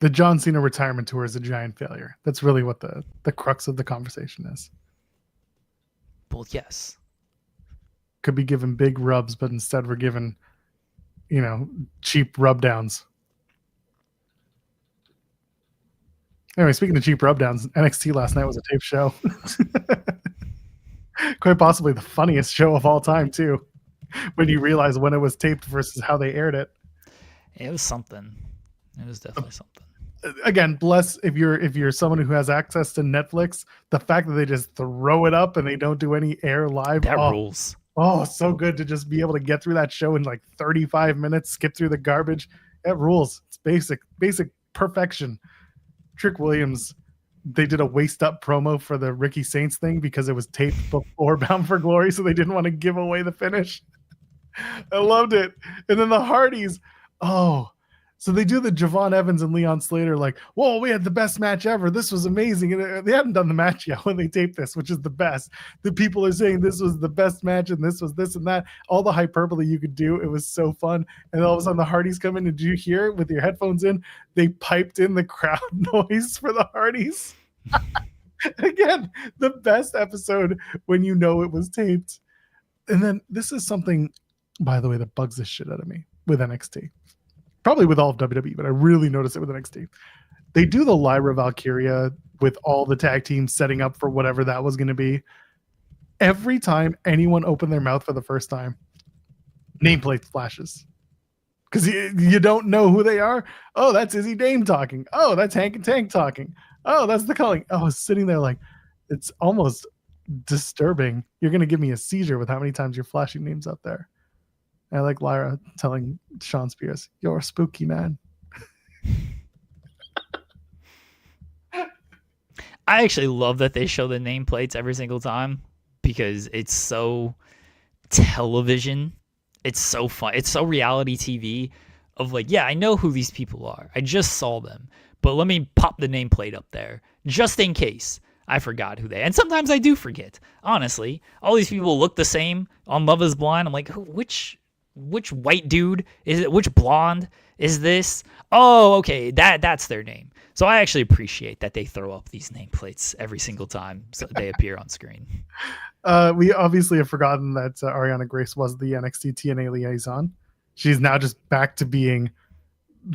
The John Cena retirement tour is a giant failure. That's really what the crux of the conversation is. Well, yes. Could be given big rubs, but instead we're given, cheap rub downs. Anyway, speaking of cheap rub downs, NXT last night was a taped show. Quite possibly the funniest show of all time, too. When you realize when it was taped versus how they aired it. It was something. It was definitely something. Again, bless if you're someone who has access to Netflix, the fact that they just throw it up and they don't do any air live. That rules. Oh, so good to just be able to get through that show in like 35 minutes, skip through the garbage. It rules. It's basic perfection. Trick Williams, they did a waist up promo for the Ricky Saints thing because it was taped before Bound for Glory, so they didn't want to give away the finish. I loved it. And then the Hardys, so they do the Javon Evans and Leon Slater like, whoa, we had the best match ever. This was amazing. And they hadn't done the match yet when they taped this, which is the best. The people are saying this was the best match and this was this and that. All the hyperbole you could do. It was so fun. And all of a sudden the Hardys come in, and did you hear with your headphones in? They piped in the crowd noise for the Hardys. Again, the best episode when you know it was taped. And then this is something, by the way, that bugs the shit out of me with NXT. Probably with all of WWE, but I really noticed it with NXT. They do the Lyra Valkyria with all the tag teams setting up for whatever that was going to be. Every time anyone opened their mouth for the first time, nameplate flashes. Because you don't know who they are. Oh, that's Izzy Dame talking. Oh, that's Hank and Tank talking. Oh, that's the calling. I was sitting there like, it's almost disturbing. You're going to give me a seizure with how many times you're flashing names up there. I like Lyra telling Sean Spears, "You're a spooky man." I actually love that they show the nameplates every single time because it's so television. It's so fun. It's so reality TV of like, yeah, I know who these people are. I just saw them. but let me pop the nameplate up there just in case I forgot who they. And sometimes I do forget. Honestly, all these people look the same on Love Is Blind. I'm like, which white dude is it? Which blonde is this? Oh, okay, that's their name. So I actually appreciate that they throw up these nameplates every single time so they appear on screen. We obviously have forgotten that Ariana Grace was the NXT TNA liaison. She's now just back to being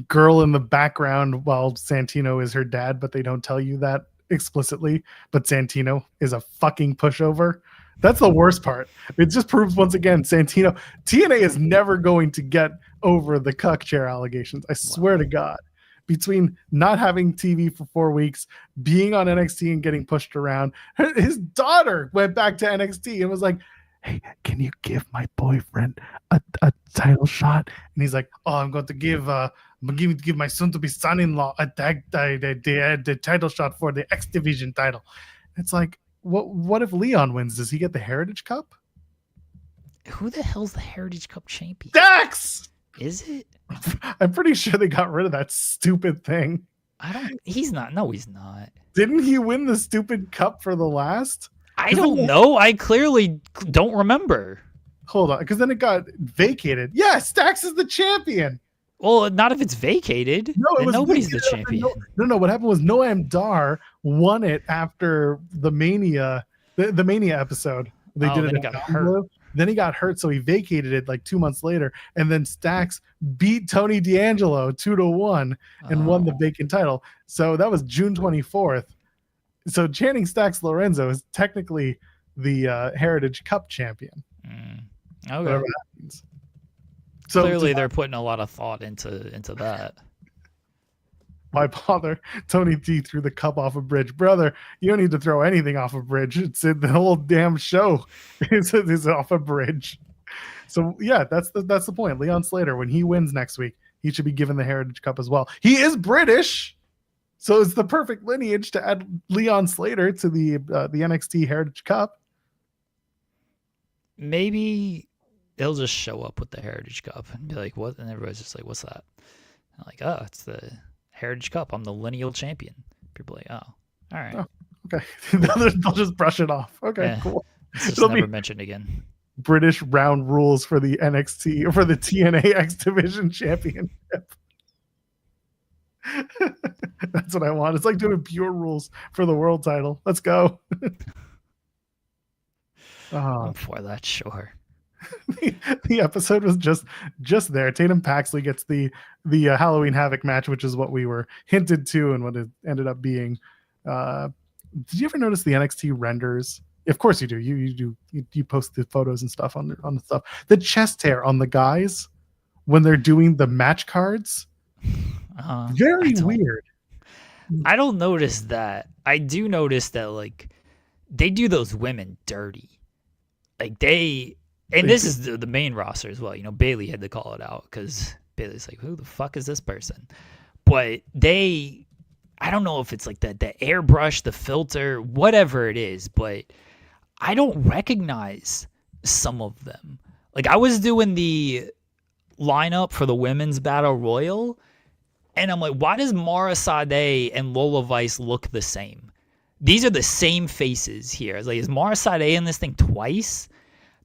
girl in the background while Santino is her dad, but they don't tell you that explicitly. But Santino is a fucking pushover. That's the worst part. It just proves once again Santino TNA is never going to get over the cuck chair allegations. I swear to God. Between not having TV for 4 weeks, being on NXT and getting pushed around, his daughter went back to NXT and was like, "Hey, can you give my boyfriend a title shot?" And he's like, "Oh, I'm going to give my soon-to-be son-in-law the title shot for the X Division title." It's like, what if Leon wins? Does he get the Heritage Cup? Who the hell's the Heritage Cup champion? Dax! Is it? I'm pretty sure they got rid of that stupid thing. He's not. No, he's not. Didn't he win the stupid cup for the last? I don't know. I clearly don't remember. Hold on, because then it got vacated. Yes, Dax is the champion. Well, not if it's vacated. No, it was nobody's the champion. No. What happened was Noam Dar won it after the Mania episode. They did it. Then he got hurt. Then he got hurt, so he vacated it like 2 months later. And then Stax beat Tony D'Angelo 2-1 and won the vacant title. So that was June 24th. So Channing Stax Lorenzo is technically the Heritage Cup champion. Okay. Whatever that means. So clearly they're putting a lot of thought into that. Why bother? Tony D threw the cup off a bridge. Brother, you don't need to throw anything off a bridge. It's the whole damn show is off a bridge. So yeah, that's the point. Leon Slater, when he wins next week, he should be given the Heritage Cup as well. He is British, so it's the perfect lineage to add Leon Slater to the NXT Heritage Cup. Maybe they'll just show up with the Heritage Cup and be like, "What?" And everybody's just like, "What's that?" I'm like, "Oh, it's the Heritage Cup. I'm the lineal champion." People are like, "Oh, all right." Oh, okay. They'll just brush it off. Okay, yeah, cool. It's just never mentioned again. British round rules for the NXT or for the TNA X Division Championship. That's what I want. It's like doing pure rules for the world title. Let's go. I'm for that, sure. The episode was just there. Tatum Paxley gets the Halloween Havoc match, which is what we were hinted to and what it ended up being. Did you ever notice the NXT renders? Of course you do. You post the photos and stuff on the stuff. The chest hair on the guys when they're doing the match cards. Very weird. I don't notice that. I do notice that like they do those women dirty. Like this is the main roster as well. You know, Bailey had to call it out because Bailey's like, who the fuck is this person? But I don't know if it's like the airbrush, the filter, whatever it is, but I don't recognize some of them. Like I was doing the lineup for the women's battle royal, and I'm like, why does Mara Sade and Lola Vice look the same? These are the same faces here. I was like, is Mara Sade in this thing twice?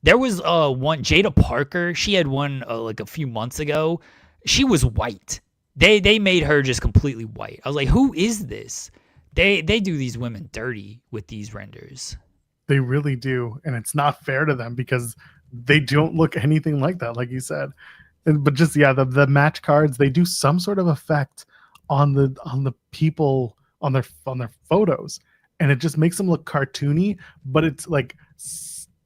There was one, Jada Parker. She had one like a few months ago. She was white. They made her just completely white. I was like, who is this? They do these women dirty with these renders. They really do, and it's not fair to them because they don't look anything like that, like you said. But just the match cards, they do some sort of effect on the people on their photos, and it just makes them look cartoony. But it's like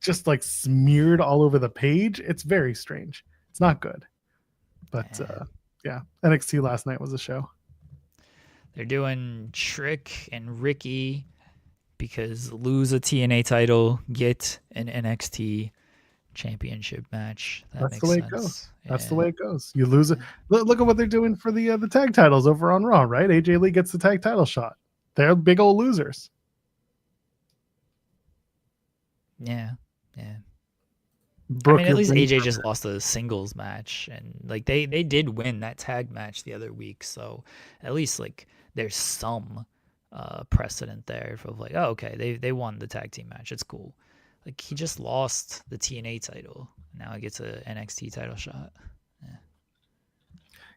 just like smeared all over the page. It's very strange. It's not good. But yeah, NXT last night was a show. They're doing Trick and Ricky because lose a TNA title, get an NXT championship match. That's the way it goes. That's the way it goes. You lose it. Look at what they're doing for the tag titles over on Raw, right? AJ Lee gets the tag title shot. They're big old losers. Yeah. Brooke, I mean, at least AJ just lost a singles match, and like they did win that tag match the other week, so at least like there's some precedent there of like, oh, okay, they won the tag team match. It's cool. Like, he just lost the TNA title. Now he gets a NXT title shot.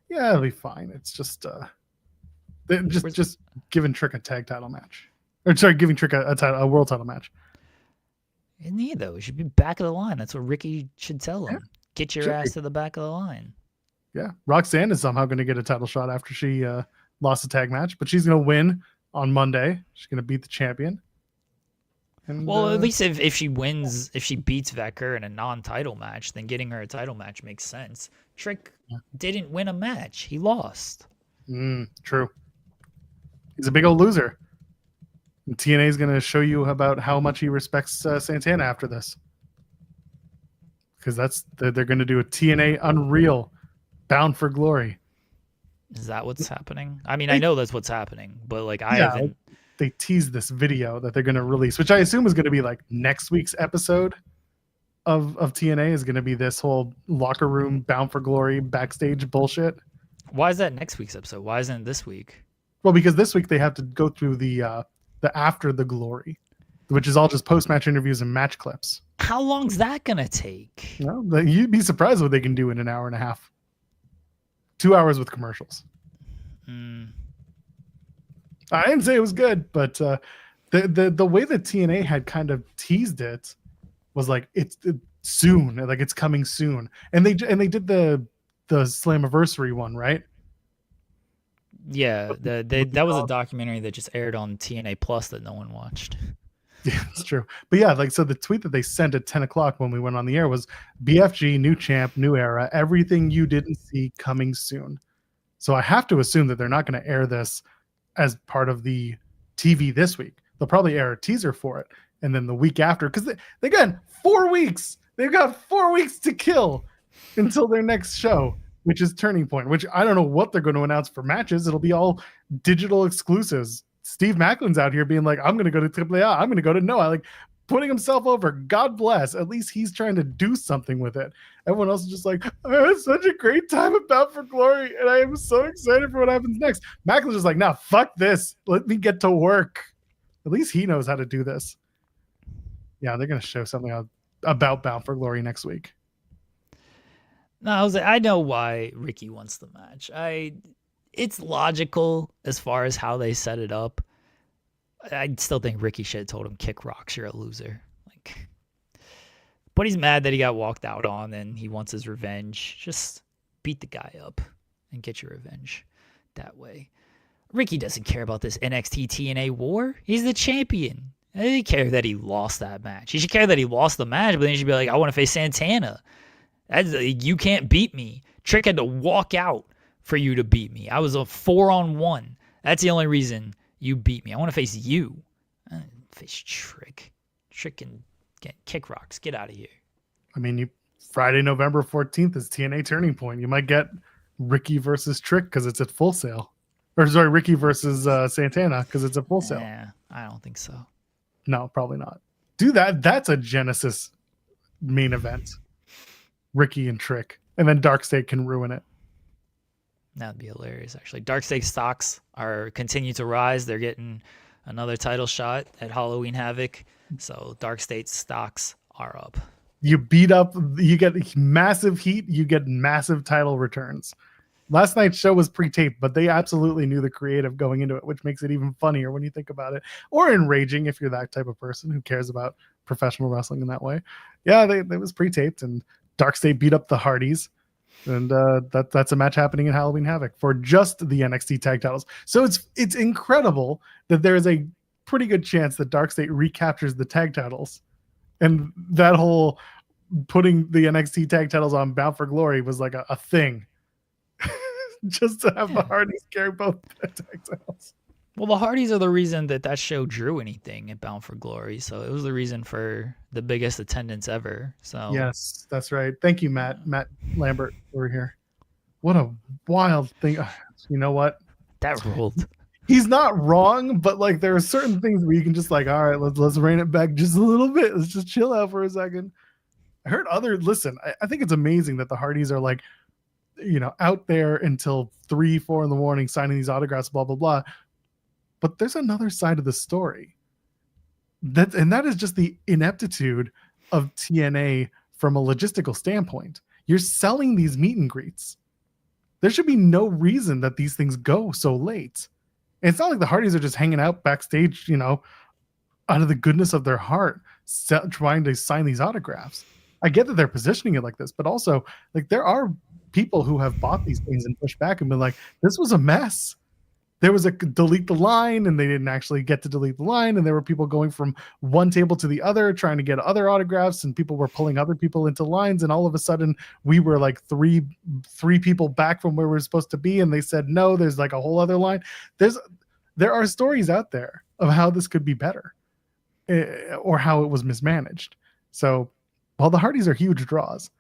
Yeah, it'll be fine. It's just just giving Trick a tag title match. Or sorry, giving Trick a world title match. Isn't he, though? He should be back of the line. That's what Ricky should tell him. Get your ass to the back of the line. Yeah. Roxanne is somehow going to get a title shot after she lost a tag match, but she's going to win on Monday. She's going to beat the champion. And, well, at least if she wins, if she beats Vecker in a non-title match, then getting her a title match makes sense. Trick didn't win a match. He lost. True. He's a big old loser. And TNA is going to show you about how much he respects Santana after this. Because they're going to do a TNA Unreal Bound for Glory. Is that what's happening? I mean, I know that's what's happening, but like I haven't. They teased this video that they're going to release, which I assume is going to be like next week's episode of TNA is going to be this whole locker room Bound for Glory backstage bullshit. Why is that next week's episode? Why isn't it this week? Well, because this week they have to go through the After the Glory, which is all just post-match interviews and match clips. How long's that going to take? Well, you'd be surprised what they can do in an hour and a half. 2 hours with commercials. I didn't say it was good, but the way that TNA had kind of teased it was like it's soon, like it's coming soon, and they did the Slammiversary one, right? Yeah, that was a documentary that just aired on TNA Plus that no one watched. Yeah, it's true. But yeah, like, so the tweet that they sent at 10 o'clock when we went on the air was BFG, new champ, new era, everything you didn't see coming soon. So I have to assume that they're not going to air this as part of the TV this week. They'll probably air a teaser for it. And then the week after, because they got 4 weeks. They've got 4 weeks to kill until their next show, which is Turning Point, which I don't know what they're going to announce for matches. It'll be all digital exclusives. Steve Macklin's out here being like, I'm going to go to AAA. I'm going to go to Noah. Like, putting himself over. God bless. At least he's trying to do something with it. Everyone else is just like, I had such a great time at Bound for Glory, and I am so excited for what happens next. Macklin's just like, nah, fuck this. Let me get to work. At least he knows how to do this. Yeah, they're going to show something about Bound for Glory next week. No, I know why Ricky wants the match. It's logical as far as how they set it up. I still think Ricky should have told him, kick rocks, you're a loser. Like, but he's mad that he got walked out on and he wants his revenge. Just beat the guy up and get your revenge that way. Ricky doesn't care about this NXT TNA war. He's the champion. He doesn't care that he lost that match. He should care that he lost the match, but then he should be like, I want to face Santana. You can't beat me. Trick had to walk out for you to beat me. I was a 4-on-1. That's the only reason you beat me. I want to face you. I don't face Trick. Trick can get kick rocks. Get out of here. I mean, Friday, November 14th is TNA Turning Point. You might get Ricky versus Trick because it's at Full Sail. Or sorry, Ricky versus Santana because it's at Full Sail. Yeah, I don't think so. No, probably not. Do that. That's a Genesis main event. Ricky and Trick. And then Dark State can ruin it. That'd be hilarious, actually. Dark State stocks continue to rise. They're getting another title shot at Halloween Havoc. So Dark State stocks are up. You get massive heat, you get massive title returns. Last night's show was pre-taped, but they absolutely knew the creative going into it, which makes it even funnier when you think about it. Or enraging if you're that type of person who cares about professional wrestling in that way. Yeah, it was pre-taped, and Dark State beat up the Hardys. And that's a match happening in Halloween Havoc for just the NXT tag titles. So it's incredible that there is a pretty good chance that Dark State recaptures the tag titles. And that whole putting the NXT tag titles on Bound for Glory was like a thing. Just to have the Hardys carry both the tag titles. Well, the Hardys are the reason that show drew anything at Bound for Glory. So it was the reason for the biggest attendance ever. So yes, that's right. Thank you, Matt Lambert, over here. What a wild thing. You know what? That ruled. He's not wrong, but like there are certain things where you can just like, all right, let's rein it back just a little bit. Let's just chill out for a second. I heard I think it's amazing that the Hardys are like, out there until 3-4 in the morning signing these autographs, blah blah blah. But there's another side of the story. That is just the ineptitude of TNA from a logistical standpoint. You're selling these meet and greets. There should be no reason that these things go so late. And it's not like the Hardys are just hanging out backstage, out of the goodness of their heart, trying to sign these autographs. I get that they're positioning it like this, but also like there are people who have bought these things and pushed back and been like, this was a mess. There was a delete the line and they didn't actually get to delete the line. And there were people going from one table to the other, trying to get other autographs, and people were pulling other people into lines. And all of a sudden we were like three people back from where we were supposed to be. And they said, no, there's like a whole other line. There are stories out there of how this could be better or how it was mismanaged. So while the Hardys are huge draws,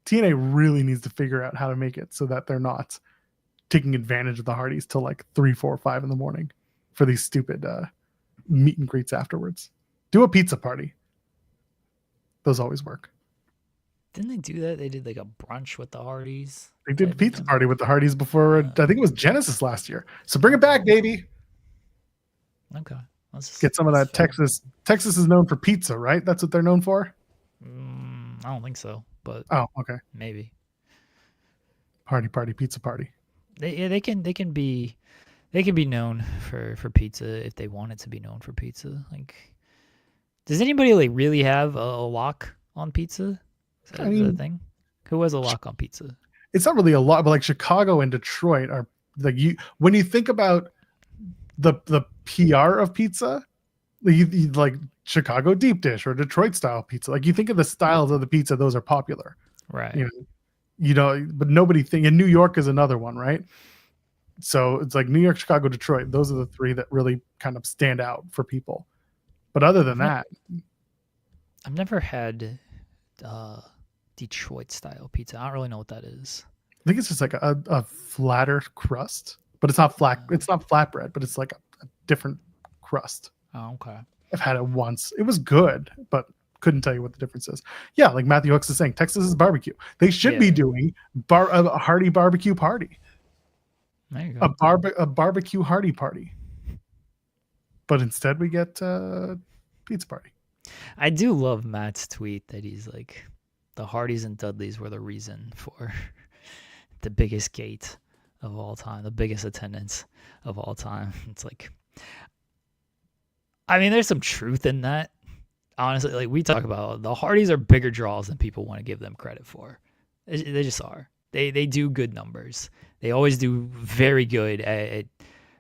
TNA really needs to figure out how to make it so that they're not taking advantage of the Hardys till like 3, 4, 5 in the morning for these stupid meet and greets afterwards. Do a pizza party. Those always work. Didn't they do that? They did like a brunch with the Hardys. They did a pizza party with the Hardys before, I think it was Genesis last year. So bring it back, baby. Okay. Let's get some of that Texas. Texas is known for pizza, right? That's what they're known for? I don't think so, but okay. Maybe. Party, pizza party. They can be known for pizza if they want it to be known for pizza. Like, does anybody like really have a lock on pizza? Is that a thing? Who has a lock on pizza? It's not really a lot, but like Chicago and Detroit are like when you think about the PR of pizza, you like Chicago deep dish or Detroit style pizza. Like you think of the styles of the pizza, those are popular, right? But nobody and New York is another one, right? So it's like New York, Chicago, Detroit. Those are the three that really kind of stand out for people. But other than that, I've never had Detroit style pizza. I don't really know what that is. I think it's just like a flatter crust, but it's not flat. It's not flatbread, but it's like a different crust. Oh, okay. I've had it once. It was good, but couldn't tell you what the difference is. Yeah, like Matthew Hooks is saying, Texas is barbecue. They should be doing a Hardy barbecue party. There you go. A barbecue Hardy party. But instead we get pizza party. I do love Matt's tweet that he's like, the Hardys and Dudleys were the reason for the biggest gate of all time, the biggest attendance of all time. It's like, I mean, there's some truth in that. Honestly, like we talk about, the Hardys are bigger draws than people want to give them credit for. They just are. They do good numbers. They always do very good at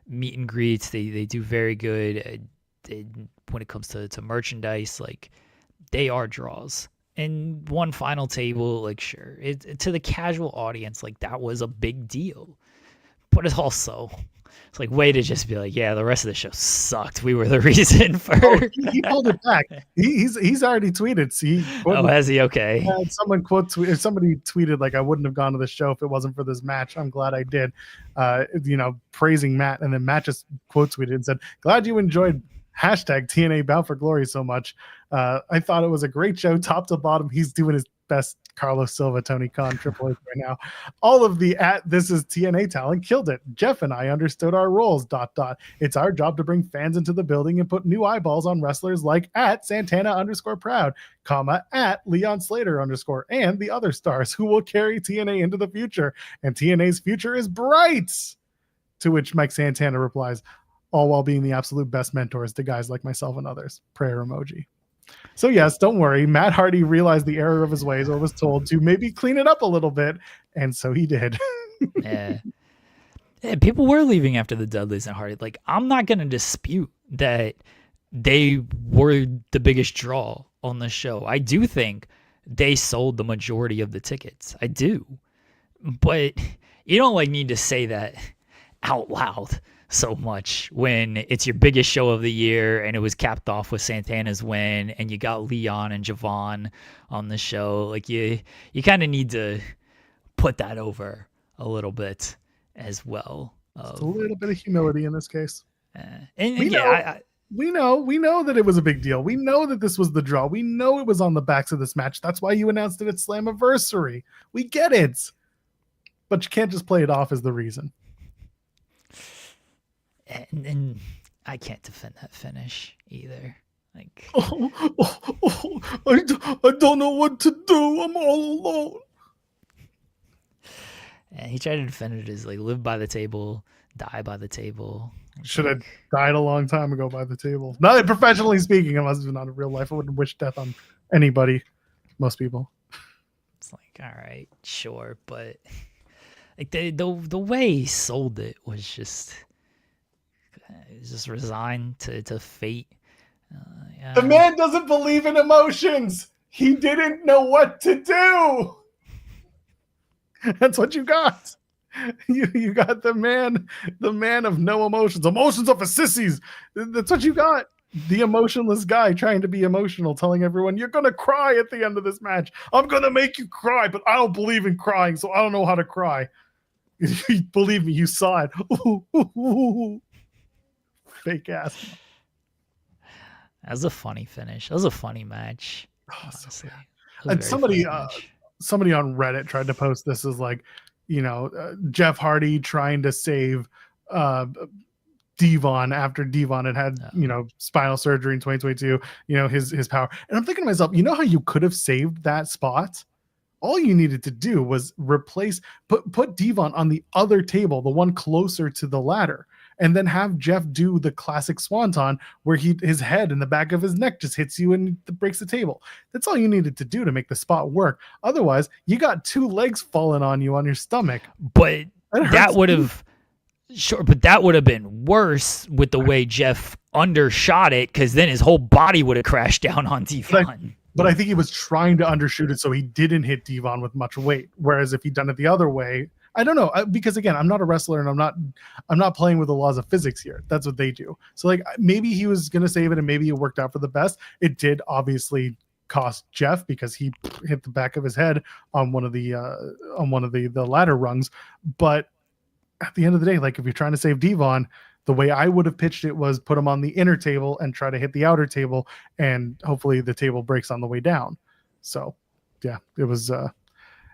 meet and greets. They do very good at when it comes to merchandise. Like, they are draws. And one final table, like, sure, to the casual audience, like, that was a big deal. But it's also, it's like, way to just be like, yeah, the rest of the show sucked. We were the reason for. He pulled it back. He's already tweeted. See, has he? Okay. Somebody tweeted like, I wouldn't have gone to the show if it wasn't for this match. I'm glad I did. Praising Matt, and then Matt just quote tweeted and said, "Glad you enjoyed #TNA Bound for Glory so much. I thought it was a great show, top to bottom." He's doing his best Carlos Silva, Tony Khan, Triple H right now. All of the "this is TNA" talent killed it. Jeff and I understood our roles. ... It's our job to bring fans into the building and put new eyeballs on wrestlers like @Santana_proud, @Leon Slater_ and the other stars who will carry TNA into the future. And TNA's future is bright. To which Mike Santana replies, all while being the absolute best mentors to guys like myself and others. Prayer emoji. So yes, don't worry. Matt Hardy realized the error of his ways, or was told to maybe clean it up a little bit, and so he did. Yeah, people were leaving after the Dudleys and Hardy. Like, I'm not going to dispute that they were the biggest draw on the show. I do think they sold the majority of the tickets. I do. But you don't like need to say that out loud so much when it's your biggest show of the year and it was capped off with Santana's win and you got Leon and Javon on the show. Like, you kind of need to put that over a little bit as well. Just a little bit of humility in this case. We know that it was a big deal. We know that this was the draw. We know it was on the backs of this match. That's why you announced it at Slammiversary. We get it. But you can't just play it off as the reason. And I can't defend that finish either. Like, I don't know what to do. I'm all alone. and he tried to defend it as like live by the table, die by the table. Should have died a long time ago by the table. Not professionally speaking, unless it's not in real life. I wouldn't wish death on anybody. Most people. It's like, all right, sure, but like the way he sold it was just resigned to fate. The man doesn't believe in emotions. He didn't know what to do. That's what you got. You got the man of no emotions. Emotions are for sissies. That's what you got. The emotionless guy trying to be emotional, telling everyone, you're going to cry at the end of this match. I'm going to make you cry, but I don't believe in crying, so I don't know how to cry. Believe me, you saw it. Fake ass. That was a funny finish. That was a funny match. Honestly. And somebody on Reddit tried to post this as like, Jeff Hardy trying to save Devon after Devon had spinal surgery in 2022, his power. And I'm thinking to myself, how you could have saved that spot? All you needed to do was put Devon on the other table, the one closer to the ladder, and then have Jeff do the classic swanton where his head and the back of his neck just hits you and breaks the table. That's all you needed to do to make the spot work. Otherwise, you got two legs falling on you on your stomach. But that would have been worse with the way Jeff undershot it, because then his whole body would have crashed down on Devon. But I think he was trying to undershoot it so he didn't hit Devon with much weight. Whereas if he'd done it the other way, I don't know, because again, I'm not a wrestler and I'm not playing with the laws of physics here. That's what they do. So like maybe he was gonna save it and maybe it worked out for the best. It did obviously cost Jeff because he hit the back of his head on one of the ladder rungs. But at the end of the day, like if you're trying to save Devon, the way I would have pitched it was put him on the inner table and try to hit the outer table, and hopefully the table breaks on the way down. So yeah, it was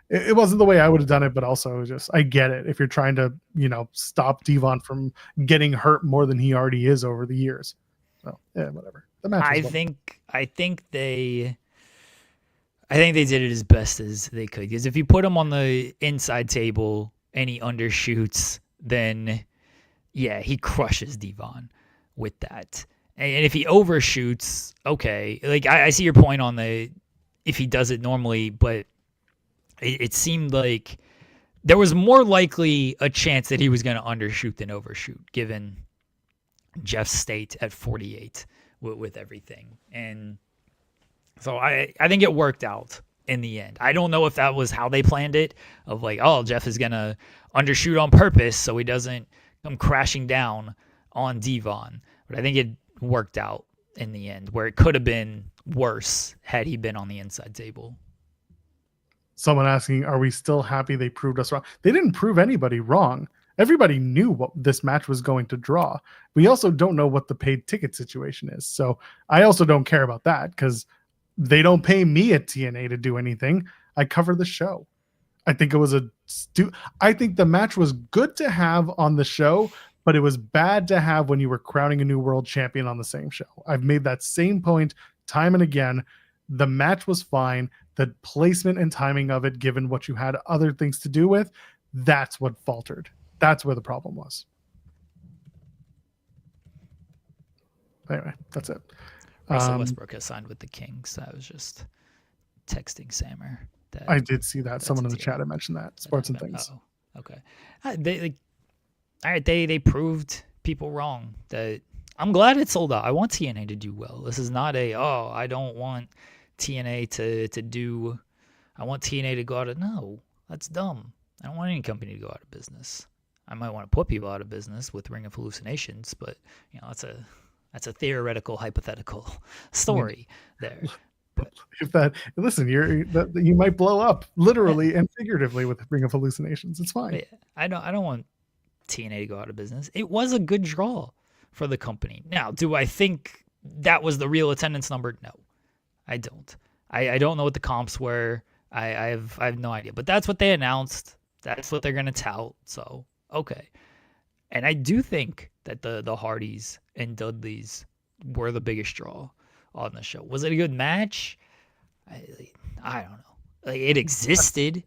it wasn't the way I would have done it, but also just I get it. If you're trying to, stop Devon from getting hurt more than he already is over the years. So yeah, whatever. The match I think they did it as best as they could, because if you put him on the inside table and he undershoots, then yeah, he crushes Devon with that. And if he overshoots, okay, like I see your point on if he does it normally, but it seemed like there was more likely a chance that he was going to undershoot than overshoot, given Jeff's state at 48 with everything. And so I think it worked out in the end. I don't know if that was how they planned it, of like, oh, Jeff is going to undershoot on purpose so he doesn't come crashing down on Devon. But I think it worked out in the end, where it could have been worse had he been on the inside table. Someone asking, are we still happy they proved us wrong? They didn't prove anybody wrong. Everybody knew what this match was going to draw. We also don't know what the paid ticket situation is. So I also don't care about that because they don't pay me at TNA to do anything. I cover the show. I think it was I think the match was good to have on the show, but it was bad to have when you were crowning a new world champion on the same show. I've made that same point time and again. The match was fine. The placement and timing of it, given what you had other things to do with, that's what faltered. That's where the problem was. Anyway, that's it. Russell Westbrook has signed with the Kings. I was just texting Sammer. I did see that. Someone in the chat had mentioned that. Sports and things. Oh, okay. They proved people wrong. That I'm glad it sold out. I want TNA to do well. This is not I don't want TNA to do. I want TNA to go out of. No, that's dumb. I don't want any company to go out of business. I might want to put people out of business with Ring of Hallucinations, but that's a theoretical, hypothetical story there. But you might blow up literally and figuratively with Ring of Hallucinations. It's fine. Yeah, I don't want TNA to go out of business. It was a good draw for the company. Now, do I think that was the real attendance number? No, I don't. I don't know what the comps were. I have no idea. But that's what they announced. That's what they're gonna tout. So okay. And I do think that the Hardys and Dudleys were the biggest draw on the show. Was it a good match? I, I don't know. Like, it existed.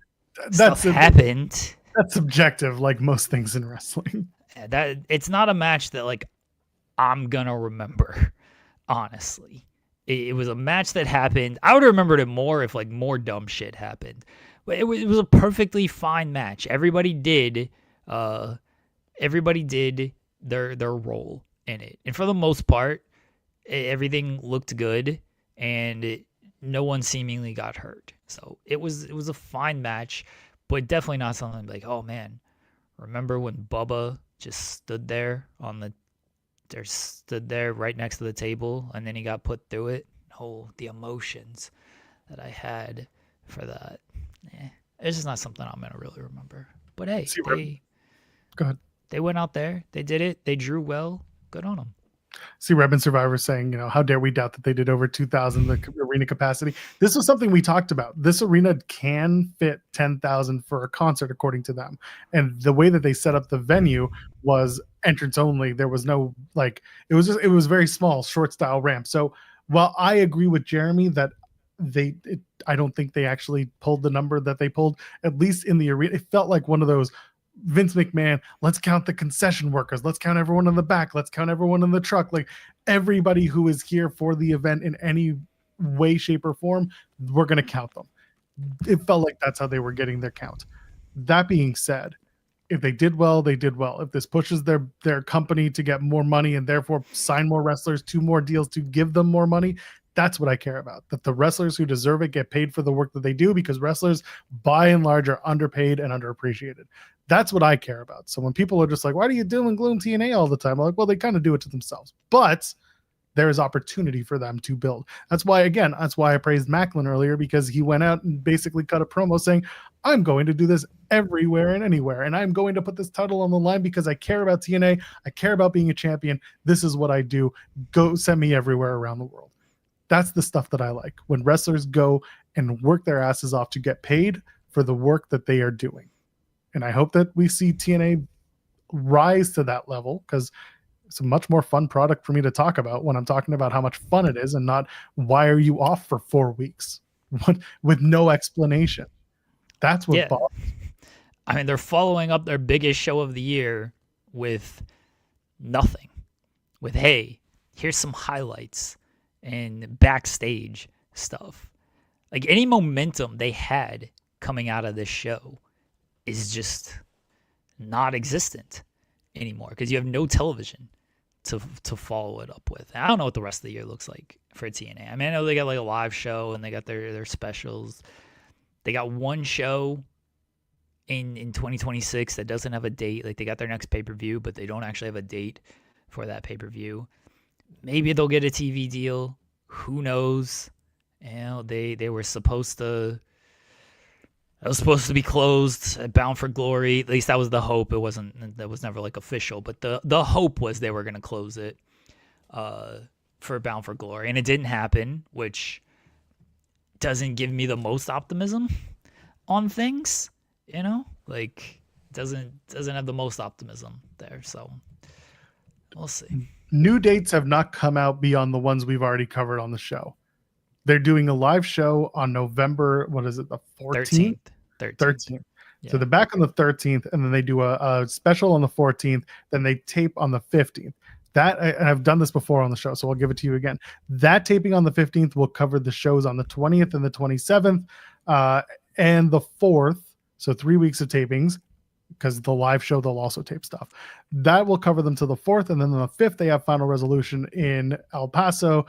Stuff happened. That's subjective, like most things in wrestling. That it's not a match that like I'm gonna remember. Honestly, it was a match that happened. I would have remembered it more if like more dumb shit happened. But it was a perfectly fine match. Everybody did their role in it, and for the most part, everything looked good, and no one seemingly got hurt. So it was a fine match, but definitely not something like, oh man, remember when Bubba just stood there right next to the table, and then he got put through it. Oh, the emotions that I had for that. It's just not something I'm gonna really remember. But hey, go ahead. They went out there, they did it, they drew well. Good on them. See, Rebin Survivor saying, how dare we doubt that they did over 2,000 the arena capacity. This was something we talked about. This arena can fit 10,000 for a concert, according to them. And the way that they set up the venue was entrance only. There was no it was very small, short style ramp. So while I agree with Jeremy that I don't think they actually pulled the number that they pulled, at least in the arena, it felt like one of those Vince McMahon, let's count the concession workers, let's count everyone in the back, let's count everyone in the truck, like everybody who is here for the event in any way, shape, or form, we're going to count them. It felt like that's how they were getting their count. That being said, if they did well, they did well. If this pushes their company to get more money and therefore sign more wrestlers to more deals to give them more money, that's what I care about. That the wrestlers who deserve it get paid for the work that they do, because wrestlers by and large are underpaid and underappreciated. That's what I care about. So when people are just like, why do you doom and gloom TNA all the time? I'm like, well, they kind of do it to themselves. But there is opportunity for them to build. That's why I praised Macklin earlier, because he went out and basically cut a promo saying, I'm going to do this everywhere and anywhere. And I'm going to put this title on the line because I care about TNA. I care about being a champion. This is what I do. Go send me everywhere around the world. That's the stuff that I like. When wrestlers go and work their asses off to get paid for the work that they are doing. And I hope that we see TNA rise to that level, because it's a much more fun product for me to talk about when I'm talking about how much fun it is, and not why are you off for 4 weeks with no explanation. That's what bothers me. I mean, they're following up their biggest show of the year with nothing. With, hey, here's some highlights and backstage stuff. Like, any momentum they had coming out of this show is just not existent anymore, because you have no television to follow it up with. And I don't know what the rest of the year looks like for TNA. I mean, I know they got like a live show and they got their specials. They got one show in 2026 that doesn't have a date. Like, they got their next pay-per-view, but they don't actually have a date for that pay-per-view. Maybe they'll get a TV deal. Who knows? They were supposed to. It was supposed to be closed at Bound for Glory. At least that was the hope. It wasn't. That was never like official, but the hope was they were going to close it for Bound for Glory, and it didn't happen, which doesn't give me the most optimism on things. Like, doesn't have the most optimism there. So we'll see. New dates have not come out beyond the ones we've already covered on the show. They're doing a live show on November, what is it, the 14th? 13th. Yeah. So they're back on the 13th, and then they do a special on the 14th, then they tape on the 15th. And I've done this before on the show, so I'll give it to you again. That taping on the 15th will cover the shows on the 20th and the 27th and the 4th, so 3 weeks of tapings, because the live show, they'll also tape stuff. That will cover them to the 4th, and then on the 5th, they have Final Resolution in El Paso.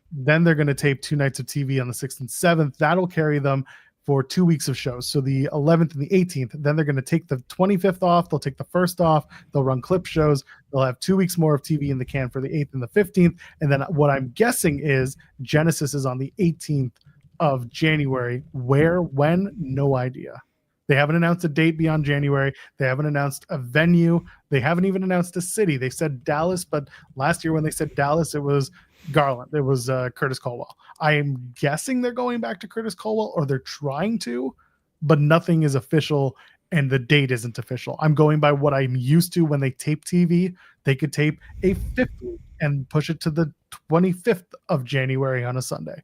Then they're going to tape 2 nights of TV on the 6th and 7th. That'll carry them for 2 weeks of shows. So the 11th and the 18th. Then they're going to take the 25th off. They'll take the 1st off. They'll run clip shows. They'll have 2 weeks more of TV in the can for the 8th and the 15th. And then what I'm guessing is Genesis is on the 18th of January. Where, when, no idea. They haven't announced a date beyond January. They haven't announced a venue. They haven't even announced a city. They said Dallas, but last year when they said Dallas, it was Garland. It was Curtis Colwell. I am guessing they're going back to Curtis Colwell, or they're trying to, but nothing is official and the date isn't official. I'm going by what I'm used to when they tape TV. They could tape a 5th week and push it to the 25th of January on a Sunday.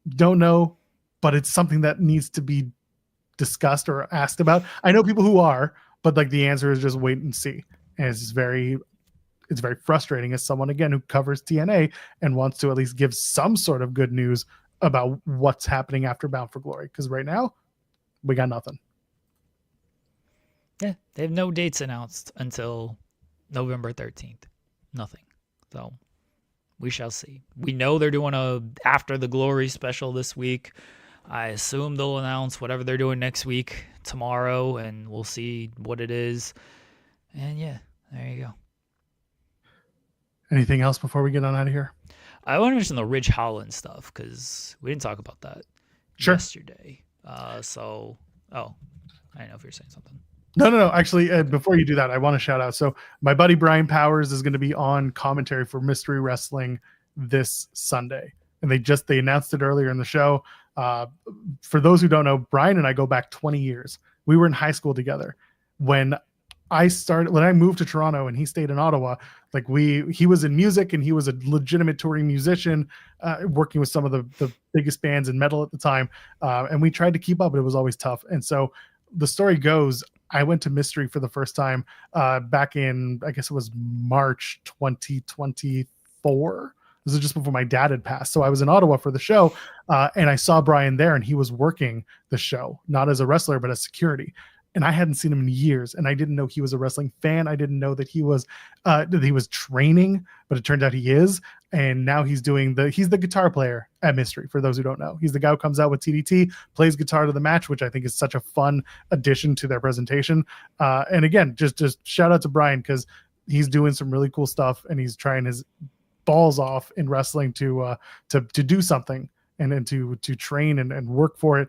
Don't know, but it's something that needs to be discussed or asked about. I know people who are, but like the answer is just wait and see. And it's very frustrating as someone, again, who covers TNA and wants to at least give some sort of good news about what's happening after Bound for Glory. Because right now, we got nothing. Yeah, they have no dates announced until November 13th. Nothing. So we shall see. We know they're doing a After the Glory special this week. I assume they'll announce whatever they're doing next week tomorrow, and we'll see what it is. And yeah, there you go. Anything else before we get on out of here? I want to mention the Ridge Holland stuff because we didn't talk about that yesterday. I don't know if you're saying something. No. Actually, before you do that, I want to shout out. So my buddy Brian Powers is going to be on commentary for Mystery Wrestling this Sunday. And they announced it earlier in the show. For those who don't know, Brian and I go back 20 years. We were in high school together. When I moved to Toronto and he stayed in Ottawa, like he was in music and he was a legitimate touring musician, working with some of the biggest bands in metal at the time. And we tried to keep up, but it was always tough. And so the story goes, I went to Mystery for the first time back in, I guess it was March 2024. This is just before my dad had passed. So I was in Ottawa for the show, and I saw Brian there, and he was working the show, not as a wrestler, but as security. And I hadn't seen him in years, and I didn't know he was a wrestling fan. I didn't know that he was training, but it turned out he is. And now he's the guitar player at Mystery, for those who don't know. He's the guy who comes out with TDT, plays guitar to the match, which I think is such a fun addition to their presentation. And again, just shout out to Brian, because he's doing some really cool stuff, and he's trying his balls off in wrestling to do something and to train and work for it.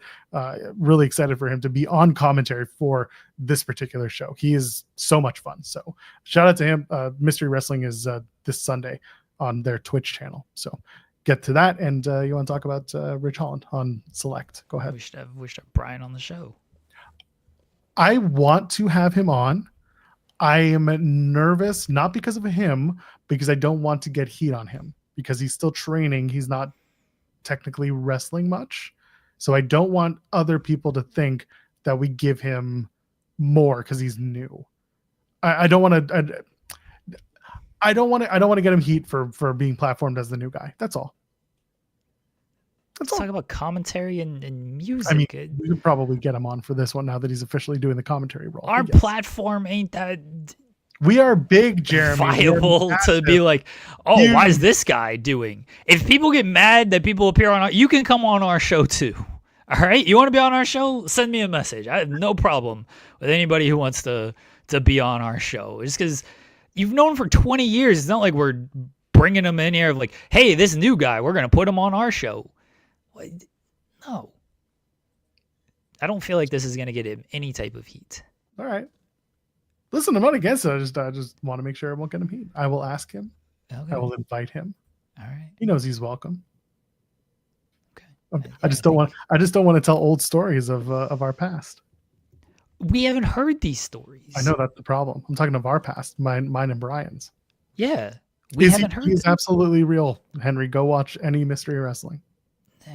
Really excited for him to be on commentary for this particular show. He is so much fun. So shout out to him. Mystery Wrestling is this Sunday on their Twitch channel. So get to that. And you want to talk about Ridge Holland on Select? Go ahead. We should have Brian on the show. I want to have him on. I am nervous, not because of him, because I don't want to get heat on him, because he's still training. He's not technically wrestling much. So I don't want other people to think that we give him more because he's new. I don't want to get him heat for being platformed as the new guy. That's all. Let's talk about commentary and music. I mean, we could probably get him on for this one now that he's officially doing the commentary role. Our platform ain't that we are big, Jeremy. Viable to be like, oh, why is this guy doing? If people get mad that people appear on you can come on our show too. All right? You want to be on our show? Send me a message. I have no problem with anybody who wants to be on our show. Just because you've known him for 20 years. It's not like we're bringing him in here of like, hey, this new guy, we're going to put him on our show. No. I don't feel like this is going to get him any type of heat. All right. Listen, I'm not against it. I just want to make sure I won't get him heat. I will ask him. Okay. I will invite him. All right. He knows he's welcome. Okay. I just don't want to tell old stories of our past. We haven't heard these stories. I know that's the problem. I'm talking of our past, mine and Brian's. Yeah. We haven't heard. He's absolutely real. Henry, go watch any Mystery Wrestling.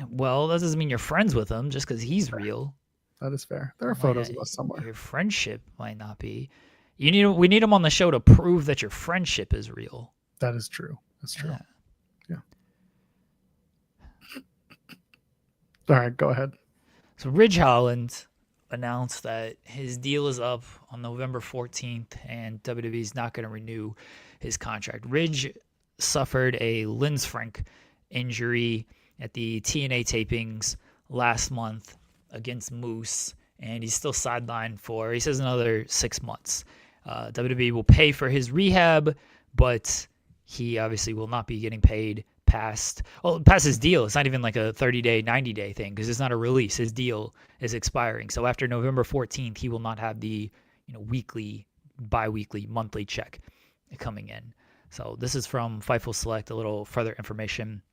Well, that doesn't mean you're friends with him just because he's real. That is fair. There are photos of us somewhere. Your friendship might not be. We need him on the show to prove that your friendship is real. That is true. That's true. Yeah. All right, go ahead. So Ridge Holland announced that his deal is up on November 14th and WWE's not going to renew his contract. Ridge suffered a Lindsfrank injury at the TNA tapings last month against Moose, and he's still sidelined for, he says, another 6 months. WWE will pay for his rehab, but he obviously will not be getting paid past his deal. It's not even like a 30-day, 90-day thing because it's not a release. His deal is expiring. So after November 14th, he will not have the weekly, bi-weekly, monthly check coming in. So this is from Fightful Select, a little further information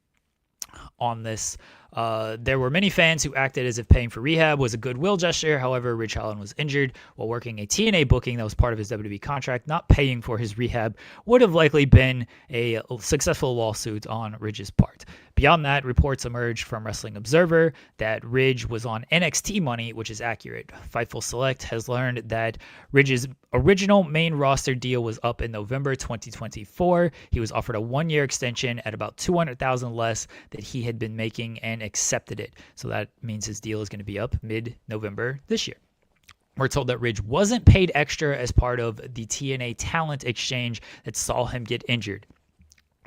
on this. There were many fans who acted as if paying for rehab was a goodwill gesture. However, Ridge Holland was injured while working a TNA booking that was part of his WWE contract. Not paying for his rehab would have likely been a successful lawsuit on Ridge's part. Beyond that, reports emerged from Wrestling Observer that Ridge was on NXT money, which is accurate. Fightful Select has learned that Ridge's original main roster deal was up in November 2024. He was offered a 1-year extension at about $200,000 less that he had been making and accepted it. So that means his deal is going to be up mid-November this year. We're told that Ridge wasn't paid extra as part of the TNA talent exchange that saw him get injured.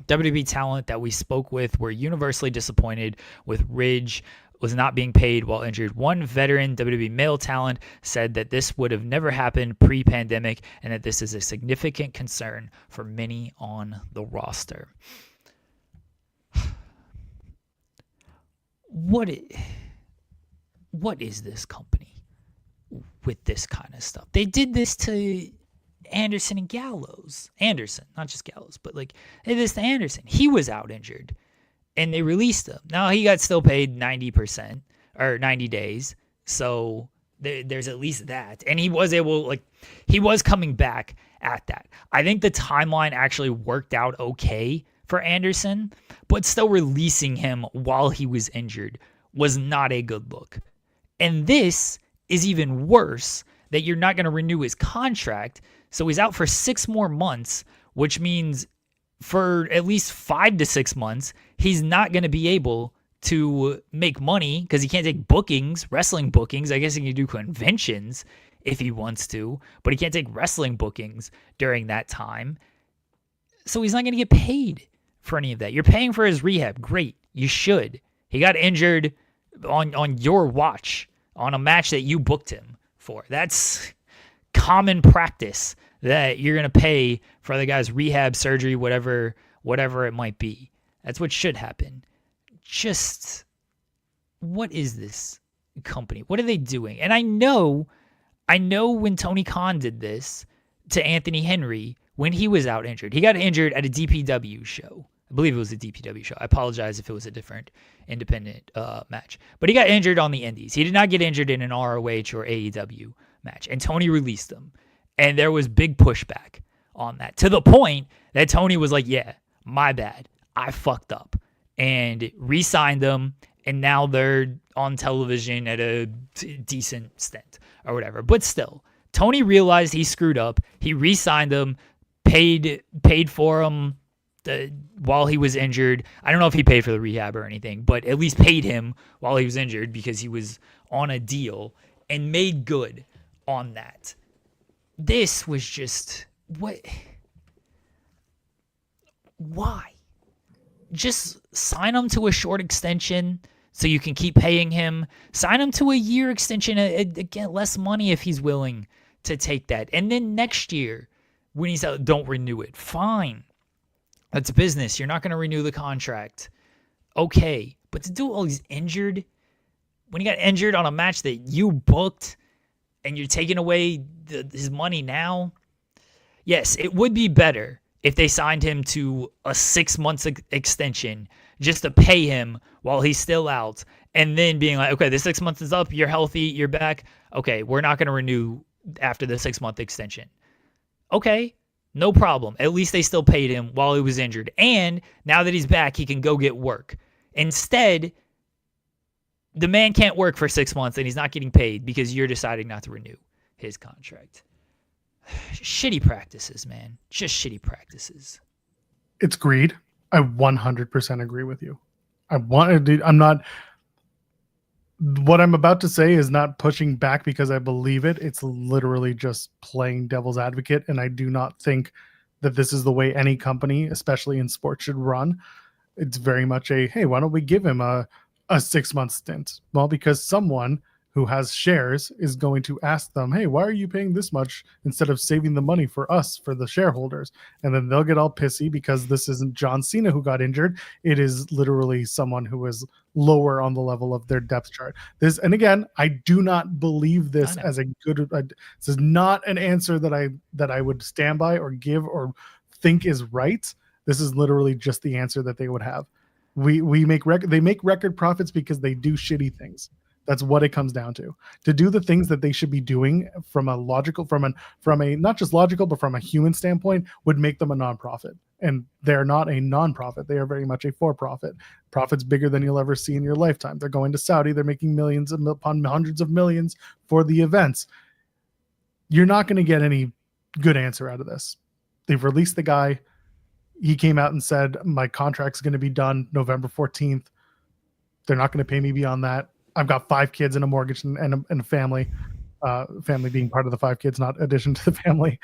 WWE talent that we spoke with were universally disappointed with Ridge was not being paid while injured. One veteran WWE male talent said that this would have never happened pre-pandemic and that this is a significant concern for many on the roster. What is this company with this kind of stuff? They did this to Anderson and Gallows. Anderson, not just Gallows, but like they did this to Anderson. He was out injured and they released him. Now he got still paid 90% or 90 days. So there's at least that. And he was able, like, he was coming back at that. I think the timeline actually worked out okay for Anderson, but still releasing him while he was injured was not a good look. And this is even worse, that you're not going to renew his contract. So he's out for 6 more months, which means for at least 5 to 6 months, he's not going to be able to make money because he can't take bookings, wrestling bookings. I guess he can do conventions if he wants to, but he can't take wrestling bookings during that time. So he's not going to get paid for any of that. You're paying for his rehab. Great. You should. He got injured on your watch on a match that you booked him for. That's common practice that you're going to pay for the guy's rehab, surgery, whatever it might be. That's what should happen. Just, what is this company? What are they doing? And I know when Tony Khan did this to Anthony Henry when he was out injured. He got injured at a DPW show. I believe it was a DPW show. I apologize if it was a different independent match. But he got injured on the indies. He did not get injured in an ROH or AEW match. And Tony released him. And there was big pushback on that, to the point that Tony was like, yeah, my bad. I fucked up. And re-signed them. And now they're on television at a decent stint or whatever. But still, Tony realized he screwed up. He re-signed them, paid for him while he was injured. I don't know if he paid for the rehab or anything, but at least paid him while he was injured because he was on a deal and made good on that. This was just, what? Why? Just sign him to a short extension so you can keep paying him. Sign him to a year extension, get less money if he's willing to take that. And then next year, when he's out, don't renew it. Fine. That's business. You're not going to renew the contract. Okay. But to do it while he's injured, when he got injured on a match that you booked and you're taking away his money now, yes, it would be better if they signed him to a 6 months extension just to pay him while he's still out, and then being like, okay, the 6 months is up, you're healthy, you're back. Okay, we're not going to renew after the 6 month extension. Okay, no problem. At least they still paid him while he was injured. And now that he's back, he can go get work. Instead, the man can't work for 6 months and he's not getting paid because you're deciding not to renew his contract. Shitty practices, man. Just shitty practices. It's greed. I 100% agree with you. I'm not, what I'm about to say is not pushing back because I believe it. It's literally just playing devil's advocate. And I do not think that this is the way any company, especially in sports, should run. It's very much a, hey, why don't we give him a 6 month stint? Well, because someone who has shares is going to ask them, hey, why are you paying this much instead of saving the money for us, for the shareholders? And then they'll get all pissy because this isn't John Cena who got injured. It is literally someone who is lower on the level of their depth chart. This, and again, I do not believe this as a good, this is not an answer that I would stand by or give or think is right. This is literally just the answer that they would have. We make they make record profits because they do shitty things. That's what it comes down to. To do the things that they should be doing from a logical, from a not just logical, but from a human standpoint, would make them a nonprofit. And they're not a nonprofit. They are very much a for-profit. Profits bigger than you'll ever see in your lifetime. They're going to Saudi. They're making millions upon hundreds of millions for the events. You're not going to get any good answer out of this. They've released the guy. He came out and said, my contract's going to be done November 14th. They're not going to pay me beyond that. I've got 5 kids and a mortgage and a family. Family being part of the 5 kids, not addition to the family.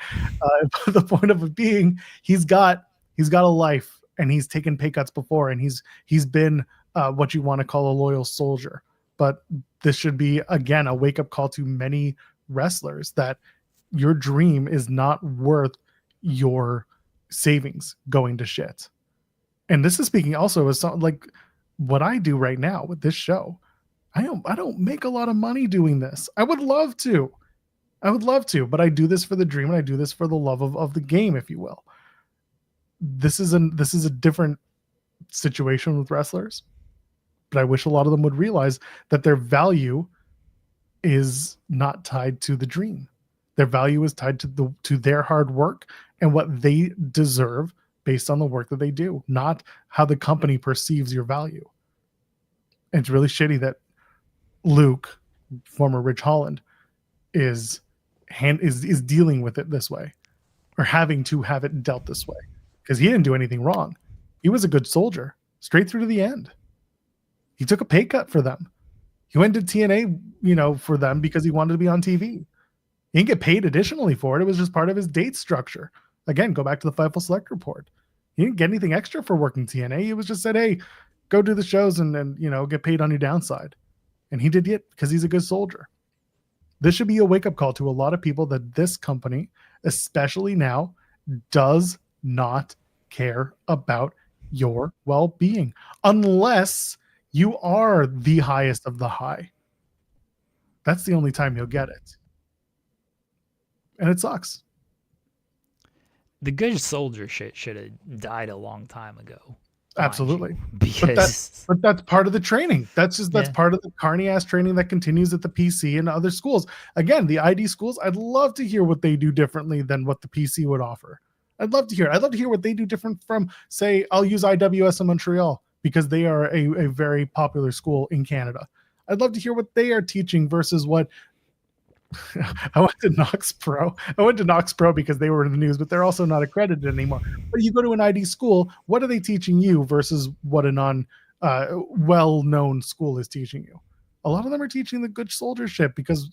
But the point of it being, he's got a life, and he's taken pay cuts before, and he's been what you want to call a loyal soldier. But this should be, again, a wake-up call to many wrestlers that your dream is not worth your savings going to shit. And this is speaking also as something like what I do right now with this show. I don't make a lot of money doing this. I would love to, but I do this for the dream, and I do this for the love of the game, if you will. This is a different situation with wrestlers, but I wish a lot of them would realize that their value is not tied to the dream. Their value is tied to their hard work and what they deserve based on the work that they do, not how the company perceives your value. And it's really shitty that Luke, former Ridge Holland, is dealing with it this way, or having to have it dealt this way, because he didn't do anything wrong. He was a good soldier straight through to the end. He took a pay cut for them. He went to TNA, for them because he wanted to be on TV. He didn't get paid additionally for it. It was just part of his date structure. Again, go back to the Fightful Select Report. He didn't get anything extra for working TNA. He was just said, hey, go do the shows and get paid on your downside. And he did it because he's a good soldier. This should be a wake-up call to a lot of people that this company, especially now, does not care about your well-being unless you are the highest of the high. That's the only time you'll get it. And it sucks. The good soldier shit should have died a long time ago. Absolutely. Because but that's part of the training. That's part of the carny ass training that continues at the PC and other schools. Again, the ID schools, I'd love to hear what they do differently than what the PC would offer. I'd love to hear what they do different from, say, I'll use IWS in Montreal because they are a very popular school in Canada. I'd love to hear what they are teaching versus what I went to Knox Pro. I went to Knox Pro because they were in the news, but they're also not accredited anymore. But you go to an ID school, what are they teaching you versus what a well-known school is teaching you? A lot of them are teaching the good soldiership because,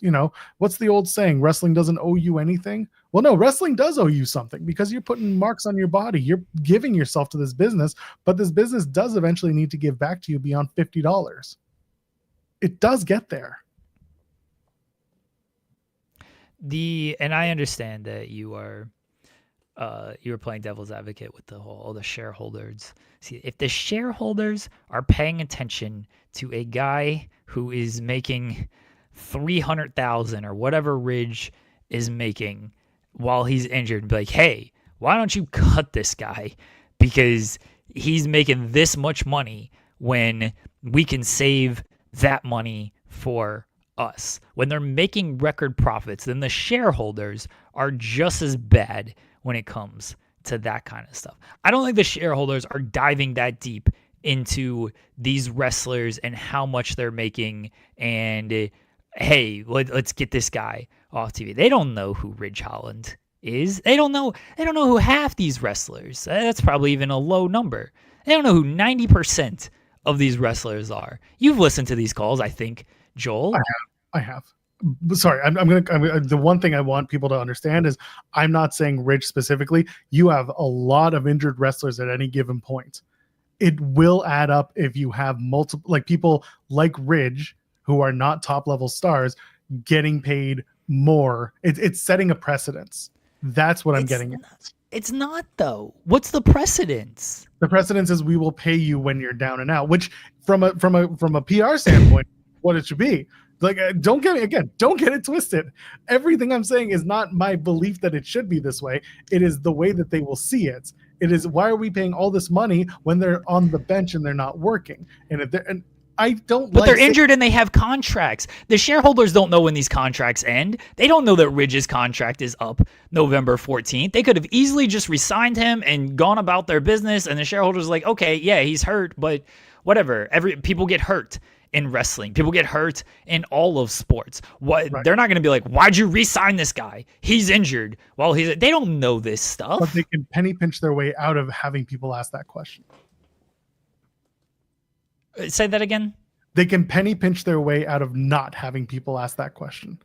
what's the old saying? Wrestling doesn't owe you anything. Well, no, wrestling does owe you something because you're putting marks on your body. You're giving yourself to this business, but this business does eventually need to give back to you beyond $50. It does get there. And I understand that you're playing devil's advocate with all the shareholders. See, if the shareholders are paying attention to a guy who is making $300,000 or whatever Ridge is making while he's injured, and be like, hey, why don't you cut this guy because he's making this much money when we can save that money for us. When they're making record profits, then the shareholders are just as bad when it comes to that kind of stuff. I don't think the shareholders are diving that deep into these wrestlers and how much they're making and hey, let's get this guy off TV. They don't know who Ridge Holland is. They don't know who half these wrestlers. That's probably even a low number. They don't know who 90% of these wrestlers are. You've listened to these calls, I think, Joel. I have. Sorry, I'm gonna. The one thing I want people to understand is I'm not saying Ridge specifically. You have a lot of injured wrestlers at any given point. It will add up if you have multiple, like people like Ridge who are not top level stars getting paid more. It's setting a precedence. That's what I'm getting at. It's not though. What's the precedence? The precedence is we will pay you when you're down and out. Which from a PR standpoint, what it should be. Like, don't get it twisted. Everything I'm saying is not my belief that it should be this way. It is the way that they will see it. It is, why are we paying all this money when they're on the bench and they're not working? And if they're, and I don't But like they're injured and they have contracts. The shareholders don't know when these contracts end. They don't know that Ridge's contract is up November 14th. They could have easily just resigned him and gone about their business, and the shareholders are like, okay, yeah, he's hurt, but whatever. People get hurt in wrestling. People get hurt in all of sports. What Right. They're not going to be like, why'd you re-sign this guy? He's injured. Well, they don't know this stuff. But they can penny pinch their way out of having people ask that question. Say that again. They can penny pinch their way out of not having people ask that question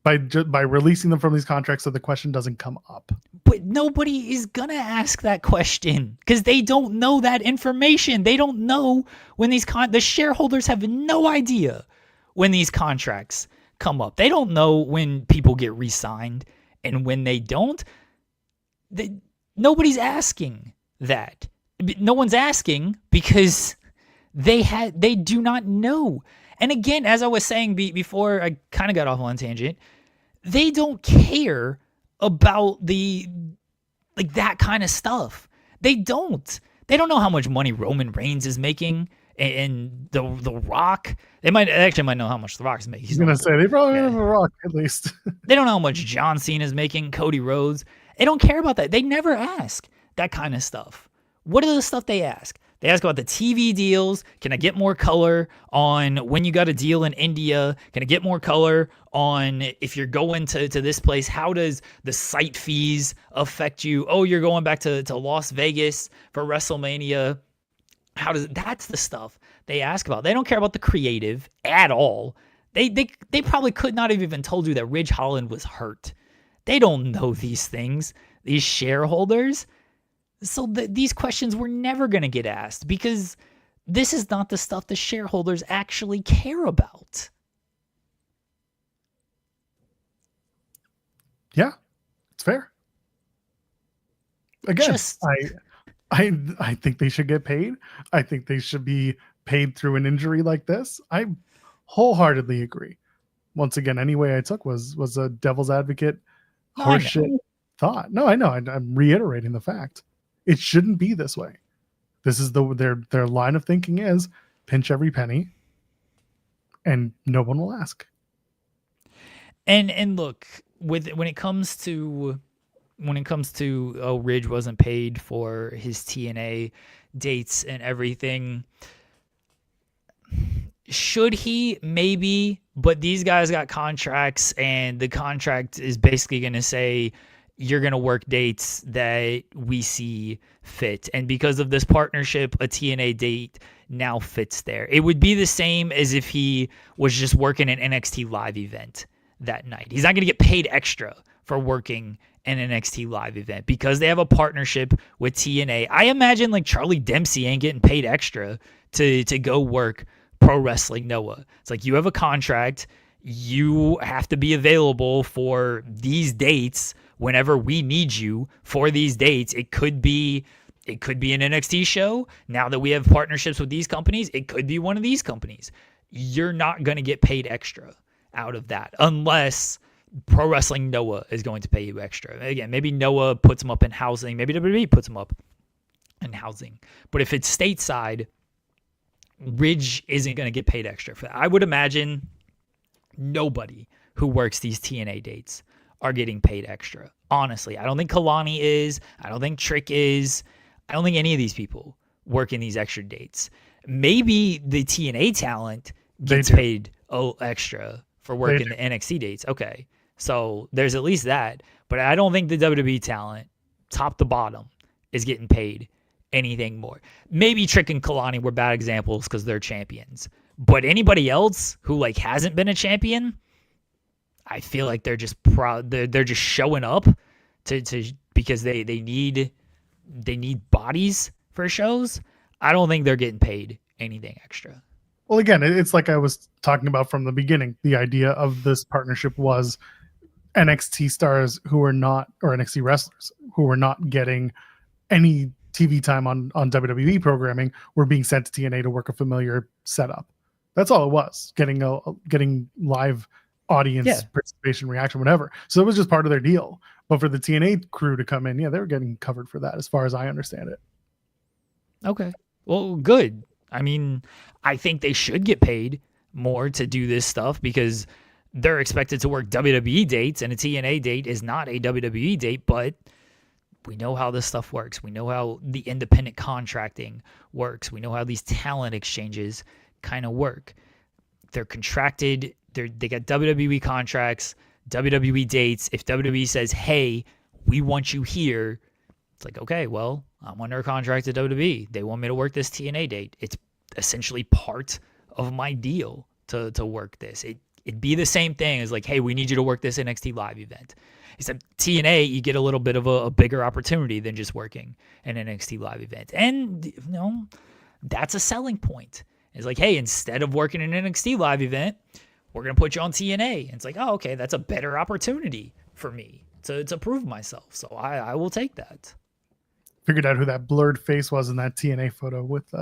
by releasing them from these contracts so the question doesn't come up. But nobody is going to ask that question because they don't know that information. They don't know when the shareholders have no idea when these contracts come up. They don't know when people get re-signed and when they don't. Nobody's asking that. No one's asking because they do not know. And again, as I was saying before I kind of got off on a tangent, they don't care about that kind of stuff. They don't know how much money Roman Reigns is making and the Rock. They might know how much the Rock's making. He's going to say they probably have a Rock at least. They don't know how much John Cena is making, Cody Rhodes. They don't care about that. They never ask that kind of stuff. What are the stuff they ask? They ask about the TV deals. Can I get more color on when you got a deal in India? Can I get more color on if you're going to this place? How does the site fees affect you? Oh, you're going back to Las Vegas for WrestleMania. That's the stuff they ask about. They don't care about the creative at all. They probably could not have even told you that Ridge Holland was hurt. They don't know these things, these shareholders. So these questions were never going to get asked because this is not the stuff the shareholders actually care about. Yeah, it's fair. Again, I think they should get paid. I think they should be paid through an injury like this. I wholeheartedly agree. Once again, any way I took was a devil's advocate horseshit thought. No, I know. I'm reiterating the fact. It shouldn't be this way. This is their line of thinking is pinch every penny, and no one will ask. And look, when it comes to Ridge wasn't paid for his TNA dates and everything. Should he? Maybe, but these guys got contracts, and the contract is basically going to say you're going to work dates that we see fit. And because of this partnership, a TNA date now fits there. It would be the same as if he was just working an NXT live event that night. He's not going to get paid extra for working an NXT live event because they have a partnership with TNA. I imagine like Charlie Dempsey ain't getting paid extra to go work Pro Wrestling Noah. It's like you have a contract. You have to be available for these dates whenever we need you for these dates. It could be an NXT show. Now that we have partnerships with these companies, it could be one of these companies. You're not going to get paid extra out of that unless Pro Wrestling Noah is going to pay you extra. Again, maybe Noah puts them up in housing. Maybe WWE puts them up in housing. But if it's stateside, Ridge isn't going to get paid extra for that. I would imagine nobody who works these TNA dates are getting paid extra. Honestly, I don't think Kalani is. I don't think Trick is. I don't think any of these people working these extra dates. Maybe the TNA talent gets paid extra for working the NXT dates. Okay, so there's at least that. But I don't think the WWE talent, top to bottom, is getting paid anything more. Maybe Trick and Kalani were bad examples because they're champions. But anybody else who like hasn't been a champion, I feel like they're just they're just showing up to because they need bodies for shows. I don't think they're getting paid anything extra. Well, again, it's like I was talking about from the beginning. The idea of this partnership was NXT stars who are not, or NXT wrestlers who were not getting any TV time on WWE programming were being sent to TNA to work a familiar setup. That's all it was. Getting live audience Yeah. participation, reaction, whatever. So it was just part of their deal. But for the TNA crew to come in, yeah, they were getting covered for that, as far as I understand it. Okay. Well, good. I mean, I think they should get paid more to do this stuff because they're expected to work WWE dates, and a TNA date is not a WWE date, but we know how this stuff works. We know how the independent contracting works. We know how these talent exchanges kind of work. They're contracted. They got WWE contracts, WWE dates. If WWE says, hey, we want you here, it's like, okay, well, I'm under a contract at WWE. They want me to work this TNA date. It's essentially part of my deal to work this. It'd be the same thing as like, hey, we need you to work this NXT live event. Except TNA, you get a little bit of a bigger opportunity than just working an NXT live event. And, you know, that's a selling point. It's like, hey, instead of working an NXT live event, we're going to put you on TNA. And it's like, oh, okay, that's a better opportunity for me to prove myself. So I will take that. Figured out who that blurred face was in that TNA photo with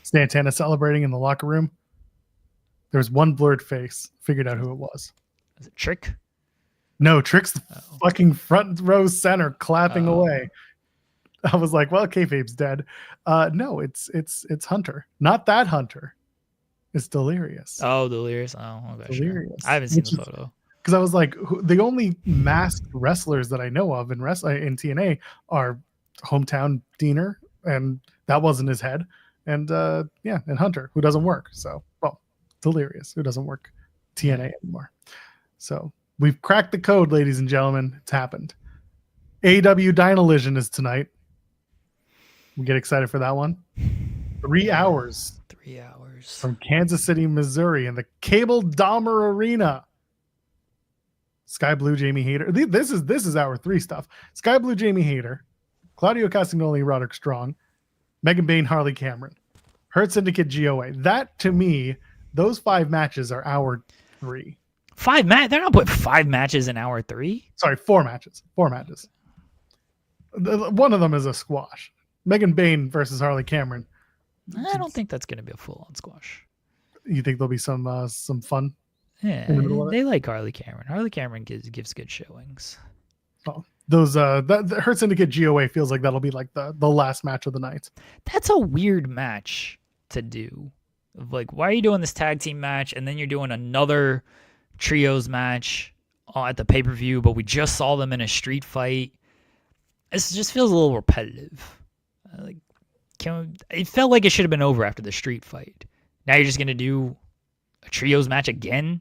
Santana celebrating in the locker room. There was one blurred face. Figured out who it was. Is it Trick? No, Trick's fucking front row center clapping away. I was like, well, kayfabe's dead. No, it's Hunter. Not that Hunter. It's Delirious. Oh, Delirious. Oh, okay, Delirious. Sure. I haven't seen the photo. Because I was like, the only masked wrestlers that I know of in TNA are Hometown Diener, and that wasn't his head. And and Hunter, who doesn't work. So, well, Delirious, who doesn't work TNA anymore. So we've cracked the code, ladies and gentlemen. It's happened. AEW Dynalision is tonight. We get excited for that one. 3 hours. 3 hours. From Kansas City, Missouri, in the Cable Dahmer Arena. Sky Blue, Jamie Hayter. This is hour 3 stuff. Sky Blue, Jamie Hayter. Claudio Castagnoli, Roderick Strong. Megan Bayne, Harley Cameron. Hurt Syndicate, GOA. That, to me, those 5 matches are hour 3. 5 matches? They're not putting 5 matches in hour 3? Sorry, 4 matches. 4 matches. One of them is a squash. Megan Bayne versus Harley Cameron. I don't think that's going to be a full-on squash. You think there'll be some fun? Yeah, they like Harley Cameron. Harley Cameron gives good showings. Oh, those the Hurt Syndicate GOA feels like that'll be like the last match of the night. That's a weird match to do. Like, why are you doing this tag team match and then you're doing another trios match at the pay-per-view, but we just saw them in a street fight? This just feels a little repetitive. It felt like it should have been over after the street fight. Now you're just going to do a trios match again,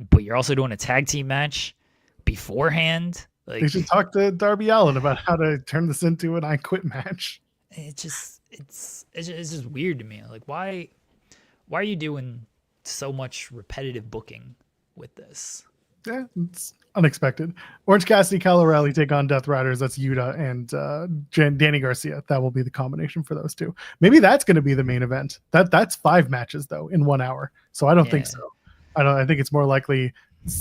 but you're also doing a tag team match beforehand. They should talk to Darby Allin about how to turn this into an I Quit match. It's just weird to me. Like, why are you doing so much repetitive booking with this? Yeah, it's unexpected. Orange Cassidy, Kyle O'Reilly take on Death Riders. That's Yuta and Danny Garcia. That will be the combination for those two. Maybe that's going to be the main event. That's 5 matches though in 1 hour. So I don't think so. I think it's more likely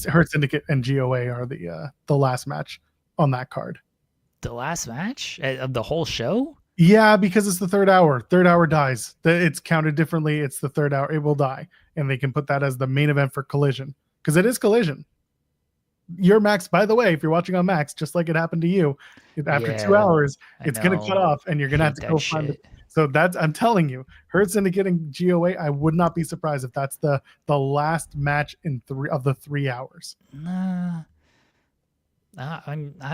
Hurt Syndicate and GOA are the last match on that card. The last match of the whole show? Yeah, because it's the 3rd hour. 3rd hour dies. It's counted differently. It's the 3rd hour. It will die, and they can put that as the main event for Collision because it is Collision. Your Max, by the way, if you're watching on Max, just like it happened to you, after 2 hours, it's going to cut off and you're going to have to go find it. So I'm telling you, Hurt Syndicate and GOA, I would not be surprised if that's the last match in 3 of the 3 hours. I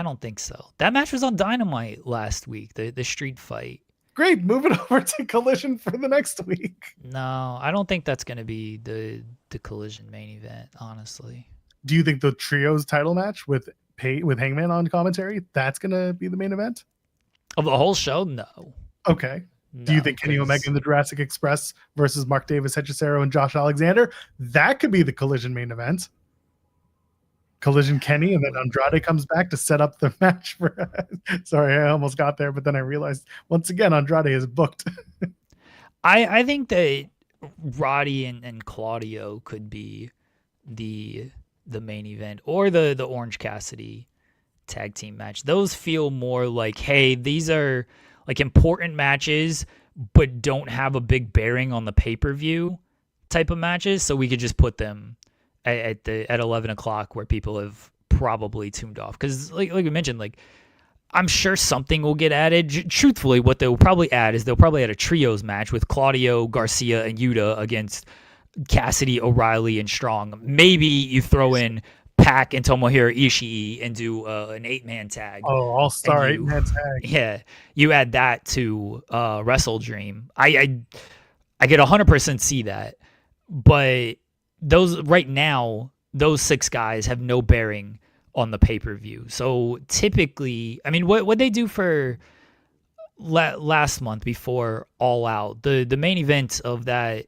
don't think so. That match was on Dynamite last week, the street fight. Great, move it over to Collision for the next week. No, I don't think that's going to be the Collision main event, honestly. Do you think the trios title match with Hangman on commentary, that's going to be the main event? Of the whole show? No. Okay. No, do you think Kenny Omega and the Jurassic Express versus Mark Davis, Hechicero, and Josh Alexander, that could be the Collision main event? Collision Kenny, and then Andrade comes back to set up the match for... Sorry, I almost got there, but then I realized, once again, Andrade is booked. I think that Roddy and Claudio could be the main event, or the Orange Cassidy tag team match. Those feel more like, hey, these are like important matches, but don't have a big bearing on the pay-per-view type of matches, so we could just put them at 11 o'clock where people have probably tuned off. Because like we mentioned, like I'm sure something will get added. Truthfully, what they'll probably add is they'll probably add a trios match with Claudio, Garcia, and Yuta against Cassidy, O'Reilly, and Strong. Maybe you throw in Pac and Tomohiro Ishii and do an 8-man tag. Oh, all-star 8-man tag. Yeah, you add that to Wrestle Dream. I could 100% see that, but those right now, those 6 guys have no bearing on the pay-per-view. So typically, I mean, what they do for last month before All Out, the main event of that.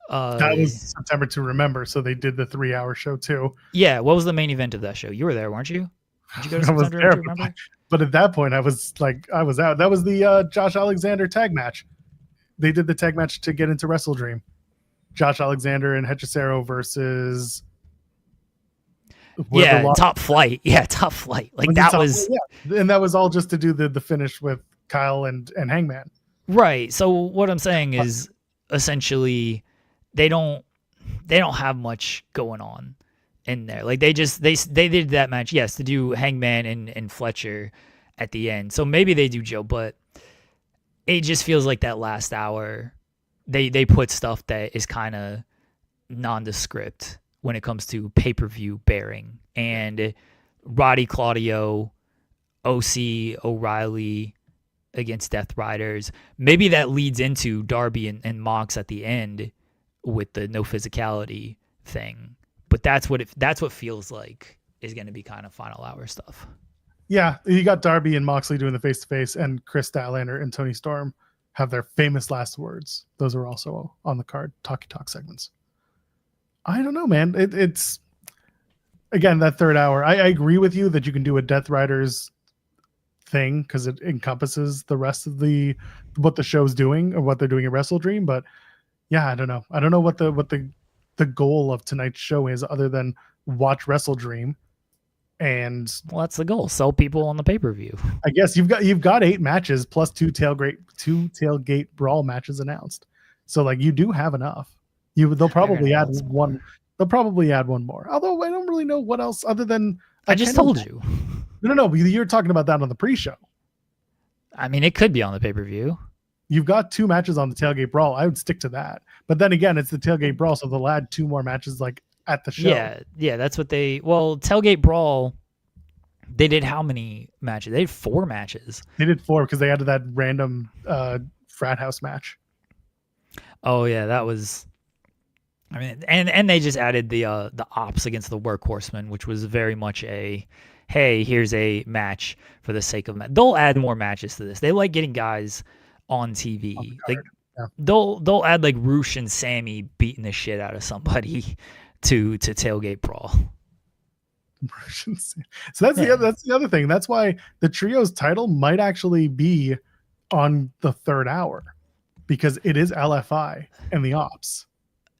That was September to Remember, so they did the 3-hour show too. Yeah, what was the main event of that show? You were there, weren't you? Did you go to September to Remember? But at that point, I was out. That was the Josh Alexander tag match. They did the tag match to get into Wrestle Dream. Josh Alexander and Hechicero versus Top Flight. Yeah, Top Flight. Like that was and that was all just to do the finish with Kyle and Hangman. Right. So what I'm saying is essentially they don't have much going on in there. Like they did that match, yes, to do Hangman and Fletcher at the end. So maybe they do Joe, but it just feels like that last hour they put stuff that is kind of nondescript when it comes to pay-per-view bearing. And Roddy, Claudio, OC, O'Reilly against Death Riders. Maybe that leads into Darby and Mox at the end with the no physicality thing. But that's what feels like is going to be kind of final hour stuff. Yeah, you got Darby and Moxley doing the face-to-face, and Chris Statlander and Tony Storm have their famous last words. Those are also on the card, Talkie Talk segments. I don't know, man. It's again, that 3rd hour. I agree with you that you can do a Death Riders thing because it encompasses the rest of what the show's doing or what they're doing at Wrestle Dream. But yeah, I don't know. I don't know what the goal of tonight's show is other than watch Wrestle Dream. And well, that's the goal. Sell people on the pay-per-view. I guess you've got 8 matches plus 2 tailgate brawl matches announced. So like you do have enough. They'll probably add one. They'll probably add one more. Although I don't really know what else other than I just told you. No. You're talking about that on the pre-show. I mean, it could be on the pay-per-view. You've got 2 matches on the tailgate brawl. I would stick to that. But then again, it's the tailgate brawl, so they'll add 2 more matches like at the show. Yeah, that's what tailgate brawl. They did how many matches? They did 4 matches. They did 4 because they added that random frat house match. Oh yeah, that was. I mean, and they just added the ops against the Workhorsemen, which was very much a, hey, here's a match for the sake of They'll add more matches to this. They like getting guys on TV. Like they'll add like Roosh and Sammy beating the shit out of somebody to tailgate brawl. So that's the other thing. That's why the trios title might actually be on the 3rd hour because it is LFI and the ops.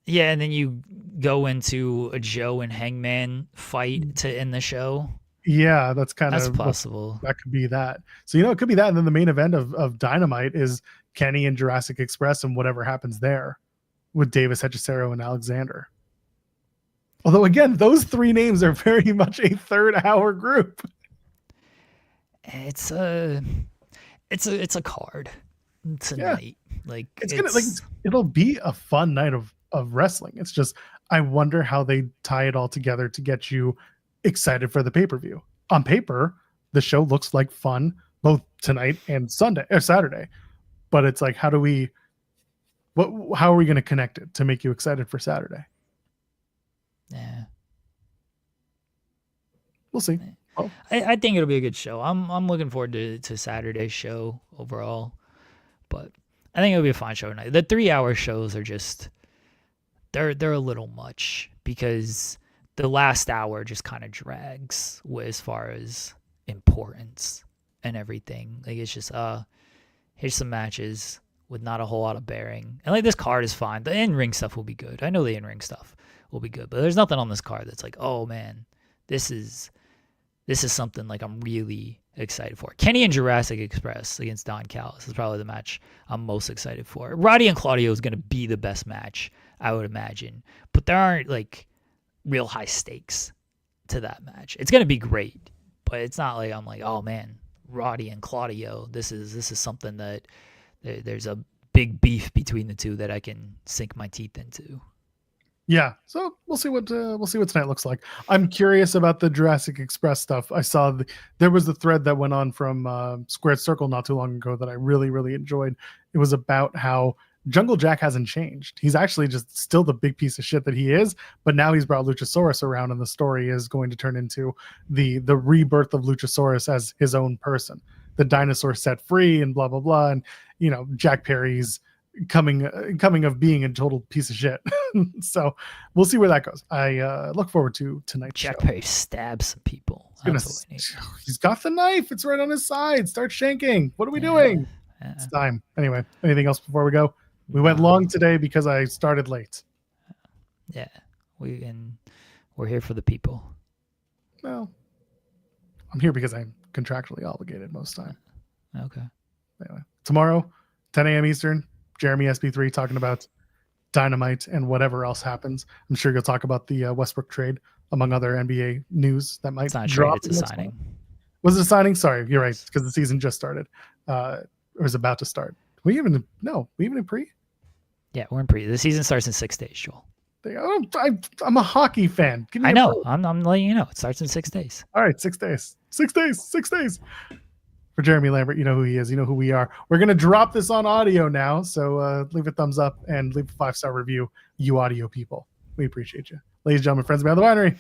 Yeah, and then you go into a Joe and Hangman fight to end the show. Yeah, that's possible. That could be that. So it could be that, and then the main event of Dynamite is Kenny and Jurassic Express and whatever happens there with Davis, Hechicero, and Alexander. Although again, those 3 names are very much a 3rd hour group. It's a card tonight. Yeah. It'll be a fun night of wrestling. It's just I wonder how they tie it all together to get you excited for the pay-per-view. On paper, the show looks like fun both tonight and Saturday. But it's like how are we going to connect it to make you excited for Saturday? Yeah. We'll see. Well, I think it'll be a good show. I'm looking forward to Saturday's show overall. But I think it'll be a fun show tonight. The 3-hour shows are just they're a little much because the last hour just kind of drags as far as importance and everything. Like it's just here's some matches with not a whole lot of bearing. And like this card is fine. The in-ring stuff will be good. I know the in-ring stuff will be good, but there's nothing on this card that's like, oh man, this is something like I'm really excited for. Kenny and Jurassic Express against Don Callis is probably the match I'm most excited for. Roddy and Claudio is going to be the best match, I would imagine. But there aren't like real high stakes to that match. It's gonna be great, but it's not like I'm like, oh man, Roddy and Claudio. This is something that there's a big beef between the two that I can sink my teeth into. Yeah, so we'll see what tonight looks like. I'm curious about the Jurassic Express stuff. I saw there was a thread that went on from Squared Circle not too long ago that I really enjoyed. It was about how Jungle Jack hasn't changed. He's actually just still the big piece of shit that he is, but now he's brought Luchasaurus around, and the story is going to turn into the rebirth of Luchasaurus as his own person. The dinosaur set free and blah blah blah, and Jack Perry's coming of being a total piece of shit. So we'll see where that goes. I look forward to tonight's Jack show. Perry stabs some people. He's got the knife. It's right on his side. Start shanking. What are we doing? It's time. Anyway, anything else before we go? We went long today because I started late. Yeah, we're here for the people. Well, I'm here because I'm contractually obligated most time. Okay. Anyway, tomorrow, 10 a.m. Eastern, Jeremy SB3 talking about Dynamite and whatever else happens. I'm sure you'll talk about the Westbrook trade, among other NBA news that might It's not a drop. trade, it's a signing. Was it a signing? Sorry, you're right, because the season just started. Or is about to start. We even in pre? Yeah, we're in pre. The season starts in 6 days, Joel. I'm a hockey fan. I know. I'm letting you know. It starts in 6 days. All right, 6 days. 6 days. 6 days. For Jeremy Lambert, you know who he is. You know who we are. We're going to drop this on audio now, so leave a thumbs up and leave a 5-star review, you audio people. We appreciate you. Ladies and gentlemen, friends of the Binary.